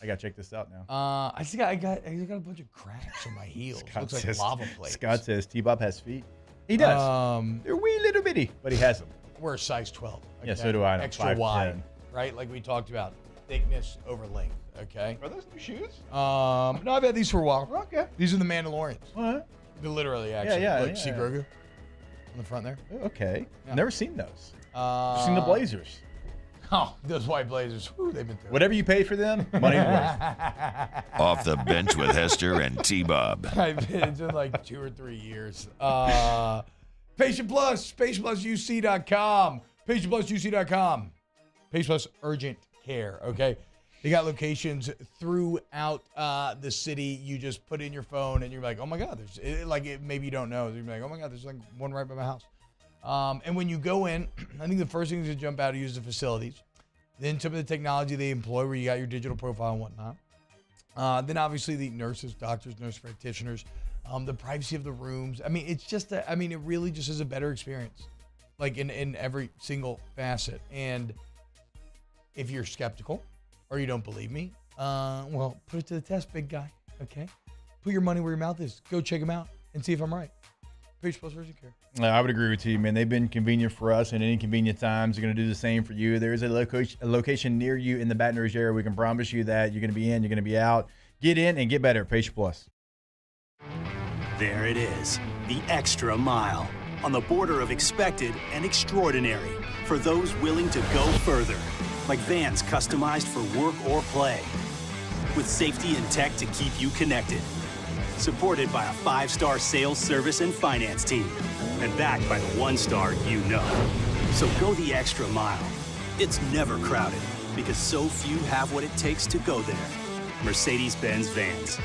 I got to check this out now. I got a bunch of cracks on my heels. Looks like lava plates. Scott says T-Bob has feet. He does. They're wee little bitty, but he has them. We're a size 12. Yeah, so do I. I'm Extra 5'10". wide, right? Like we talked about, thickness over length. Okay. Are those new shoes? No, I've had these for a while. Okay. These are the Mandalorians. What? They're literally, actually. Yeah, Look, yeah, see yeah. Grogu on the front there? Okay. Yeah. Never seen those. I've seen the Blazers. Oh, those white Blazers. Whew, they've been through. Whatever you pay for them, money worth. Off the bench with Hester and T-Bob. I've been doing like 2 or 3 years. Patient Plus, patientplusuc.com. Patientplusuc.com. Patient Plus Urgent Care, okay? They got locations throughout the city. You just put in your phone and you're like, oh my God, maybe you don't know. You're like, oh my God, there's like one right by my house. And when you go in, I think the first thing is to jump out and use the facilities. Then some of the technology they employ where you got your digital profile and whatnot. Then obviously the nurses, doctors, nurse practitioners, the privacy of the rooms. I mean, it's just, it really just is a better experience, like in every single facet. And if you're skeptical or you don't believe me, well, put it to the test, big guy, okay? Put your money where your mouth is. Go check them out and see if I'm right. Patient Plus Urgent Care. I would agree with you, man. They've been convenient for us at inconvenient times. They're going to do the same for you. There is a location near you in the Baton Rouge area. We can promise you that you're going to be in, you're going to be out. Get in and get better at Patient Plus. There it is, the extra mile. On the border of expected and extraordinary. For those willing to go further. Like vans customized for work or play. With safety and tech to keep you connected. Supported by a 5-star sales, service, and finance team. And backed by the 1-star you know. So go the extra mile. It's never crowded because so few have what it takes to go there. Mercedes-Benz Vans.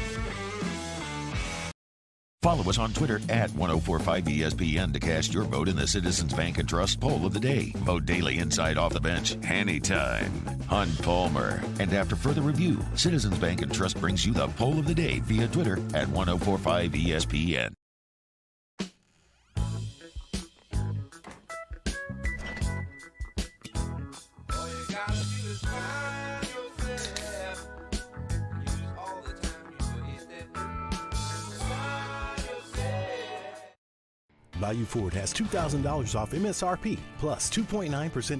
Follow us on Twitter at 1045ESPN to cast your vote in the Citizens Bank and Trust Poll of the Day. Vote daily inside Off the Bench, anytime. Hunt Palmer. And after further review, Citizens Bank and Trust brings you the Poll of the Day via Twitter at 1045ESPN. Bayou Ford has $2,000 off MSRP plus 2.9%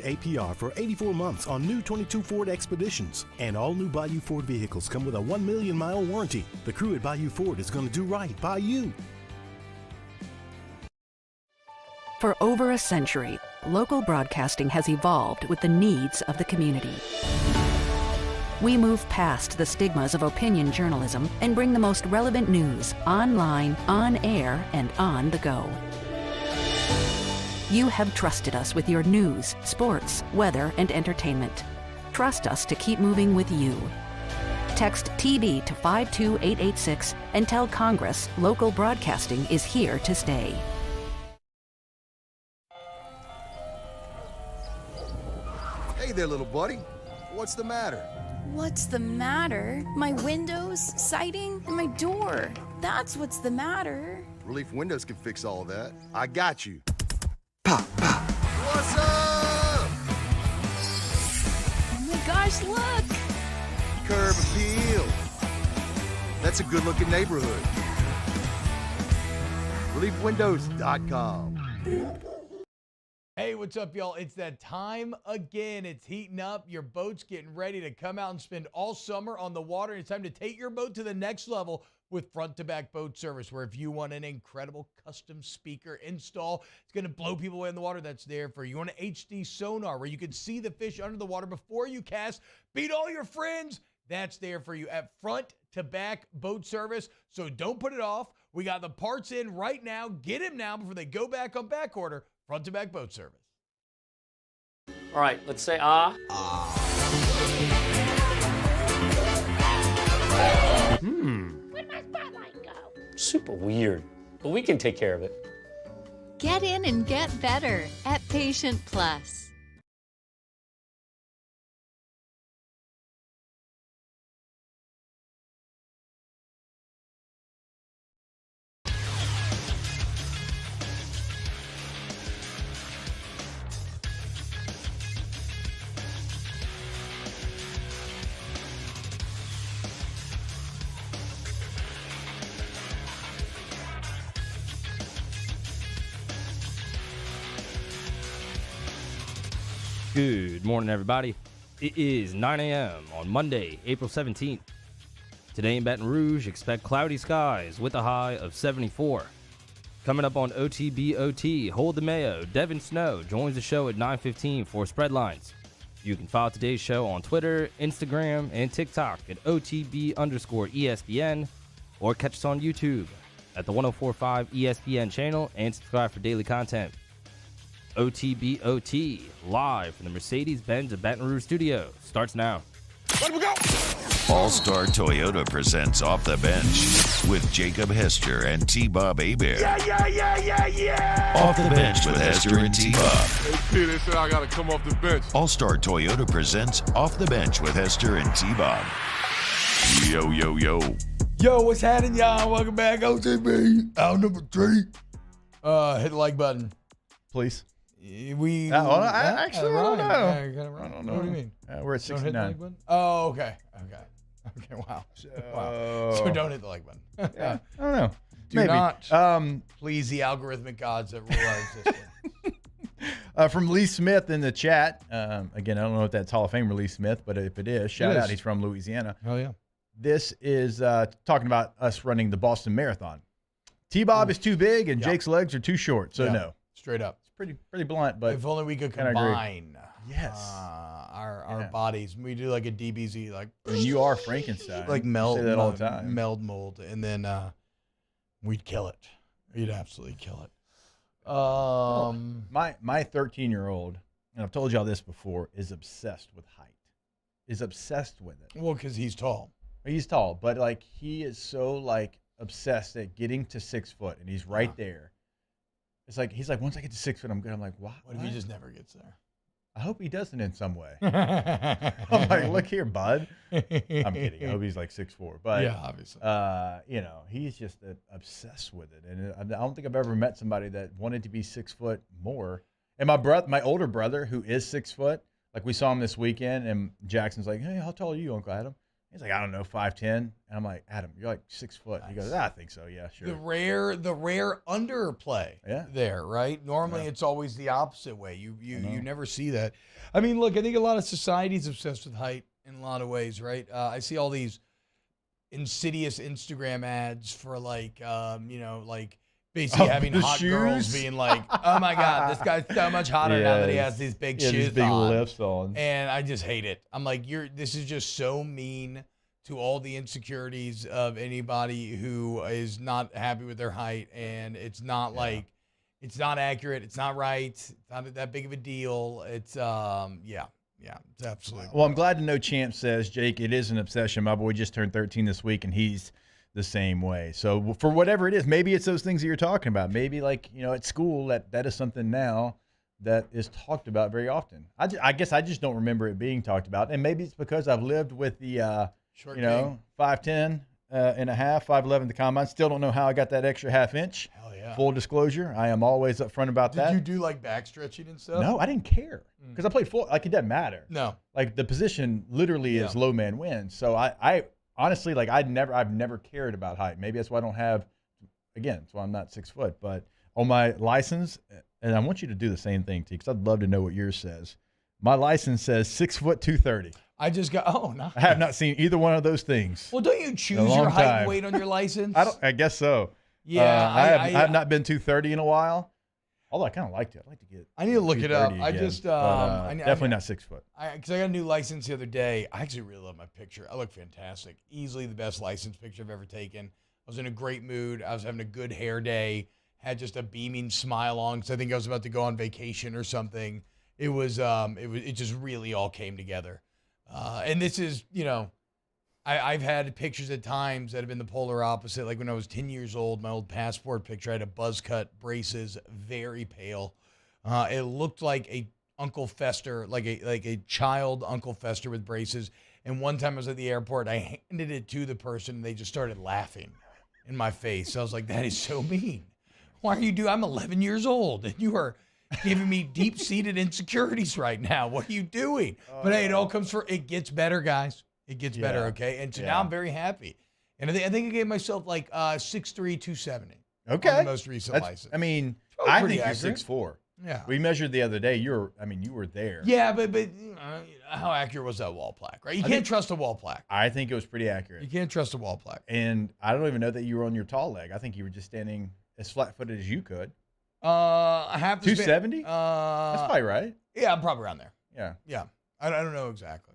APR for 84 months on new 22 Ford Expeditions. And all new Bayou Ford vehicles come with a 1 million mile warranty. The crew at Bayou Ford is going to do right by you. For over a century, local broadcasting has evolved with the needs of the community. We move past the stigmas of opinion journalism and bring the most relevant news online, on air, and on the go. You have trusted us with your news, sports, weather, and entertainment. Trust us to keep moving with you. Text TB to 52886 and tell Congress local broadcasting is here to stay. Hey there, little buddy. What's the matter? What's the matter? My windows, siding, and my door. That's what's the matter. Relief Windows can fix all of that. I got you. Pop, pop. What's up? Oh my gosh, look! Curb appeal. That's a good-looking neighborhood. ReliefWindows.com. Hey, what's up, y'all? It's that time again. It's heating up. Your boat's getting ready to come out and spend all summer on the water. It's time to take your boat to the next level with front-to-back boat service, where if you want an incredible custom speaker install, it's going to blow people away in the water, that's there for you. You want an HD sonar where you can see the fish under the water before you cast, beat all your friends, that's there for you at front-to-back boat service. So don't put it off. We got the parts in right now. Get them now before they go back on back order. Front-to-back boat service. All right, let's say ah. Where'd my spotlight go? Super weird, but we can take care of it. Get in and get better at Patient Plus. Good morning, everybody. It is 9 a.m. on Monday, April 17th. Today in Baton Rouge, expect cloudy skies with a high of 74. Coming up on OTBOT, Hold the Mayo, Devin Snow joins the show at 9:15 for Spreadlines. You can follow today's show on Twitter, Instagram, and TikTok at OTB_ESPN, or catch us on YouTube at the 1045 ESPN channel and subscribe for daily content. OTBOT, live from the Mercedes-Benz of Baton Rouge studio, starts now. Let we go! All-Star Toyota presents Off the Bench with Jacob Hester and T-Bob Hebert. Yeah. Off the Bench with Hester and T-Bob. Hey, they said I got to come off the bench. All-Star Toyota presents Off the Bench with Hester and T-Bob. Yo. Yo, what's happening, y'all? Welcome back, OTB. Hour number 3. Hit the like button. Please. We I don't know. I don't know. What do you mean? We're at Don't hit the 69. like button? Oh, okay. Wow. So don't hit the like button. Yeah, I don't know. Do Maybe. not please the algorithmic gods that rule our existence. From Lee Smith in the chat. Again, I don't know if that's Hall of Famer Lee Smith, but if it is, shout out. He's from Louisiana. Hell yeah. This is talking about us running the Boston Marathon. T-Bob is too big and Jake's legs are too short, so no. Straight up. It's pretty blunt, but if only we could combine our bodies. We do like a DBZ, like and you are Frankenstein. Like meld, you say that all the time. Meld mold, and then we'd kill it. We'd absolutely kill it. My 13-year-old, and I've told y'all this before, is obsessed with height. Is obsessed with it. Well, because he's tall. He's tall, but like he is so like obsessed at getting to 6 foot, and he's right there. It's like he's like, once I get to 6 foot, I'm good. I'm like, what if he just never gets there? I hope he doesn't in some way. I'm like, look here, bud. I'm kidding. I hope he's like 6'4". But yeah, obviously. He's just obsessed with it, and I don't think I've ever met somebody that wanted to be 6 foot more. And my older brother, who is 6 foot, like we saw him this weekend, and Jackson's like, hey, how tall are you, Uncle Adam? He's like, I don't know, 5'10". And I'm like, Adam, you're like 6 foot. Nice. He goes, I think so. Yeah, sure. The rare underplay there, right? Normally it's always the opposite way. You never see that. I mean, look, I think a lot of society's obsessed with height in a lot of ways, right? I see all these insidious Instagram ads for like, like basically having hot girls being like, oh my God, this guy's so much hotter now that he has these big shoes these big lifts on. And I just hate it. I'm like, this is just so mean to all the insecurities of anybody who is not happy with their height. And it's not like, it's not accurate. It's not right. It's not that big of a deal. It's, it's absolutely. Well, I'm glad to know Champ says, Jake, it is an obsession. My boy just turned 13 this week, and he's the same way. So for whatever it is, maybe it's those things that you're talking about. Maybe like, at school that is something now that is talked about very often. I guess I just don't remember it being talked about. And maybe it's because I've lived with the, 5'10", and a half, 5'11" the combine. Still don't know how I got that extra half inch. Hell yeah. Full disclosure, I am always upfront about that. Did you do like back stretching and stuff? No, I didn't care because I played full. Like it doesn't matter. No. Like the position literally is low man wins. So I honestly, like I've never cared about height. Maybe that's why I don't have, again, that's why I'm not 6 foot. But on my license, and I want you to do the same thing, T, because I'd love to know what yours says. My license says 6 foot 230. I just got, no. I have not seen either one of those things. Well, don't you choose your height and weight on your license? I guess so. Yeah. I have not been 230 in a while. Although I kind of liked it. I'd like to get. I need to look it up. Again, I just definitely not 6 foot. Because I got a new license the other day. I actually really love my picture. I look fantastic. Easily the best license picture I've ever taken. I was in a great mood. I was having a good hair day. Had just a beaming smile on because I think I was about to go on vacation or something. It just really all came together. And this is, I've had pictures at times that have been the polar opposite. Like when I was 10 years old, my old passport picture, I had a buzz cut, braces, very pale. It looked like a Uncle Fester, like a child Uncle Fester with braces. And one time I was at the airport, I handed it to the person, and they just started laughing in my face. So I was like, that is so mean. Why are you doing? I'm 11 years old, and you are giving me deep-seated insecurities right now. What are you doing? But hey, it all comes it gets better, guys. It gets better, okay? And so now I'm very happy. And I think I gave myself like 6'3", 270. Okay. On the most recent license. I mean, Probably I pretty think accurate. you're 6'4". Yeah. We measured the other day. You were there. Yeah, but how accurate was that wall plaque, right? You can't trust a wall plaque. I think it was pretty accurate. You can't trust a wall plaque. And I don't even know that you were on your tall leg. I think you were just standing as flat-footed as you could. I have to 270? That's probably right. Yeah, I'm probably around there. Yeah. Yeah. I don't know exactly.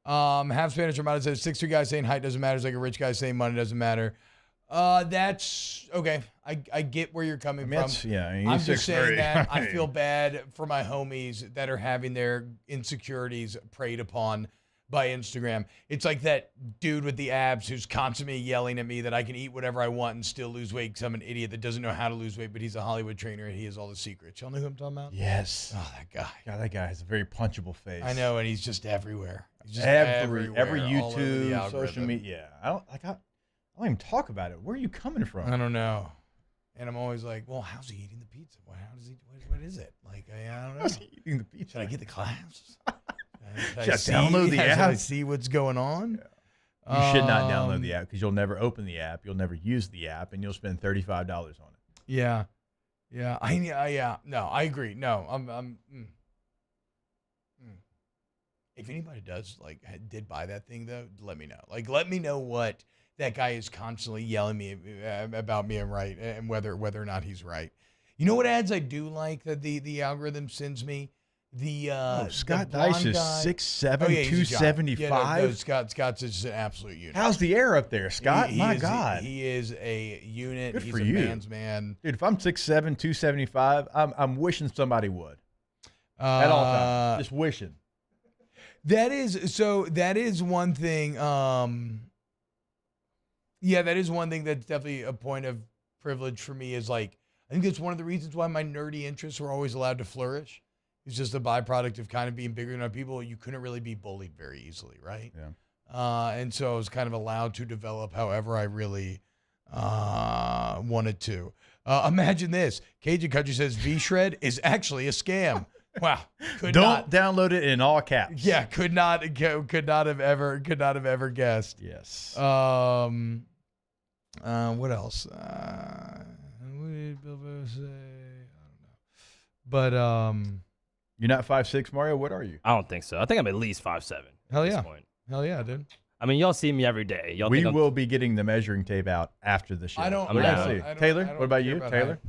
Half Spanish Armada says 6'2" guy saying height doesn't matter. It's like a rich guy saying money doesn't matter. That's okay. I get where you're coming from. I'm just saying that I feel bad for my homies that are having their insecurities preyed upon by Instagram. It's like that dude with the abs who's constantly yelling at me that I can eat whatever I want and still lose weight because I'm an idiot that doesn't know how to lose weight, but he's a Hollywood trainer and he has all the secrets. Y'all know who I'm talking about? Yes. Oh, that guy. God, that guy has a very punchable face. I know, and he's just everywhere. He's just every everywhere, all over the YouTube, algorithm. social media. I don't even talk about it. Where are you coming from? I don't know. And I'm always like, well, how's he eating the pizza? What is it? Like, I don't know. How's he eating the pizza? Should I get the class? Should I download the app? Should I see what's going on? Yeah. You should not download the app because you'll never open the app. You'll never use the app, and you'll spend $35 on it. Yeah. No, I agree. No, If anybody did buy that thing though, let me know. Let me know what that guy is constantly yelling me about being right and whether or not he's right. You know what ads I do like that the algorithm sends me? Scott Dice is 6'7", 275. Scott's just an absolute unit. How's the air up there, Scott? My God. He is a unit. Good He's for a you. man's man. Dude, if I'm 6'7", 275, I'm wishing somebody would. At all times. Just wishing. That is one thing. That is one thing that's definitely a point of privilege for me is I think it's one of the reasons why my nerdy interests were always allowed to flourish. It's just a byproduct of kind of being bigger than other people. You couldn't really be bullied very easily, right? Yeah. And so I was kind of allowed to develop however I really wanted to. Imagine this. Cajun Country says V-Shred is actually a scam. Wow. Don't download it in all caps. Yeah, could not have ever guessed. Yes. What else? What did Bilbo say? I don't know. But you're not 5'6", Mario? What are you? I don't think so. I think I'm at least 5'7". Hell at yeah. this point. Hell yeah, dude. I mean, y'all see me every day. Y'all We will be getting the measuring tape out after the show. We're gonna see. Taylor, what about you, Taylor?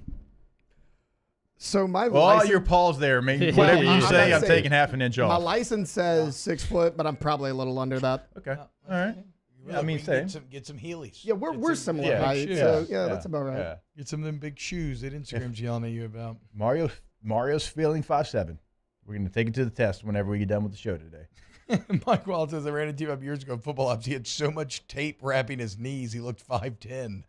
So my license, your Paul's there. Whatever you say, I'm taking half an inch off. My license says 6 foot, but I'm probably a little under that. Okay. All right. Yeah, I mean, same. Get some Heelys. Yeah, we're similar height, so that's about right. Yeah. Get some of them big shoes that Instagram's yelling at you about. Mario's feeling 5'7". We're going to take it to the test whenever we get done with the show today. Mike Wild says, I ran into him years ago at football ops. He had so much tape wrapping his knees, he looked 5'10".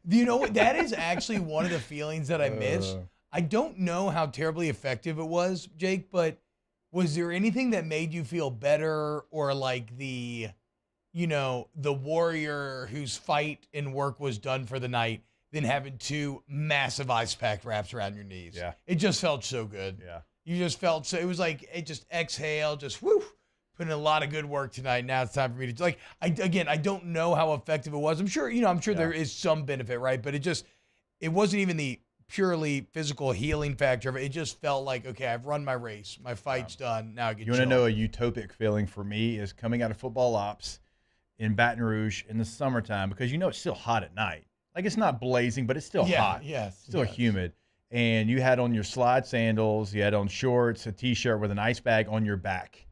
Do you know what? That is actually one of the feelings that I miss. I don't know how terribly effective it was, Jake, but was there anything that made you feel better or like the warrior whose fight and work was done for the night than having two massive ice pack wraps around your knees? Yeah. It just felt so good. Yeah. You just felt so, it was like, it just exhale, just whoo, put in a lot of good work tonight. Now it's time for me to, I don't know how effective it was. I'm sure there is some benefit, right? But it wasn't even the purely physical healing factor of it. It just felt like, okay, I've run my race. My fight's done. Now I get You want to know a utopic feeling for me is coming out of football ops in Baton Rouge in the summertime because it's still hot at night. Like it's not blazing, but it's still hot. Yes. Still humid. And you had on your slide sandals, you had on shorts, a T-shirt with an ice bag on your back.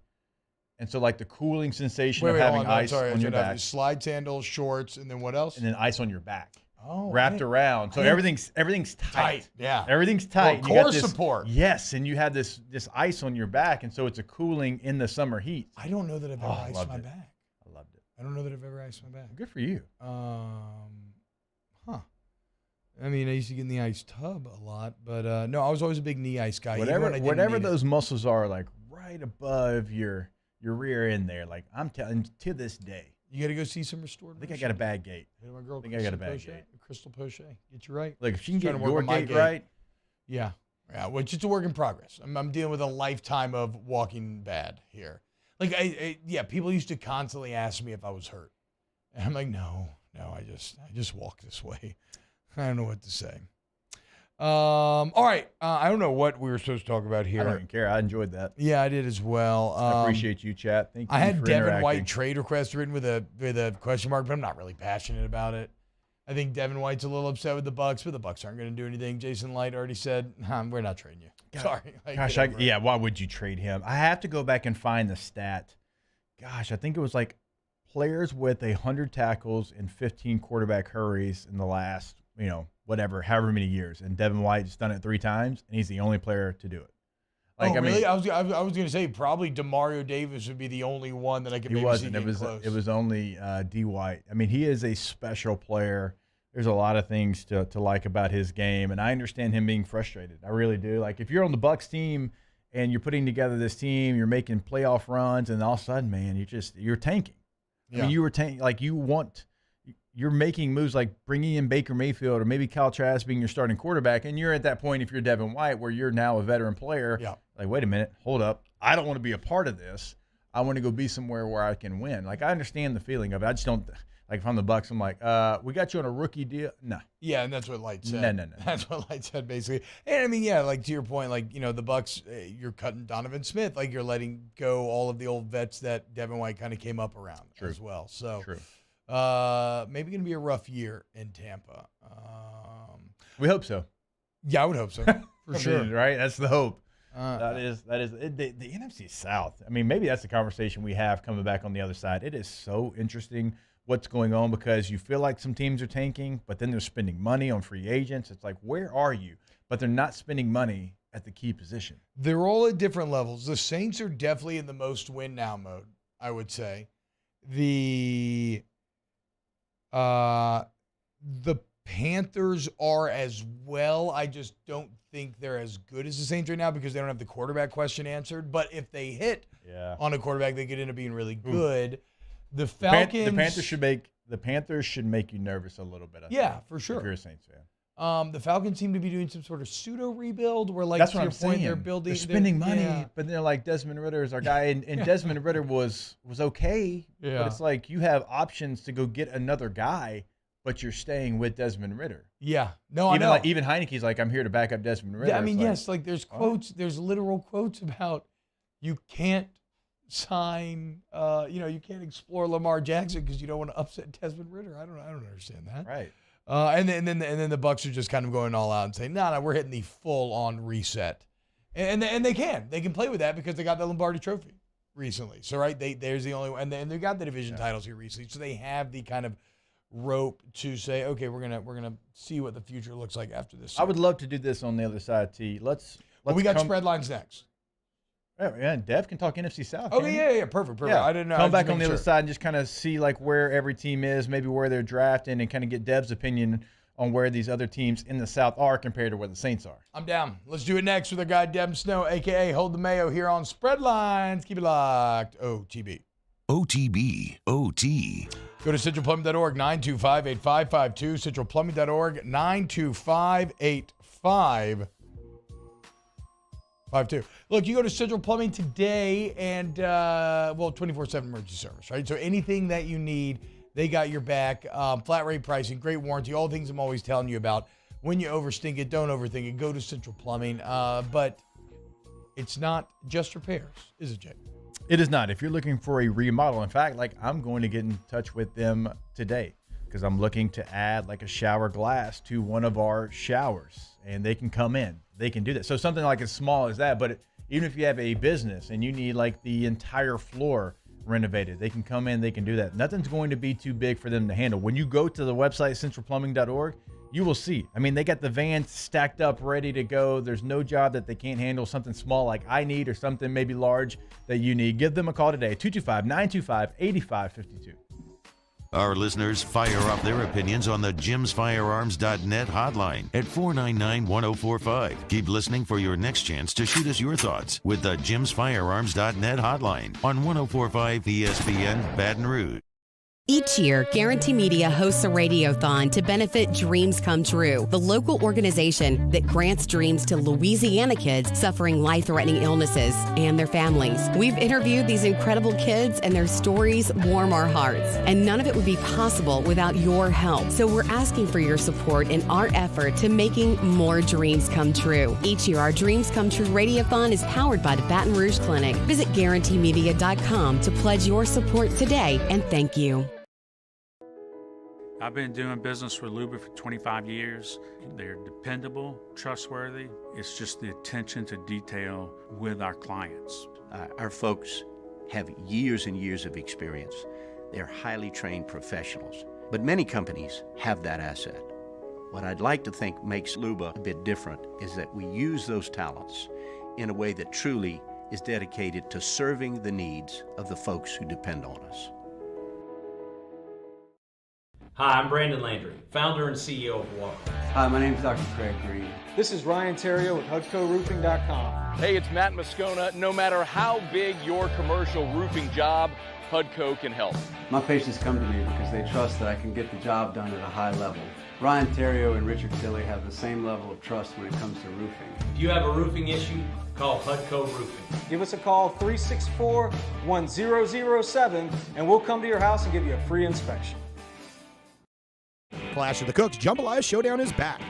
And so the cooling sensation of having ice on your back. Slide sandals, shorts, and then what else? And then ice on your back. Oh, wrapped around. So everything's tight. Yeah. Everything's tight. Well, core support. Yes, and you had this ice on your back, and so it's a cooling in the summer heat. I don't know that I've ever iced my back. I loved it. I don't know that I've ever iced my back. Good for you. I mean, I used to get in the ice tub a lot, but no, I was always a big knee ice guy. Whatever those muscles are, right above your rear end there, I'm telling to this day. You got to go see some restored. I think I got a bad gate. Yeah, my girl, I think I got a bad gate. Crystal Poche, get you right. Like if she can get your gate right. Yeah, which is a work in progress. I'm dealing with a lifetime of walking bad here. People used to constantly ask me if I was hurt, and I'm like, no, I just walk this way. I don't know what to say. All right. I don't know what we were supposed to talk about here. I don't even care. I enjoyed that. Yeah, I did as well. I appreciate you, chat. Thank you. I had for Devin interacting. White trade request written with a question mark, but I'm not really passionate about it. I think Devin White's a little upset with the Bucks, but the Bucks aren't going to do anything. Jason Light already said, we're not trading you. God, Sorry. Gosh, why would you trade him? I have to go back and find the stat. Gosh, I think it was like players with 100 tackles and 15 quarterback hurries in the last, however many years. And Devin White's done it 3 times, and he's the only player to do it. Really? I was going to say probably DeMario Davis would be the only one that I could maybe see getting close. It was only D. White. I mean, he is a special player. There's a lot of things to like about his game, and I understand him being frustrated. I really do. Like, if you're on the Bucs team and you're putting together this team, you're making playoff runs, and all of a sudden, man, you're tanking. Yeah. I mean, you were tanking. Like, you're making moves like bringing in Baker Mayfield or maybe Kyle Trask being your starting quarterback, and you're at that point, if you're Devin White, where you're now a veteran player. Yeah. Like, wait a minute, hold up. I don't want to be a part of this. I want to go be somewhere where I can win. Like, I understand the feeling of it. I just don't – like, if I'm the Bucs, I'm like, we got you on a rookie deal. No. Yeah, and that's what Light said. No. That's what Light said, basically. And, I mean, yeah, like, to your point, like, the Bucs, you're cutting Donovan Smith. Like, you're letting go all of the old vets that Devin White kind of came up around as well. So, maybe going to be a rough year in Tampa. We hope so. Yeah, I would hope so. For sure. Right? That's the hope. That is the NFC South. I mean, maybe that's the conversation we have coming back on the other side. It is so interesting what's going on because you feel like some teams are tanking, but then they're spending money on free agents. It's like, where are you? But they're not spending money at the key position. They're all at different levels. The Saints are definitely in the most win now mode, I would say. The Panthers are as well. I just don't think they're as good as the Saints right now because they don't have the quarterback question answered. But if they hit on a quarterback, they could end up being really good. The Falcons, the Panthers should make you nervous a little bit. I yeah, think, for sure. If you're a Saints fan. The Falcons seem to be doing some sort of pseudo rebuild where, like, that's to what your I'm point, saying. they're building, they're spending money, yeah. but they're like Desmond Ritter is our guy, and Desmond Ritter was okay. Yeah. But it's like you have options to go get another guy, but you're staying with Desmond Ritter. Yeah, no, I know. Like, even Heineke's like, I'm here to back up Desmond Ritter. Yeah, I mean, it's like, yes, like there's quotes, there's literal quotes about you can't sign, you can't explore Lamar Jackson because you don't want to upset Desmond Ritter. I don't understand that. Right. And then the Bucs are just kind of going all out and saying, no, we're hitting the full on reset, and they can play with that because they got the Lombardi Trophy recently. So there's the only one, and they got the division titles here recently, so they have the kind of rope to say, okay, we're gonna see what the future looks like after this. I would love to do this on the other side, T. We got Spreadlines next. Yeah, Dev can talk NFC South. Okay, yeah, perfect. Yeah. I didn't know. Come back on the other side and just kind of see like where every team is, maybe where they're drafting, and kind of get Dev's opinion on where these other teams in the South are compared to where the Saints are. I'm down. Let's do it next with our guy Devin Snow, a.k.a. Hold the Mayo, here on Spreadlines. Keep it locked. OTB. OTB. OT. Go to centralplumbing.org, 925-8552, centralplumbing.org, 925-8552. Look, you go to Central Plumbing today and, 24/7 emergency service, right? So anything that you need, they got your back. Flat rate pricing, great warranty, all the things I'm always telling you about. When you overthink it, don't overthink it. Go to Central Plumbing. But it's not just repairs, is it, Jake? It is not. If you're looking for a remodel, in fact, like I'm going to get in touch with them today because I'm looking to add like a shower glass to one of our showers, and they can come in. They can do that. So something like as small as that, but even if you have a business and you need like the entire floor renovated, they can come in, they can do that. Nothing's going to be too big for them to handle. When you go to the website, centralplumbing.org, you will see. I mean, they got the vans stacked up, ready to go. There's no job that they can't handle, something small like I need or something maybe large that you need. Give them a call today, 225-925-8552. Our listeners fire off their opinions on the jimsfirearms.net hotline at 499-1045. Keep listening for your next chance to shoot us your thoughts with the jimsfirearms.net hotline on 1045 ESPN Baton Rouge. Each year, Guarantee Media hosts a radiothon to benefit Dreams Come True, the local organization that grants dreams to Louisiana kids suffering life-threatening illnesses and their families. We've interviewed these incredible kids, and their stories warm our hearts. And none of it would be possible without your help. So we're asking for your support in our effort to making more dreams come true. Each year, our Dreams Come True radiothon is powered by the Baton Rouge Clinic. Visit GuaranteeMedia.com to pledge your support today, and thank you. I've been doing business with Luba for 25 years. They're dependable, trustworthy. It's just the attention to detail with our clients. Our folks have years and years of experience. They're highly trained professionals, but many companies have that asset. What I'd like to think makes Luba a bit different is that we use those talents in a way that truly is dedicated to serving the needs of the folks who depend on us. Hi, I'm Brandon Landry, founder and CEO of Walker. Hi, my name is Dr. Craig Green. This is Ryan Terrio with HUDCORoofing.com. Hey, it's Matt Moscona. No matter how big your commercial roofing job, HUDCO can help. My patients come to me because they trust that I can get the job done at a high level. Ryan Terrio and Richard Tilley have the same level of trust when it comes to roofing. If you have a roofing issue, call HUDCO Roofing. Give us a call, 364-1007, and we'll come to your house and give you a free inspection. Clash of the Cooks Jambalaya Showdown is back.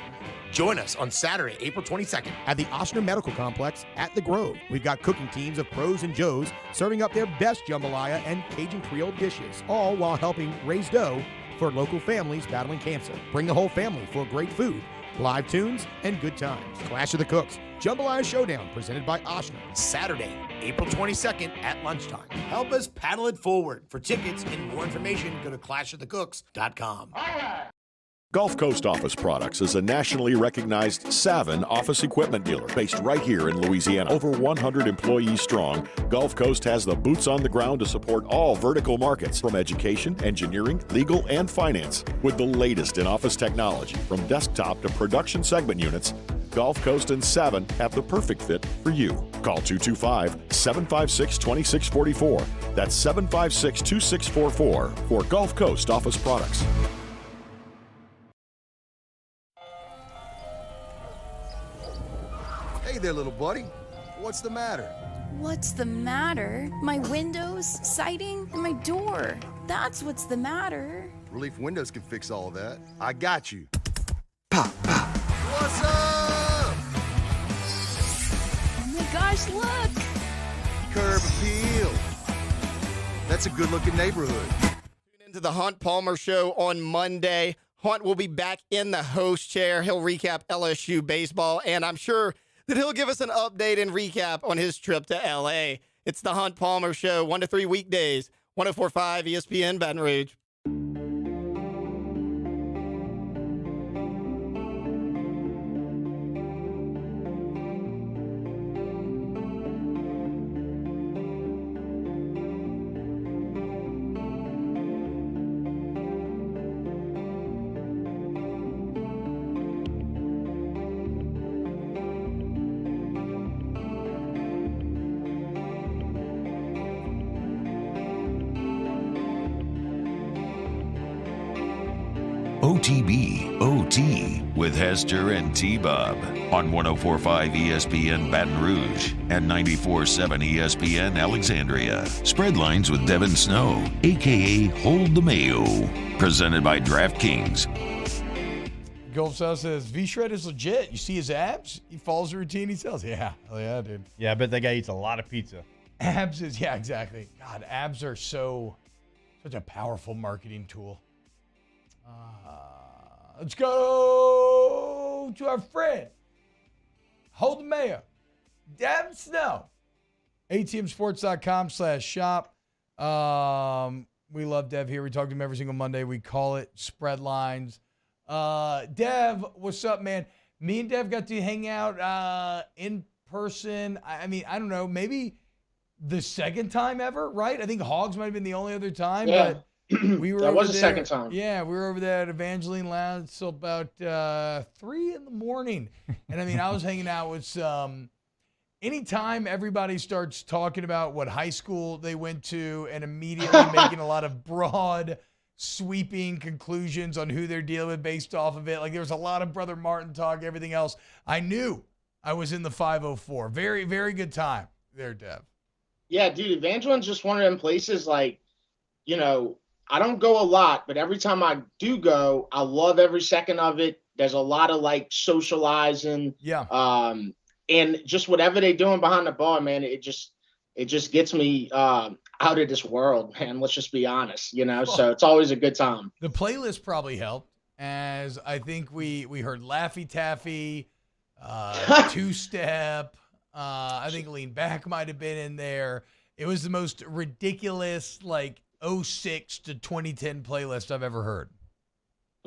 Join us on Saturday, April 22nd at the Oshner Medical Complex at the Grove. We've got cooking teams of pros and Joes serving up their best jambalaya and Cajun Creole dishes, all while helping raise dough for local families battling cancer. Bring the whole family for great food, live tunes, and good times. Clash of the Cooks Jambalaya Showdown presented by Oshner. Saturday, April 22nd at lunchtime. Help us paddle it forward. For tickets and more information, go to clashofthecooks.com. Gulf Coast Office Products is a nationally recognized Savin office equipment dealer based right here in Louisiana. Over 100 employees strong, Gulf Coast has the boots on the ground to support all vertical markets, from education, engineering, legal, and finance. With the latest in office technology, from desktop to production segment units, Gulf Coast and Savin have the perfect fit for you. Call 225-756-2644. That's 756-2644 for Gulf Coast Office Products. Hey there, little buddy. What's the matter? What's the matter? My windows, siding, and my door. That's what's the matter. Relief Windows can fix all of that. I got you. Pop, pop. What's up? Oh my gosh, look! Curb appeal. That's a good-looking neighborhood. Tune into the Hunt Palmer Show on Monday. Hunt will be back in the host chair. He'll recap LSU baseball, and I'm sure that he'll give us an update and recap on his trip to L.A. It's the Hunt Palmer Show, 1 to 3 weekdays, 104.5 ESPN Baton Rouge. OTB OT with Hester and T-Bob on 104.5 ESPN Baton Rouge and 94.7 ESPN Alexandria. Spreadlines with Devin Snow, a.k.a. Hold the Mayo. Presented by DraftKings. Gulf South says, V-Shred is legit. You see his abs? He follows the routine he tells. Yeah. Oh, yeah, dude. Yeah, I bet that guy eats a lot of pizza. Abs is, yeah, exactly. God, abs are such a powerful marketing tool. Let's go to our friend, Hold the Mayor, Devin Snow. ATMsports.com/shop. We love Dev here. We talk to him every single Monday. We call it Spreadlines. Dev, what's up, man? Me and Dev got to hang out in person. I mean, I don't know, maybe the second time ever, right? I think Hogs might have been the only other time, yeah. but we were that over was the there. second time. Yeah, we were over there at Evangeline Lounge till about 3 in the morning. And I mean, I was hanging out with some. Anytime everybody starts talking about what high school they went to and immediately making a lot of broad sweeping conclusions on who they're dealing with based off of it. Like there was a lot of Brother Martin talk, everything else. I knew I was in the 504. Very, very good time there, Dev. Yeah, dude, Evangeline's just one of them places like, you know, I don't go a lot, but every time I do go, I love every second of it. There's a lot of like socializing. Yeah. And just whatever they're doing behind the bar, man, it just gets me out of this world, man. Let's just be honest, you know. So it's always a good time. The playlist probably helped, as I think we heard Laffy Taffy, Two Step. I think Lean Back might have been in there. It was the most ridiculous, like 06 to 2010 playlist I've ever heard.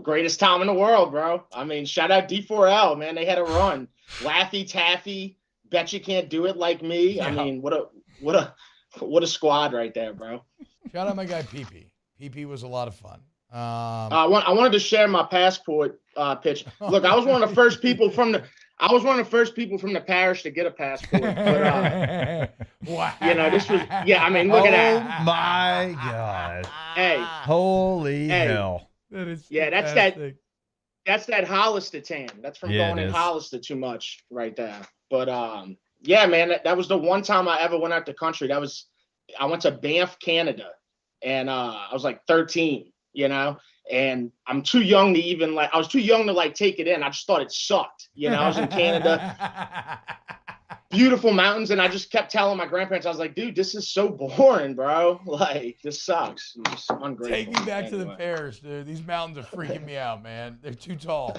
Greatest time in the world, bro. I mean, shout out D4L, man. They had a run. Laffy Taffy, Bet You Can't Do It Like Me. Yeah. I mean, what a squad right there, bro. Shout out my guy PP. PP was a lot of fun. I wanted to share my passport pitch. Look, I was one of the first people from the parish to get a passport. But, wow. You know, this was I mean, look at that. Oh my God. Hey. Holy hell. That is that's that Hollister tan. That's from going in Hollister too much right there. But yeah, man, that was the one time I ever went out the country. I went to Banff, Canada, and I was like 13, you know, and I'm too young to even I was too young to take it in. I just thought it sucked. You know, I was in Canada, beautiful mountains, and I just kept telling my grandparents, I was like, dude, this is so boring, bro. Like, this sucks. I'm just ungrateful. Take me back to the parish, dude. These mountains are freaking me out, man. They're too tall.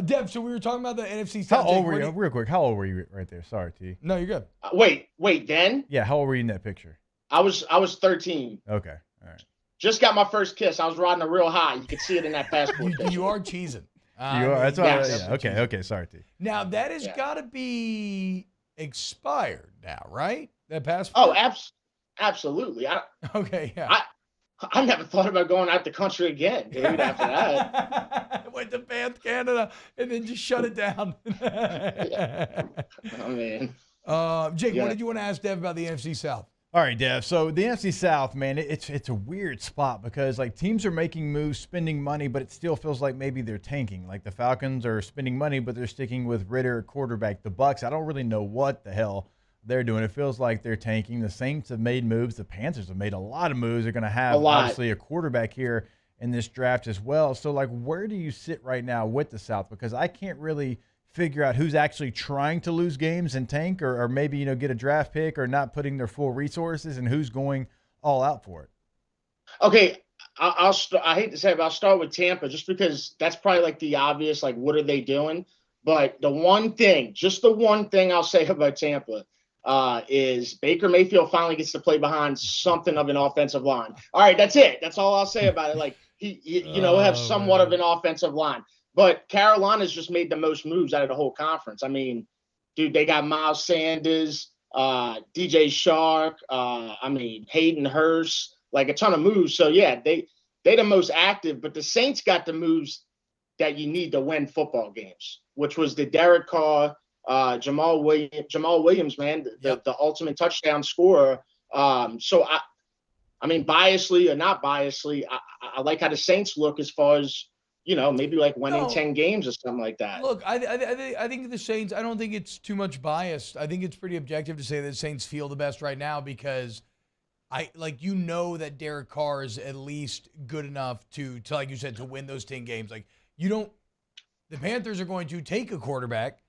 Dev, so we were talking about the NFC South. How old were you? Real quick, how old were you right there? Sorry, T. No, you're good. Wait, then? Yeah, how old were you in that picture? I was 13. Okay, all right. Just got my first kiss. I was riding a real high. You could see it in that passport. You are cheesing. You are. That's why. Yeah. Okay. Sorry, T. Now that has got to be expired now, right? That passport. Oh, absolutely. Okay. Yeah. I never thought about going out the country again, dude. After that, went to Banff, Canada, and then just shut it down. Oh man. Jake, what did you want to ask Dev about the NFC South? All right, Dev. So the NFC South, man, it's a weird spot because like teams are making moves, spending money, but it still feels like maybe they're tanking. Like the Falcons are spending money, but they're sticking with Ritter quarterback. The Bucs, I don't really know what the hell they're doing. It feels like they're tanking. The Saints have made moves. The Panthers have made a lot of moves. They're going to have obviously a quarterback here in this draft as well. So like, where do you sit right now with the South? Because I can't really figure out who's actually trying to lose games and tank or maybe, you know, get a draft pick or not putting their full resources and who's going all out for it. Okay. I hate to say it, but I'll start with Tampa just because that's probably like the obvious, like, what are they doing? But the one thing I'll say about Tampa is Baker Mayfield finally gets to play behind something of an offensive line. All right. That's it. That's all I'll say about it. Like he'll have somewhat of an offensive line. But Carolina's just made the most moves out of the whole conference. I mean, dude, they got Miles Sanders, DJ Shark, Hayden Hurst, like a ton of moves. So, yeah, they the most active. But the Saints got the moves that you need to win football games, which was the Derek Carr, Jamal Williams, man, the ultimate touchdown scorer. So, I mean, biasly or not biasly, I like how the Saints look as far as, you know, maybe like winning 10 games or something like that. Look, I think the Saints, I don't think it's too much biased. I think it's pretty objective to say that the Saints feel the best right now because that Derek Carr is at least good enough to like you said, to win those 10 games. Like the Panthers are going to take a quarterback.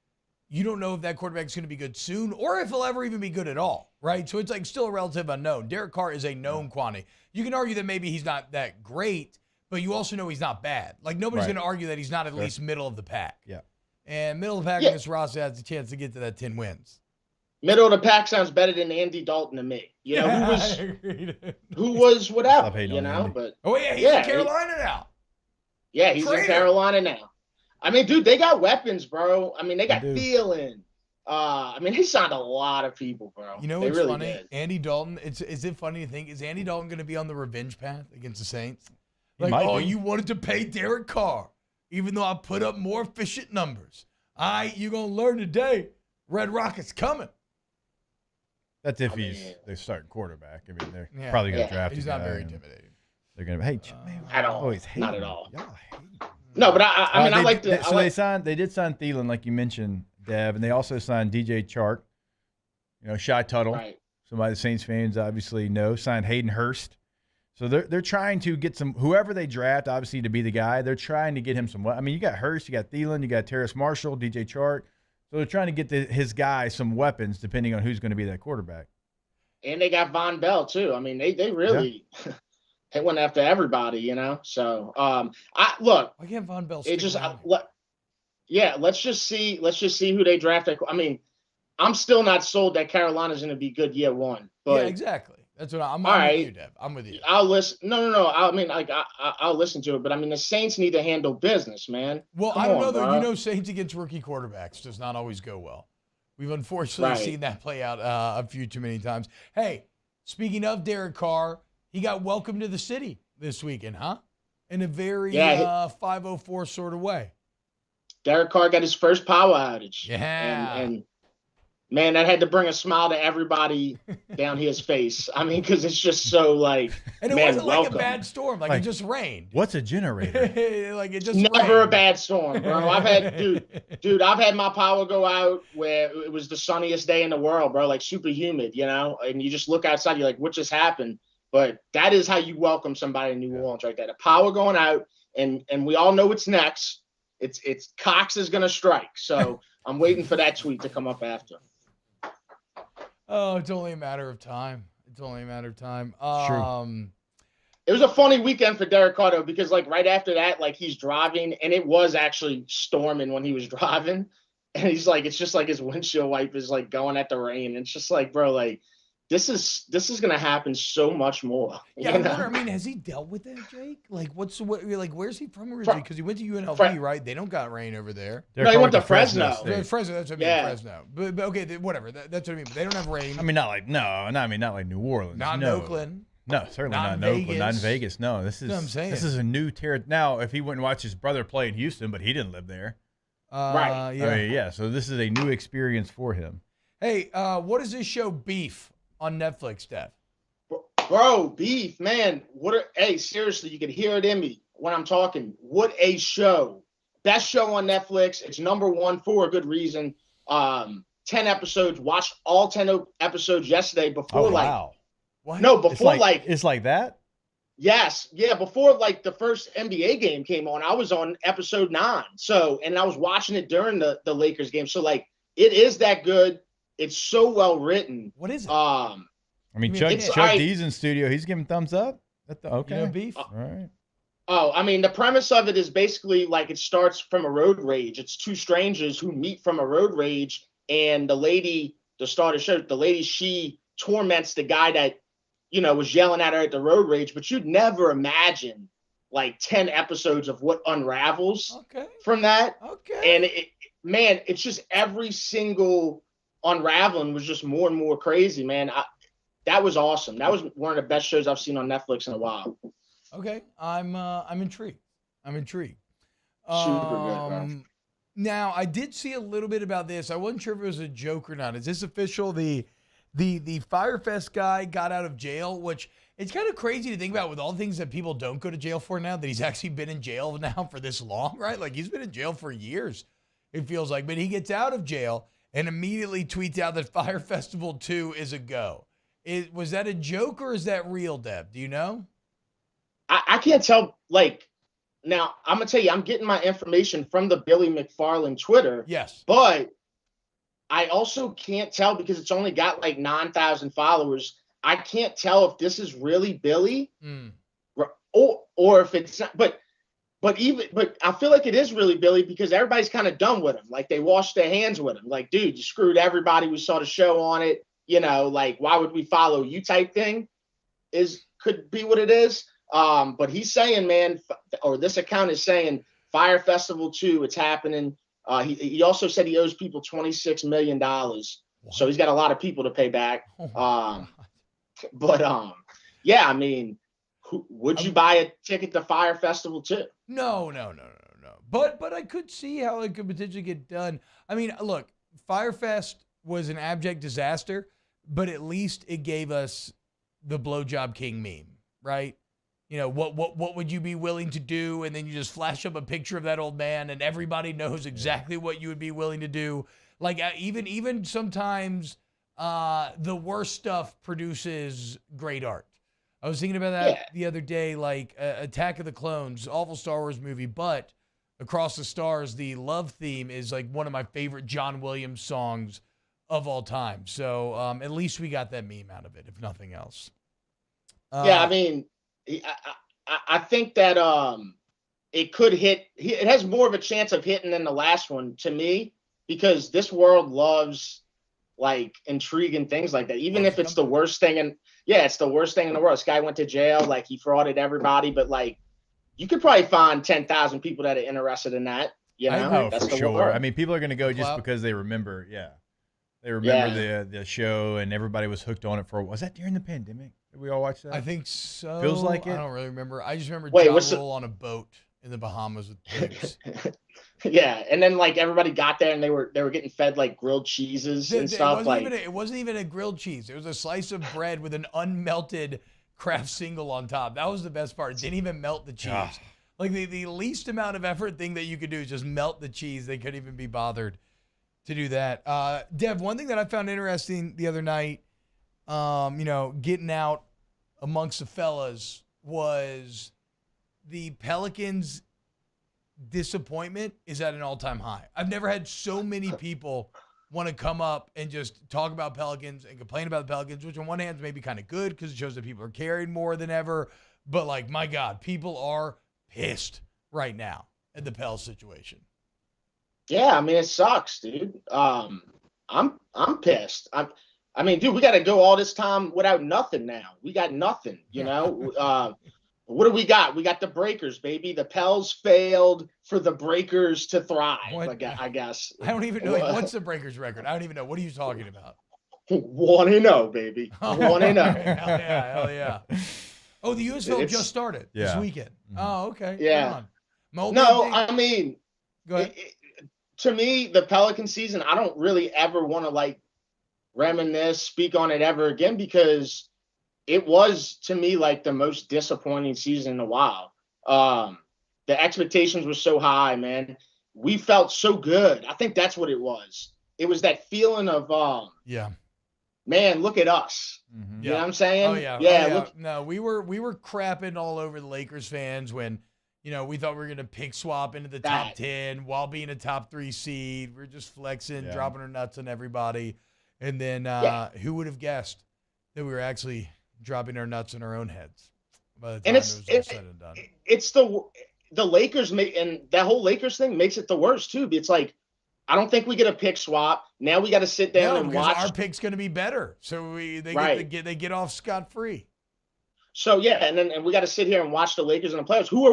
You don't know if that quarterback is going to be good soon or if he'll ever even be good at all, right? So it's like still a relative unknown. Derek Carr is a known quantity. You can argue that maybe he's not that great, but you also know he's not bad. Like, nobody's going to argue that he's not at least middle of the pack. Yeah. And middle of the pack in this roster has a chance to get to that 10 wins. Middle of the pack sounds better than Andy Dalton to me. You know, who was whatever, you know? But he's in Carolina now. Yeah, he's in Carolina now. I mean, dude, they got weapons, bro. I mean, they got Thielen. They signed a lot of people, bro. You know what's really funny? Did. Andy Dalton, is it funny to think, is Andy Dalton going to be on the revenge path against the Saints? Like, you wanted to pay Derek Carr, even though I put up more efficient numbers. You're going to learn today. Red Rocket's coming. That's if he's the starting quarterback. I mean, they're probably going to draft. He's not very intimidating. They're going to hey, man, at all. always hate Not him. at all. Y'all hate him. No, but I mean, I like the. So they did sign Thielen, like you mentioned, Dev, and they also signed DJ Chark. Shy Tuttle. Right. Somebody the Saints fans obviously know. Signed Hayden Hurst. So they're trying to get whoever they draft, obviously, to be the guy. They're trying to get him some. I mean, you got Hurst, you got Thielen, you got Terrace Marshall, DJ Chark. So they're trying to get his guy some weapons, depending on who's going to be that quarterback. And they got Von Bell too. I mean, they really they went after everybody, So I look. Why can't Von Bell? It just let's just see who they draft. I mean, I'm still not sold that Carolina's going to be good year one. But yeah, exactly. That's what I'm right. with you, Deb. I'm with you. I'll listen. No. I mean, I'll listen to it, but I mean, the Saints need to handle business, man. Well, I don't know though. Saints against rookie quarterbacks does not always go well. We've unfortunately seen that play out a few too many times. Hey, speaking of Derek Carr, he got welcomed to the city this weekend, huh? In a very 504 sort of way. Derek Carr got his first power outage. Yeah. And man, that had to bring a smile to everybody down his face. I mean, because it's just so like, and it wasn't like a bad storm. Like it just rained. What's a generator? Like it just never rained. A bad storm, bro. I've had I've had my power go out where it was the sunniest day in the world, bro. Like super humid, and you just look outside, you're like, what just happened? But that is how you welcome somebody in New Orleans right there. The power going out, and we all know what's next. It's Cox is gonna strike. So I'm waiting for that tweet to come up after. Oh, it's only a matter of time. Sure. It was a funny weekend for Derek Carr, though, because like right after that, like he's driving and it was actually storming when he was driving. And he's like, it's just like his windshield wipe is like going at the rain. And it's just like, bro, like this is going to happen so much more. Yeah, I wonder, I mean, has he dealt with that, Jake? Like, where's he from originally? Because he went to UNLV, right? They don't got rain over there. No, he went to Fresno. Fresno, that's what I mean, Fresno. But okay, whatever. That's what I mean. But they don't have rain. I mean, not like New Orleans. Not in Oakland. No, certainly not in Oakland. Not in Vegas. No, this is what I'm saying. This is a new territory. Now, if he went and watched his brother play in Houston, but he didn't live there. Right. Yeah. I mean, so this is a new experience for him. Hey, what is this show, Beef, on Netflix, Steph? Bro, Beef, man. Hey, seriously, you can hear it in me when I'm talking. What a show. Best show on Netflix. It's #1 for a good reason. 10 episodes. Watched all 10 episodes yesterday before wow. What? No, before it's like that? Yes. Yeah, before like the first NBA game came on, I was on episode 9. And I was watching it during the Lakers game. So like it is that good. It's so well written. What is it? I mean, Chuck D's in studio. He's giving thumbs up. Okay. Beef? All right. Oh, I mean, the premise of it is basically like it starts from a road rage. It's two strangers who meet from a road rage. And the lady, the star of the show, she torments the guy that, was yelling at her at the road rage. But you'd never imagine like 10 episodes of what unravels from that. Okay. And it's just every single unraveling was just more and more crazy, man. That was awesome. That was one of the best shows I've seen on Netflix in a while. Okay, I'm intrigued. Super good, bro. Now, I did see a little bit about this. I wasn't sure if it was a joke or not. Is this official? The Firefest guy got out of jail, which it's kind of crazy to think about with all the things that people don't go to jail for now, that he's actually been in jail now for this long, right? Like he's been in jail for years, it feels like. But he gets out of jail and immediately tweets out that Fire Festival 2 is a go. Was that a joke or is that real, Deb? Do you know? I can't tell. Like, now, I'm going to tell you, I'm getting my information from the Billy McFarland Twitter. Yes. But I also can't tell because it's only got like 9,000 followers. I can't tell if this is really Billy or if it's not. But I feel like it is really Billy because everybody's kind of done with him. Like they washed their hands with him. Like, dude, you screwed everybody. We saw the show on it. Like why would we follow you type thing could be what it is. But he's saying, man, or this account is saying Fire Festival 2, it's happening. He also said he owes people $26 million. What? So he's got a lot of people to pay back. Yeah, I mean, would you buy a ticket to Fire Festival 2? No. But I could see how it could potentially get done. I mean, look, Firefest was an abject disaster, but at least it gave us the blowjob king meme, right? You know, what would you be willing to do? And then you just flash up a picture of that old man and everybody knows exactly what you would be willing to do. Like even sometimes the worst stuff produces great art. I was thinking about that the other day, like Attack of the Clones, awful Star Wars movie, but Across the Stars, the love theme is like one of my favorite John Williams songs of all time. So at least we got that meme out of it, if nothing else. I mean, I think that it could hit. It has more of a chance of hitting than the last one to me, because this world loves like intrigue and things like that. Even if it's the worst thing, and it's the worst thing in the world. This guy went to jail, like he frauded everybody, but like you could probably find 10,000 people that are interested in that. You know, that's for sure. World. I mean, people are going to go just because they remember. Yeah, they remember the show, and everybody was hooked on it for. Was that during the pandemic? Did we all watch that? I think so. Feels like it. I don't really remember. I just remember John Roll on a boat in the Bahamas with pigs. Yeah, and then like everybody got there and they were getting fed like grilled cheeses and stuff. It wasn't even a grilled cheese. It was a slice of bread with an unmelted Kraft single on top. That was the best part. It didn't even melt the cheese. Like the least amount of effort thing that you could do is just melt the cheese. They couldn't even be bothered to do that. Dev, one thing that I found interesting the other night, getting out amongst the fellas, was the Pelicans' disappointment is at an all-time high. I've never had so many people want to come up and just talk about Pelicans and complain about the Pelicans, which on one hand is maybe kind of good because it shows that people are caring more than ever. But like, my God, people are pissed right now at the Pel situation. Yeah, I mean, it sucks, dude. I'm pissed. I mean, dude, we got to go all this time without nothing now. We got nothing, you know? What do we got? We got the Breakers, baby. The Pels failed for the Breakers to thrive, I guess. I don't even know. Like, what's the Breakers record? I don't even know. What are you talking about? 1-0, baby. 1-0. Hell yeah. Oh, the USFL just started this weekend. Oh, okay. Yeah. I mean, go ahead. To me, the Pelican season, I don't really ever want to like reminisce, speak on it ever again, because it was, to me, like the most disappointing season in a while. The expectations were so high, man. We felt so good. I think that's what it was. It was that feeling of, man, look at us. Mm-hmm. You know what I'm saying? Oh, yeah. No, we were crapping all over the Lakers fans when, we thought we were going to pick swap into the top 10 while being a top 3 seed. We're just flexing, dropping our nuts on everybody. And then who would have guessed that we were actually dropping our nuts in our own heads by the time it was all said and done. It's the Lakers and that whole Lakers thing makes it the worst too. It's like, I don't think we get a pick swap. Now we got to sit down and watch. Our pick's going to be better, so they get off scot free. So and we got to sit here and watch the Lakers and the playoffs. Who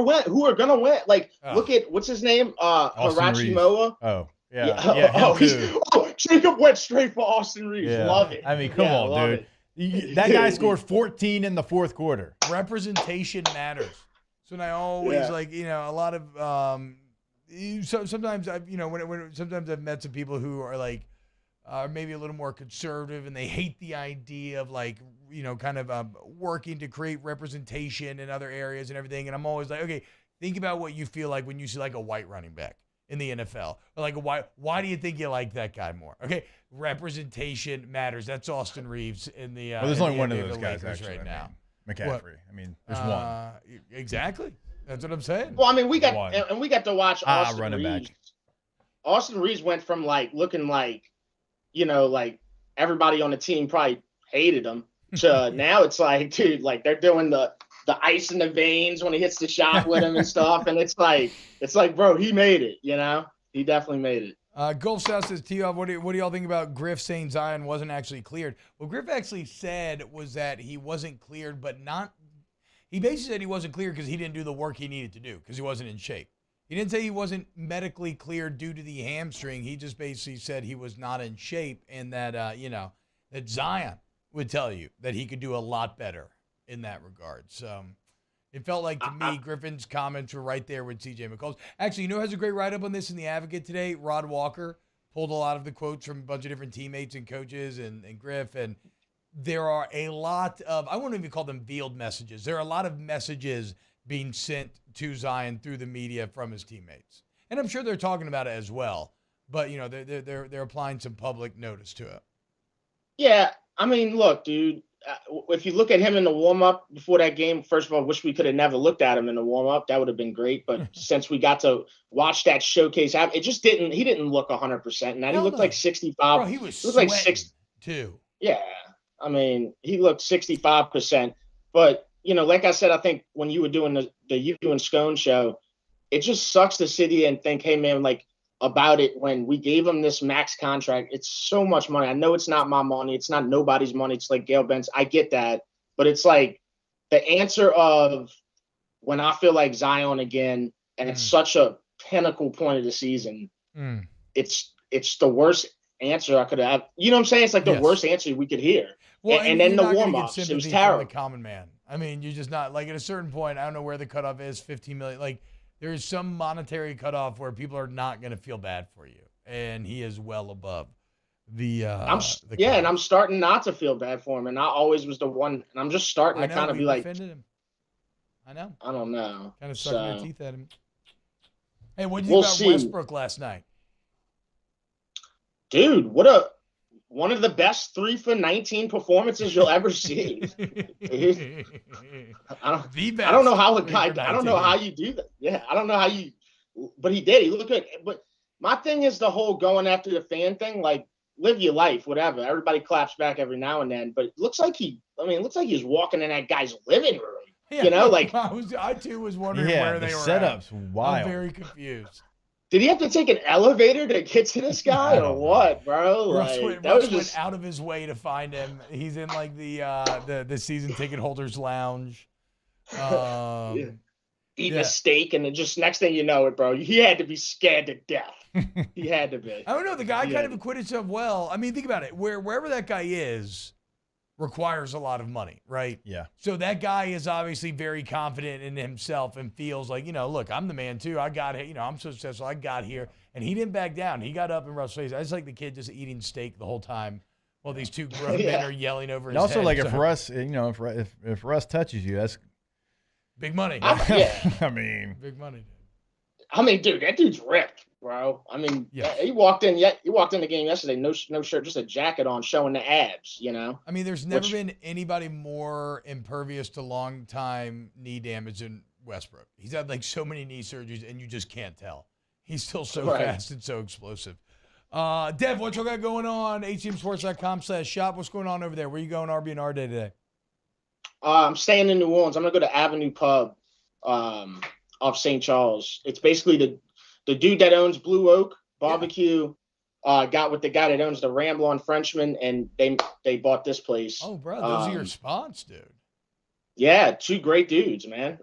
are going to win? Like, look at what's his name, Harachi Moa. Oh. Yeah. Jacob went straight for Austin Reeves. Yeah. Love it. I mean, come on, dude. That guy scored 14 in the fourth quarter. Representation matters. So I always a lot of sometimes sometimes I've met some people who are like maybe a little more conservative and they hate the idea of like working to create representation in other areas and everything. And I'm always like, okay, think about what you feel like when you see like a white running back in the NFL. Or like, why do you think you like that guy more? Okay, representation matters. That's Austin Reeves in the there's only one of those guys Lakers actually right now. McCaffrey. I mean, there's one. Exactly. That's what I'm saying. Well, I mean, we got to watch Austin Reeves. Back. Austin Reeves went from like looking like, like everybody on the team probably hated him to now it's like, dude, like they're doing the ice in the veins when he hits the shot with him and stuff. And it's like, bro, he made it, he definitely made it. Gulf South says, T-Off, what do y'all think about Griff saying Zion wasn't actually cleared? What Griff actually said was that he wasn't cleared, but he basically said he wasn't cleared because he didn't do the work he needed to do because he wasn't in shape. He didn't say he wasn't medically cleared due to the hamstring. He just basically said he was not in shape and that, that Zion would tell you that he could do a lot better in that regard. So it felt like to me, Griffin's comments were right there with CJ McCollum. Actually, who has a great write-up on this in The Advocate today? Rod Walker pulled a lot of the quotes from a bunch of different teammates and coaches and Griff, and there are a lot of, I won't even call them veiled messages. There are a lot of messages being sent to Zion through the media from his teammates. And I'm sure they're talking about it as well. But, you know, they're applying some public notice to it. Yeah, I mean, look, dude, if you look at him in the warm-up before that game, first of all, I wish we could have never looked at him in the warm-up. That would have been great. But since we got to watch that showcase, he didn't look 100% in that. He looked like 65. Bro, he was like sweating, too. Yeah, I mean, he looked 65%. But, you know, like I said, I think when you were doing the You and Scone show, it just sucks to sit here and think, hey, man, like, about it when we gave him this max contract. It's so much money. I know it's not my money. It's not nobody's money. It's like Gail Benz. I get that. But it's like the answer of when I feel like Zion again, and it's such a pinnacle point of the season, it's the worst answer I could have. You know what I'm saying? It's like the worst answer we could hear. Well, and then the warm-ups, it was terrible. The common man. I mean, you're just not, like, at a certain point, I don't know where the cutoff is, 15 million. Like, there is some monetary cutoff where people are not going to feel bad for you, and he is well above the. And I'm starting not to feel bad for him, and I always was the one, and I'm just starting to kind of be like, defended him. I know. I don't know. Kind of sucking their teeth at him. Hey, what did you think about Westbrook last night? Dude, one of the best 3 for 19 performances you'll ever see. I don't know how a guy. I don't know how you do that. Yeah, I don't know how you. But he did. He looked good. But my thing is the whole going after the fan thing. Like, live your life, whatever. Everybody claps back every now and then. But it looks like he was walking in that guy's living room. Yeah, you know, like I too was wondering where they were. Setup's wild. I'm very confused. Did he have to take an elevator to get to this guy or what, bro? Russ went out of his way to find him. He's in like the season ticket holders lounge. Eating a steak, and then just next thing you know it, bro, he had to be scared to death. He had to be. I don't know. The guy kind of acquitted himself well. I mean, think about it. Wherever that guy is requires a lot of money, right? Yeah. So that guy is obviously very confident in himself and feels like, you know, look, I'm the man too. I got it. You know, I'm so successful. I got here. And he didn't back down. He got up in Russ's face. I just like the kid just eating steak the whole time while these two grown men are yelling over his head. Also, like, if Russ, you know, if Russ touches you, that's big money. I mean, big money. I mean, dude, that dude's ripped, bro. I mean, he walked in the game yesterday, no shirt, just a jacket on, showing the abs. You know. I mean, there's never been anybody more impervious to long time knee damage than Westbrook. He's had like so many knee surgeries, and you just can't tell. He's still so fast and so explosive. Dev, what you got going on? HCMSports.com/shop. What's going on over there? Where you going RB&R day today? I'm staying in New Orleans. I'm gonna go to Avenue Pub. Off St. Charles. It's basically the dude that owns Blue Oak Barbecue got with the guy that owns the Ramble on Frenchman, and they bought this place. Oh, bro, those are your spots, dude. Yeah, two great dudes, man.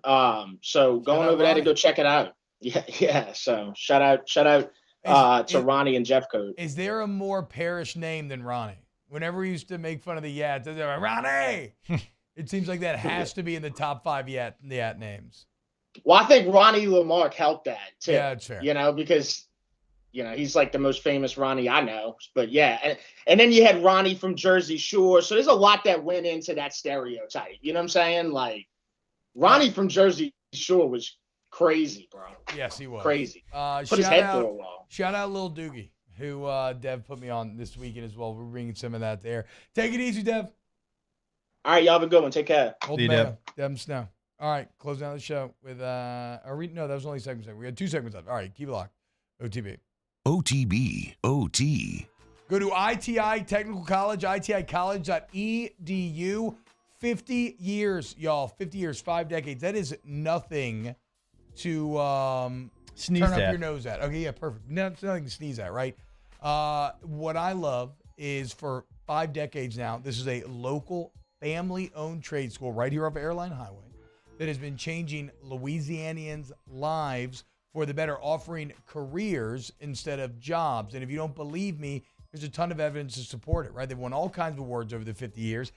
So going over there to go check it out. Yeah. So shout out to Ronnie and Jeff Code. Is there a more parish name than Ronnie? Whenever we used to make fun of the Yats, they're like, Ronnie! It seems like that has to be in the top 5 Yat names. Well, I think Ronnie Lamarck helped that too. Yeah, that's fair. You know, because he's like the most famous Ronnie I know. But yeah, and then you had Ronnie from Jersey Shore. So there's a lot that went into that stereotype. You know what I'm saying? Like Ronnie from Jersey Shore was crazy, bro. Yes, he was crazy. Put his head through a wall. Shout out Lil Doogie, who Dev put me on this weekend as well. We're bringing some of that there. Take it easy, Dev. All right, y'all have a good one. Take care. Old man, Devin Snow. All right, closing out the show with no, that was only segment 7. We had 2 segments left. All right, keep it locked. OTB. OTB. OT. Go to ITI Technical College, iticollege.edu. 50 years, y'all. 50 years, 5 decades. That is nothing to sneeze turn up at. your nose at. Okay, yeah, perfect. No, it's nothing to sneeze at, right? What I love is for 5 decades now, this is a local family-owned trade school right here off Airline Highway that has been changing Louisianians' lives for the better, offering careers instead of jobs. And if you don't believe me, there's a ton of evidence to support it, right? They've won all kinds of awards over the 50 years.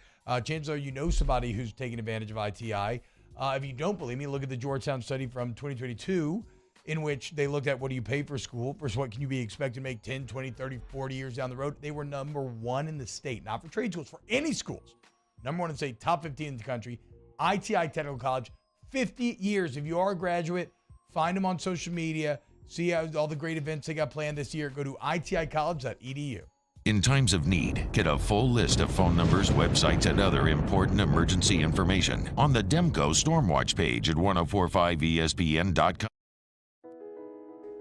Chances are you know somebody who's taking advantage of ITI. If you don't believe me, look at the Georgetown study from 2022, in which they looked at what do you pay for school versus what can you be expected to make 10, 20, 30, 40 years down the road. They were number 1 in the state, not for trade schools, for any schools. number one in state, top 15 in the country. ITI Technical College, 50 years. If you are a graduate, find them on social media. See all the great events they got planned this year. Go to iticollege.edu. In times of need, get a full list of phone numbers, websites, and other important emergency information on the Demco Stormwatch page at 1045ESPN.com.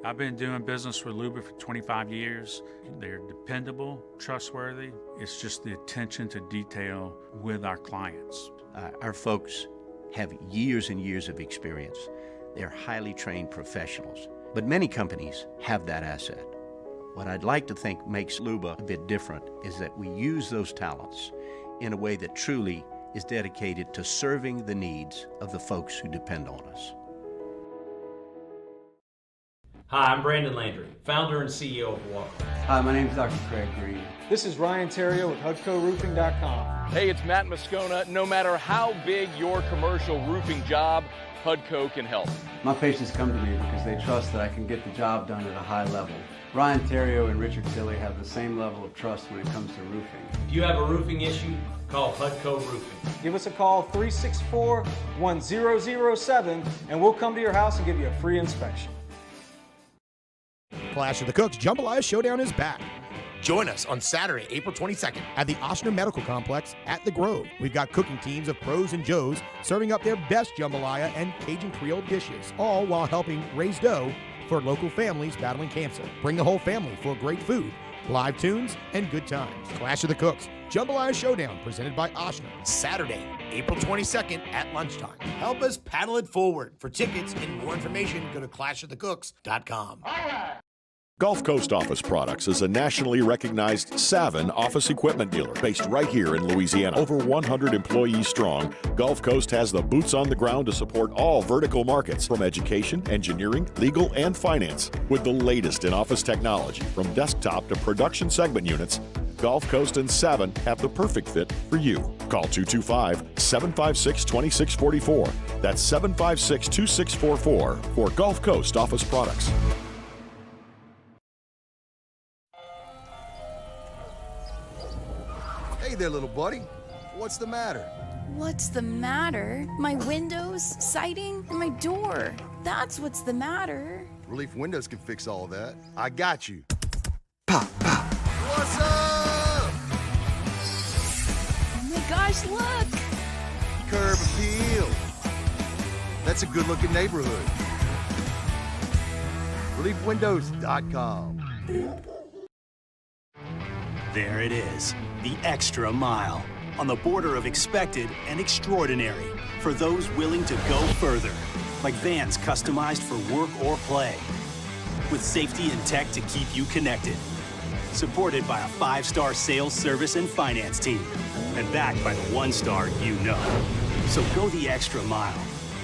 I've been doing business with Luba for 25 years. They're dependable, trustworthy. It's just the attention to detail with our clients. Our folks have years and years of experience. They're highly trained professionals, but many companies have that asset. What I'd like to think makes Luba a bit different is that we use those talents in a way that truly is dedicated to serving the needs of the folks who depend on us. Hi, I'm Brandon Landry, founder and CEO of Walker. Hi, my name is Dr. Craig Green. This is Ryan Terrio with HUDCORoofing.com. Hey, it's Matt Moscona. No matter how big your commercial roofing job, HUDCO can help. My patients come to me because they trust that I can get the job done at a high level. Ryan Terrio and Richard Tilley have the same level of trust when it comes to roofing. If you have a roofing issue, call HUDCO Roofing. Give us a call, 364-1007, and we'll come to your house and give you a free inspection. Clash of the Cooks Jambalaya Showdown is back. Join us on Saturday, April 22nd. At the Oshner Medical Complex at The Grove. We've got cooking teams of pros and joes serving up their best jambalaya and Cajun Creole dishes, all while helping raise dough for local families battling cancer. Bring the whole family for great food, live tunes, and good times. Clash of the Cooks Jambalaya Showdown presented by Oshner. Saturday, April 22nd at lunchtime. Help us paddle it forward. For tickets and more information, go to clashofthecooks.com. Gulf Coast Office Products is a nationally recognized Savin office equipment dealer based right here in Louisiana. Over 100 employees strong, Gulf Coast has the boots on the ground to support all vertical markets, from education, engineering, legal, and finance. With the latest in office technology, from desktop to production segment units, Gulf Coast and Savin have the perfect fit for you. Call 225-756-2644. That's 756-2644 for Gulf Coast Office Products. Hey there, little buddy. What's the matter? What's the matter? My windows, siding, and my door. That's what's the matter. Relief Windows can fix all of that. I got you. Pop, pop. What's up? Oh my gosh, look! Curb appeal. That's a good-looking neighborhood. ReliefWindows.com. There it is, the extra mile, on the border of expected and extraordinary, for those willing to go further, like vans customized for work or play, with safety and tech to keep you connected, supported by a 5-star sales, service, and finance team, and backed by the 1-star you know. So go the extra mile.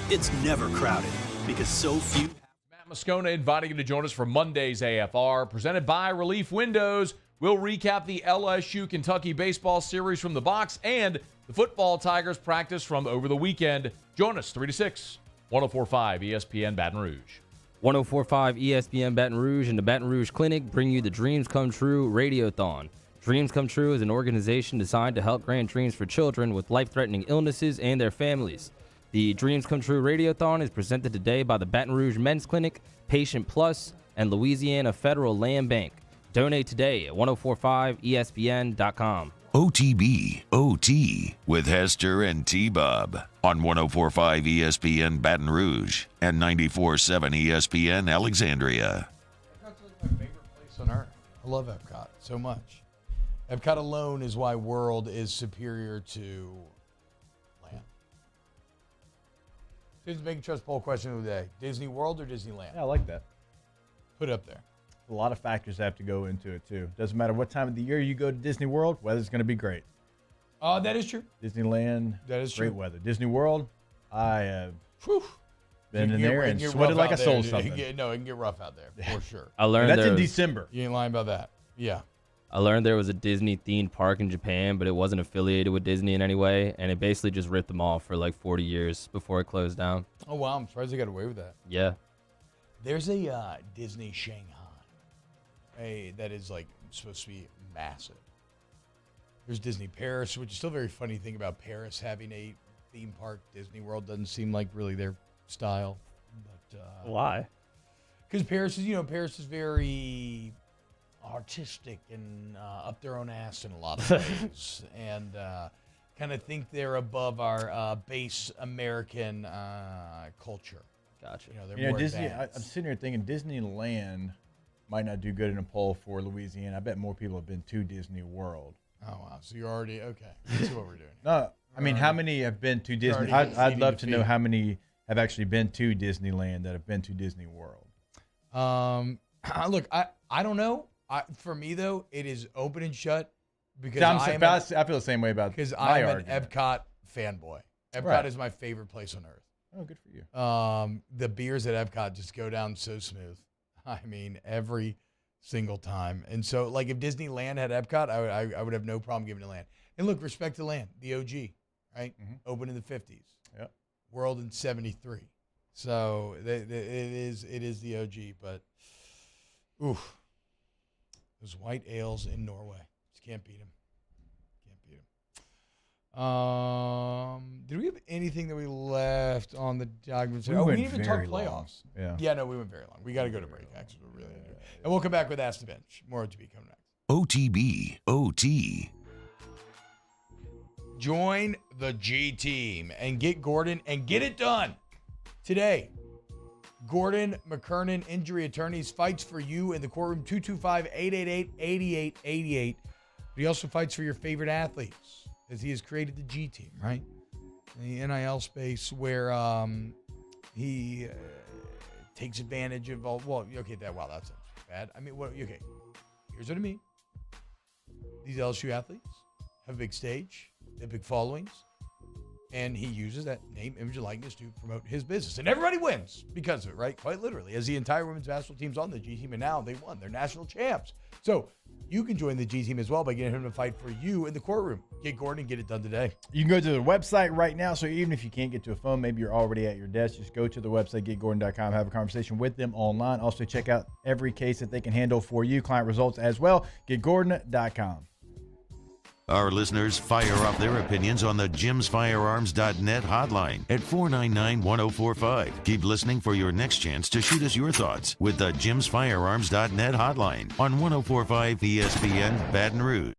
It's never crowded, because so few. Matt Moscona inviting you to join us for Monday's AFR, presented by Relief Windows. We'll recap the LSU Kentucky baseball series from the box and the football Tigers practice from over the weekend. Join us 3 to 6, 104.5 ESPN Baton Rouge. 104.5 ESPN Baton Rouge and the Baton Rouge Clinic bring you the Dreams Come True Radiothon. Dreams Come True is an organization designed to help grant dreams for children with life-threatening illnesses and their families. The Dreams Come True Radiothon is presented today by the Baton Rouge Men's Clinic, Patient Plus, and Louisiana Federal Land Bank. Donate today at 1045ESPN.com. OTB, OT, with Hester and T-Bob on 104.5 ESPN Baton Rouge and 94.7 ESPN Alexandria. Epcot's like my favorite place on earth. I love Epcot so much. Epcot alone is why World is superior to Land. Disney Bacon Trust poll question of the day. Disney World or Disneyland? Yeah, I like that. Put it up there. A lot of factors have to go into it, too. Doesn't matter what time of the year you go to Disney World, weather's going to be great. That is true. Disneyland, that is true. Great weather. Disney World, I have been in there and sweated like I there. sold something. It can get rough out there, for sure. I learned that's in December. You ain't lying about that. Yeah. I learned there was a Disney-themed park in Japan, but it wasn't affiliated with Disney in any way, and it basically just ripped them off for like 40 years before it closed down. Oh, wow. I'm surprised they got away with that. Yeah. There's a Disney Shanghai. That is like supposed to be massive. There's Disney Paris, which is still a very funny thing about Paris having a theme park. Disney World doesn't seem like really their style. But why? Because Paris is very artistic and up their own ass in a lot of ways, and kind of think they're above our base American culture. Gotcha. They're more Disney. advanced. I'm sitting here thinking Disneyland might not do good in a poll for Louisiana. I bet more people have been to Disney World. Oh wow! So you're already okay. Let's see what we're doing. No, I mean, how many have been to Disney? I'd love to know how many have actually been to Disneyland that have been to Disney World. Look, I don't know. For me though, it is open and shut because I feel the same way about because my I'm an argument. Epcot fanboy. Epcot Right. is my favorite place on earth. Oh, good for you. The beers at Epcot just go down so smooth. I mean, every single time. And so, like, if Disneyland had Epcot, I would have no problem giving it land. And look, respect to land, the OG, right? Mm-hmm. Open in the 50s. Yep. World in 73. So it is the OG, but oof, those white ales in Norway, just can't beat them. Did we have anything that we left on the documents? We we went didn't even talk very long. playoffs. Yeah. No, we went very long. We got to go to break, actually. We really do. And we'll come back with Ask the Bench. More OTB coming next. OTB, OT. Join the G team and get Gordon and get it done today. Gordon McKernan, injury attorneys, fights for you in the courtroom, 225-888-8888. But he also fights for your favorite athletes, as he has created the G team, right? In the NIL space where he takes advantage of all, that sounds bad. I mean, okay, here's what I mean. These LSU athletes have a big stage, they have big followings, and he uses that name, image, and likeness to promote his business. And everybody wins because of it, right? Quite literally, as the entire women's basketball team's on the G team, and now they won. They're national champs. So you can join the G team as well by getting him to fight for you in the courtroom. Get Gordon, get it done today. You can go to the website right now. So even if you can't get to a phone, maybe you're already at your desk, just go to the website, getgordon.com, have a conversation with them online. Also check out every case that they can handle for you, client results as well. Getgordon.com. Our listeners fire off their opinions on the jimsfirearms.net hotline at 499-1045. Keep listening for your next chance to shoot us your thoughts with the jimsfirearms.net hotline on 1045 ESPN Baton Rouge.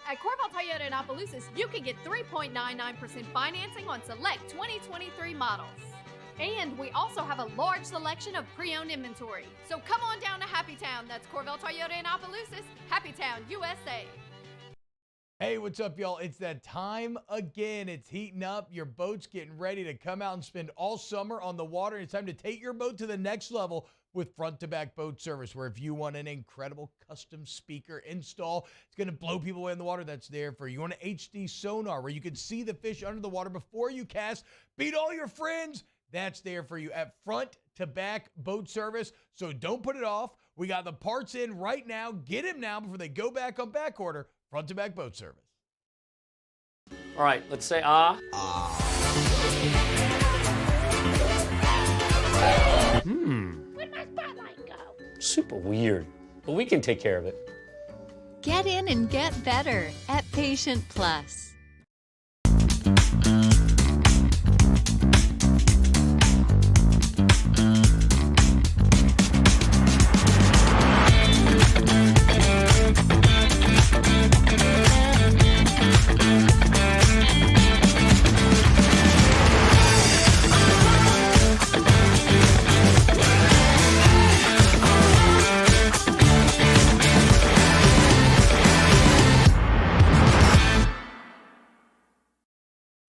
At Corval Toyota in Opelousas, you can get 3.99% financing on select 2023 models. And we also have a large selection of pre-owned inventory. So come on down to Happy Town. That's Corval Toyota in Opelousas, Happy Town, USA. Hey, what's up, y'all? It's that time again. It's heating up. Your boat's getting ready to come out and spend all summer on the water. It's time to take your boat to the next level with front-to-back boat service, where if you want an incredible custom speaker install, it's going to blow people away in the water, that's there for you. You want an HD sonar where you can see the fish under the water before you cast, beat all your friends, that's there for you at front-to-back boat service. So don't put it off. We got the parts in right now. Get them now before they go back on back order. Front-to-back boat service. All right, let's say ah. Where'd my spotlight go? Super weird, but we can take care of it. Get in and get better at Patient Plus.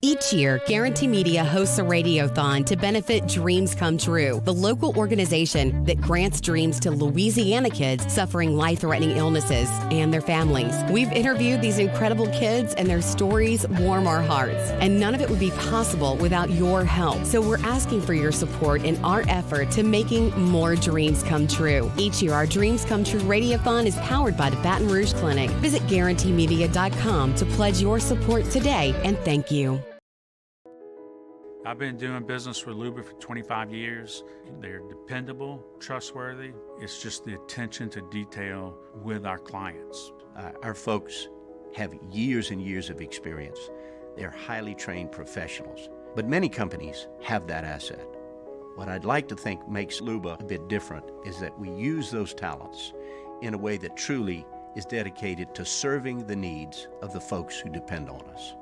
Each year, Guarantee Media hosts a radiothon to benefit Dreams Come True, the local organization that grants dreams to Louisiana kids suffering life-threatening illnesses and their families. We've interviewed these incredible kids, and their stories warm our hearts. And none of it would be possible without your help. So we're asking for your support in our effort to making more dreams come true. Each year, our Dreams Come True radiothon is powered by the Baton Rouge Clinic. Visit GuaranteeMedia.com to pledge your support today, and thank you. I've been doing business with Luba for 25 years. They're dependable, trustworthy. It's just the attention to detail with our clients. Our folks have years and years of experience. They're highly trained professionals. But many companies have that asset. What I'd like to think makes Luba a bit different is that we use those talents in a way that truly is dedicated to serving the needs of the folks who depend on us.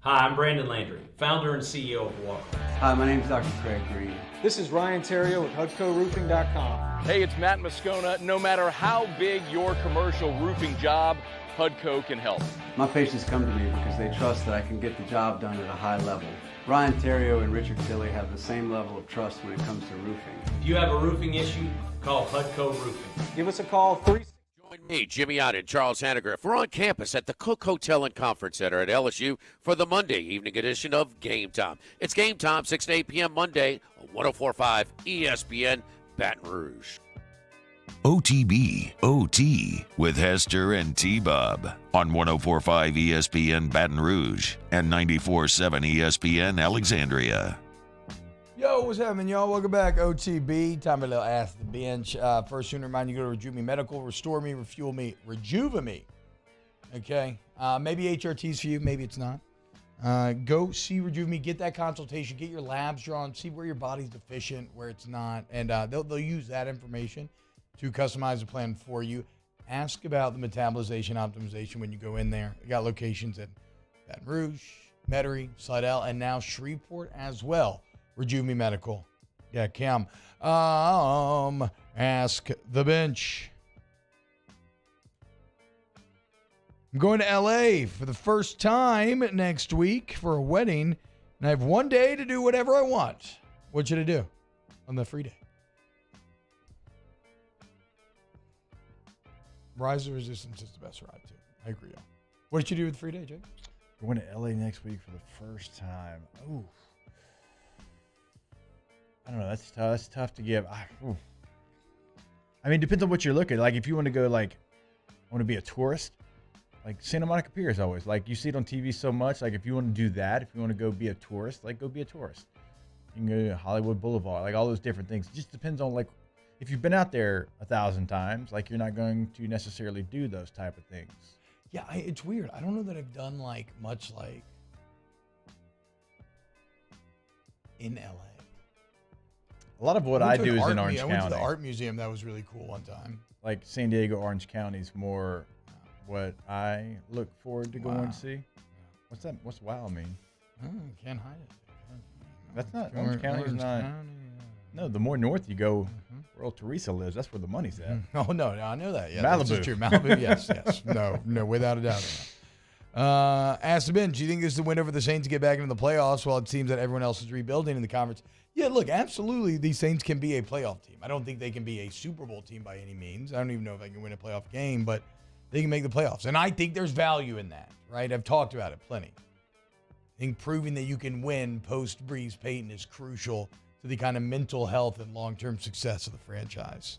Hi, I'm Brandon Landry, founder and CEO of Walker. Hi, my name is Dr. Craig Green. This is Ryan Terrio with HUDCORoofing.com. Hey, it's Matt Moscona. No matter how big your commercial roofing job, HUDCO can help. My patients come to me because they trust that I can get the job done at a high level. Ryan Terrio and Richard Tilley have the same level of trust when it comes to roofing. If you have a roofing issue, call HUDCO Roofing. Give us a call, 3. Join me, Jimmy Ott, and Charles Hannegriff. We're on campus at the Cook Hotel and Conference Center at LSU for the Monday evening edition of Game Time. It's Game Time, 6 to 8 p.m. Monday on 104.5 ESPN Baton Rouge. OTB OT with Hester and T-Bob on 104.5 ESPN Baton Rouge and 94.7 ESPN Alexandria. Yo, what's happening, y'all? Welcome back, OTB. Time for a little Ask the Bench. First, soon to remind you, go to Rejuve Me Medical, Restore Me, Refuel Me, Rejuve Me. Okay? Maybe HRT's for you, maybe it's not. Go see Rejuve Me, get that consultation, get your labs drawn, see where your body's deficient, where it's not, and they'll use that information to customize a plan for you. Ask about the metabolization optimization when you go in there. We got locations in Baton Rouge, Metairie, Slidell, and now Shreveport as well. Rejuve Me Medical. Yeah, Cam. Ask the Bench. I'm going to LA for the first time next week for a wedding, and I have one day to do whatever I want. What should I do on the free day? Rise of Resistance is the best ride, too. I agree. What did you do with the free day, Jake? Going to LA next week for the first time. Ooh. I don't know. That's tough. That's tough to give. I mean, it depends on what you're looking. Like, if you want to go, like, I want to be a tourist, like, Santa Monica Pier is always, like, you see it on TV so much. Like, if you want to do that, if you want to go be a tourist, like, go be a tourist. You can go to Hollywood Boulevard, like, all those different things. It just depends on, like, if you've been out there 1,000 times, like, you're not going to necessarily do those type of things. Yeah, it's weird. I don't know that I've done, like, much, like, in LA. A lot of what I do is in Orange County. I went to the art museum. That was really cool one time. Like San Diego, Orange County is more what I look forward to going to see. What's that? What's wow mean? Can't hide it. That's not Orange County. Is not. No, the more north you go, where old Teresa lives, that's where the money's at. Oh no, I know that. Yeah, Malibu. That's true. Malibu. Yes. No, without a doubt. Ask the Bench. Do you think this is the win over the Saints to get back into the playoffs while it seems that everyone else is rebuilding in the conference? Yeah, look, absolutely, these Saints can be a playoff team. I don't think they can be a Super Bowl team by any means. I don't even know if I can win a playoff game, but they can make the playoffs. And I think there's value in that, right? I've talked about it plenty. I think proving that you can win post-Breeze Payton is crucial to the kind of mental health and long-term success of the franchise.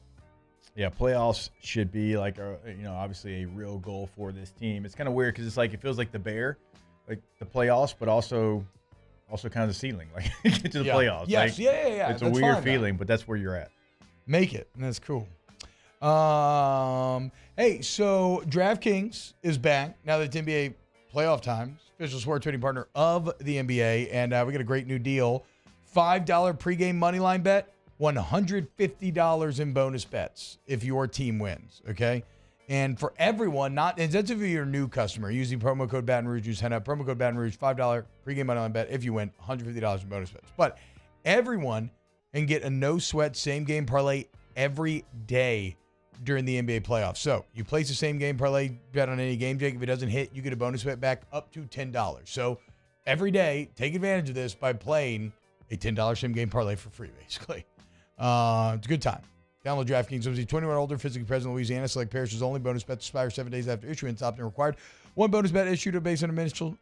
Yeah, playoffs should be like, obviously a real goal for this team. It's kind of weird because it's like it feels like the Bear, like the playoffs, but also kind of the ceiling, like get to the playoffs. Yes, like, yeah. It's a weird feeling, but that's where you're at. Make it, and that's cool. Hey, so DraftKings is back now that it's NBA playoff time. Official sport trading partner of the NBA, and we got a great new deal: $5 pregame moneyline bet, $150 in bonus bets if your team wins. Okay. And for everyone, and that's if you're a new customer, using promo code Baton Rouge, you sign up, promo code Baton Rouge, $5 pregame moneyline bet. If you win, $150 in bonus bets. But everyone can get a no-sweat same-game parlay every day during the NBA playoffs. So you place the same-game parlay bet on any game, Jake. If it doesn't hit, you get a bonus bet back up to $10. So every day, take advantage of this by playing a $10 same-game parlay for free, basically. It's a good time. Download DraftKings. Must be 21 or older, physically present in Louisiana. Select parishes only. Bonus bets expire 7 days after issuance. Opt-in required. One bonus bet issued based on initial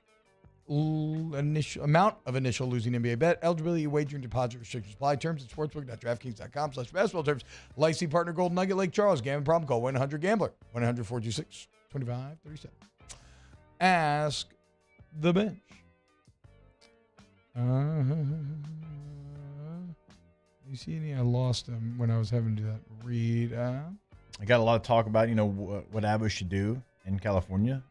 amount of initial losing NBA bet. Eligibility, wagering, deposit restrictions apply. Terms at sportsbook.draftkings.com/basketball terms. Licensing partner Golden Nugget Lake Charles. Gambling problem? Call 1-800-GAMBLER. 1-800-426-2537. Ask the Bench. You see any? I lost them when I was having to do that. Read. I got a lot of talk about, what Avo should do in California.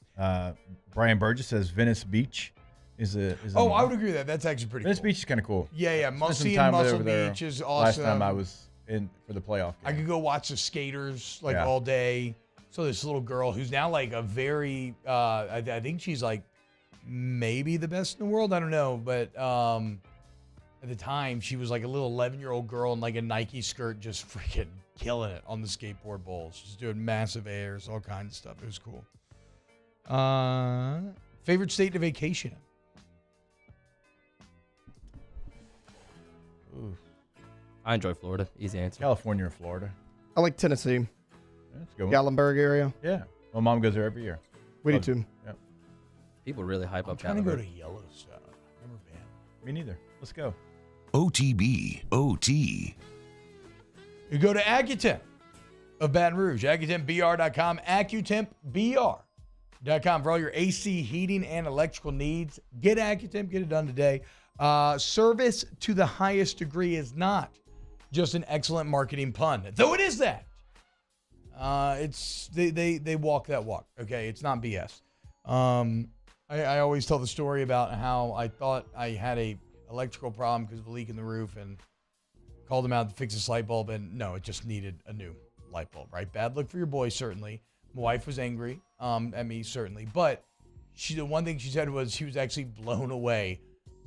Brian Burgess says Venice Beach is a. I would agree with that. That's actually pretty Venice cool. Beach is kind of cool. Yeah. Muscle Beach is awesome. Last time I was in for the playoff game. I could go watch the skaters all day. So this little girl who's now like a very, I think she's like maybe the best in the world. I don't know. But at the time, she was like a little 11-year-old girl in like a Nike skirt, just freaking killing it on the skateboard bowls. She's doing massive airs, all kinds of stuff. It was cool. Favorite state to vacation in? Ooh. I enjoy Florida. Easy answer. California or Florida. I like Tennessee. That's a good one. Gatlinburg area. Yeah. My mom goes there every year. We do too. Yeah. People really hype up trying to go Gatlinburg. to Yellowstone. I've never been. Me neither. Let's go. OTB, OT. You go to Accutemp of Baton Rouge, AccutempBR.com, AccutempBR.com for all your AC, heating, and electrical needs. Get Accutemp, get it done today. Service to the highest degree is not just an excellent marketing pun, though it is that. It's they walk that walk. Okay, it's not BS. I always tell the story about how I thought I had a electrical problem because of a leak in the roof and called them out to fix this light bulb, and no, it just needed a new light bulb, right? Bad look for your boy, certainly. My wife was angry at me, certainly. But the one thing she said was she was actually blown away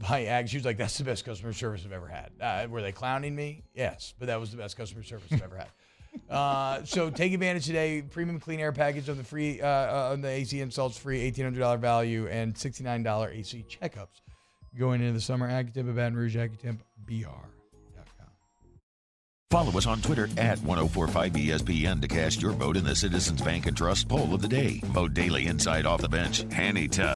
by Ag. She was like, that's the best customer service I've ever had. Were they clowning me? Yes, but that was the best customer service I've ever had. So take advantage today. Premium clean air package on the free on the AC installs, free $1,800 value and $69 AC checkups. Going into the summer, Accutemp of Baton Rouge, AccutempBR.com. Follow us on Twitter at 1045ESPN to cast your vote in the Citizens Bank and Trust poll of the day. Vote daily inside Off the Bench. Anytime.